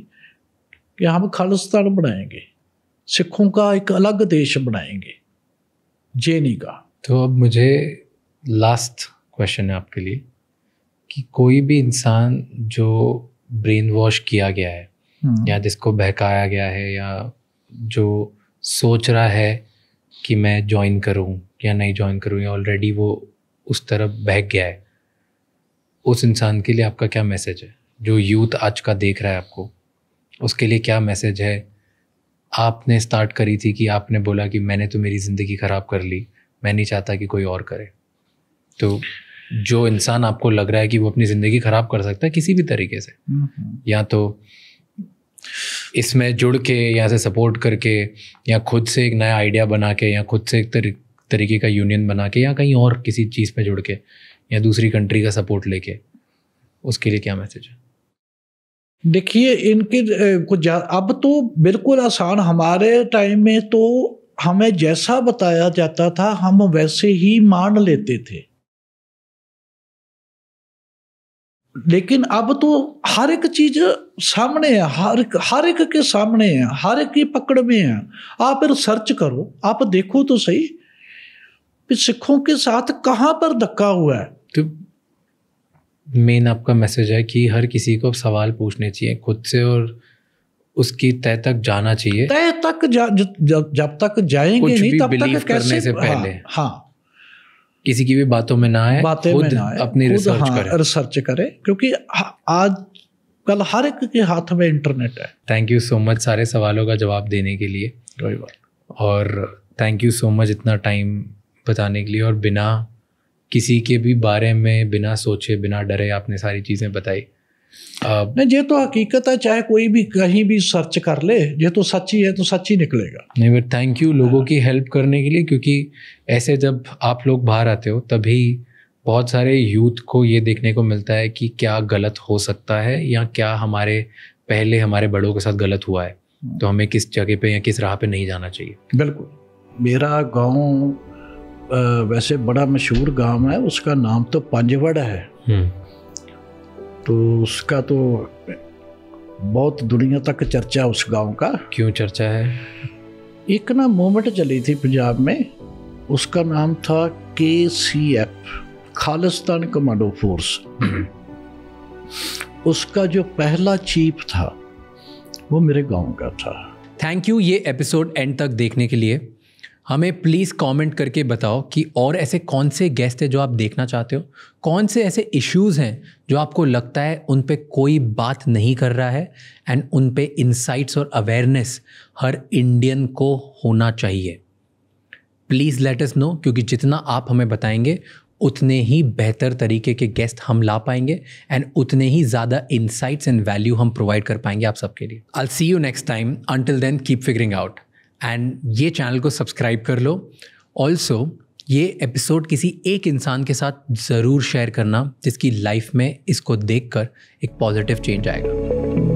कि हम खालिस्तान बनाएंगे, सिखों का एक अलग देश बनाएंगे, ये नहीं कहा। तो अब मुझे लास्ट क्वेश्चन है आपके लिए कि कोई भी इंसान जो ब्रेन वॉश किया गया है या जिसको बहकाया गया है या जो सोच रहा है कि मैं ज्वाइन करूं या नहीं ज्वाइन करूं, या ऑलरेडी वो उस तरफ बहक गया है, उस इंसान के लिए आपका क्या मैसेज है? जो यूथ आज का देख रहा है आपको, उसके लिए क्या मैसेज है? आपने स्टार्ट करी थी कि आपने बोला कि मैंने तो मेरी ज़िंदगी ख़राब कर ली, मैं नहीं चाहता कि कोई और करे। तो जो इंसान आपको लग रहा है कि वो अपनी ज़िंदगी ख़राब कर सकता है किसी भी तरीके से, या तो इसमें जुड़ के, या से सपोर्ट करके, या खुद से एक नया आइडिया बना के, या खुद से एक तरीके का यूनियन बना के, या कहीं और किसी चीज़ पे जुड़ के, या दूसरी कंट्री का सपोर्ट लेके, उसके लिए क्या मैसेज है? देखिए, इनके कुछ अब तो बिल्कुल आसान, हमारे टाइम में तो हमें जैसा बताया जाता था हम वैसे ही मान लेते थे, लेकिन अब तो हर एक चीज सामने है, हर एक के सामने है, हर एक की पकड़ में है। आप रिसर्च करो, आप देखो तो सही सिखों के साथ कहाँ पर धक्का हुआ है। तो मेन आपका मैसेज है कि हर किसी को सवाल पूछने चाहिए खुद से, और उसकी तय तक जाना चाहिए। तय तक जब तक जाएंगे नहीं तब तक कैसे से पहले हाँ किसी की भी बातों में ना आए, खुद अपनी रिसर्च करें, क्योंकि आज कल हर एक के हाथ में इंटरनेट है। थैंक यू सो मच सारे सवालों का जवाब देने के लिए, कोई बात, और थैंक यू सो मच इतना टाइम बताने के लिए, और बिना किसी के भी बारे में, बिना सोचे, बिना डरे आपने सारी चीज़ें बताई। नहीं, ये तो हकीकत है, चाहे कोई भी कहीं भी सर्च कर ले, ये तो सच्ची है तो सच्ची निकलेगा। नहीं, बट थैंक यू लोगों की हेल्प करने के लिए, क्योंकि ऐसे जब आप लोग बाहर आते हो तभी बहुत सारे यूथ को ये देखने को मिलता है कि क्या गलत हो सकता है या क्या पहले हमारे बड़ों के साथ गलत हुआ है, तो हमें किस जगह पे या किस राह पे नहीं जाना चाहिए। बिल्कुल। मेरा गांव वैसे बड़ा मशहूर गांव है, उसका नाम तो पंजवड़ है। तो उसका तो बहुत दुनिया तक चर्चा उस गांव का। क्यों चर्चा है? एक ना मूवमेंट चली थी पंजाब में, उसका नाम था KCF, खालिस्तान कमांडो फोर्स। उसका जो पहला चीफ था वो मेरे गांव का था। थैंक यू ये एपिसोड एंड तक देखने के लिए। हमें प्लीज़ कमेंट करके बताओ कि और ऐसे कौन से गेस्ट हैं जो आप देखना चाहते हो, कौन से ऐसे इश्यूज़ हैं जो आपको लगता है उन पे कोई बात नहीं कर रहा है, एंड उन पे इंसाइट्स और अवेयरनेस हर इंडियन को होना चाहिए। प्लीज़ लेट अस नो, क्योंकि जितना आप हमें बताएंगे उतने ही बेहतर तरीके के गेस्ट हम ला पाएंगे एंड उतने ही ज़्यादा इंसाइट्स एंड वैल्यू हम प्रोवाइड कर पाएंगे आप सबके लिए। I will see you next time. Until then keep figuring out, and ये चैनल को सब्सक्राइब कर लो। ऑल्सो ये एपिसोड किसी एक इंसान के साथ ज़रूर शेयर करना जिसकी लाइफ में इसको देखकर एक पॉजिटिव चेंज आएगा।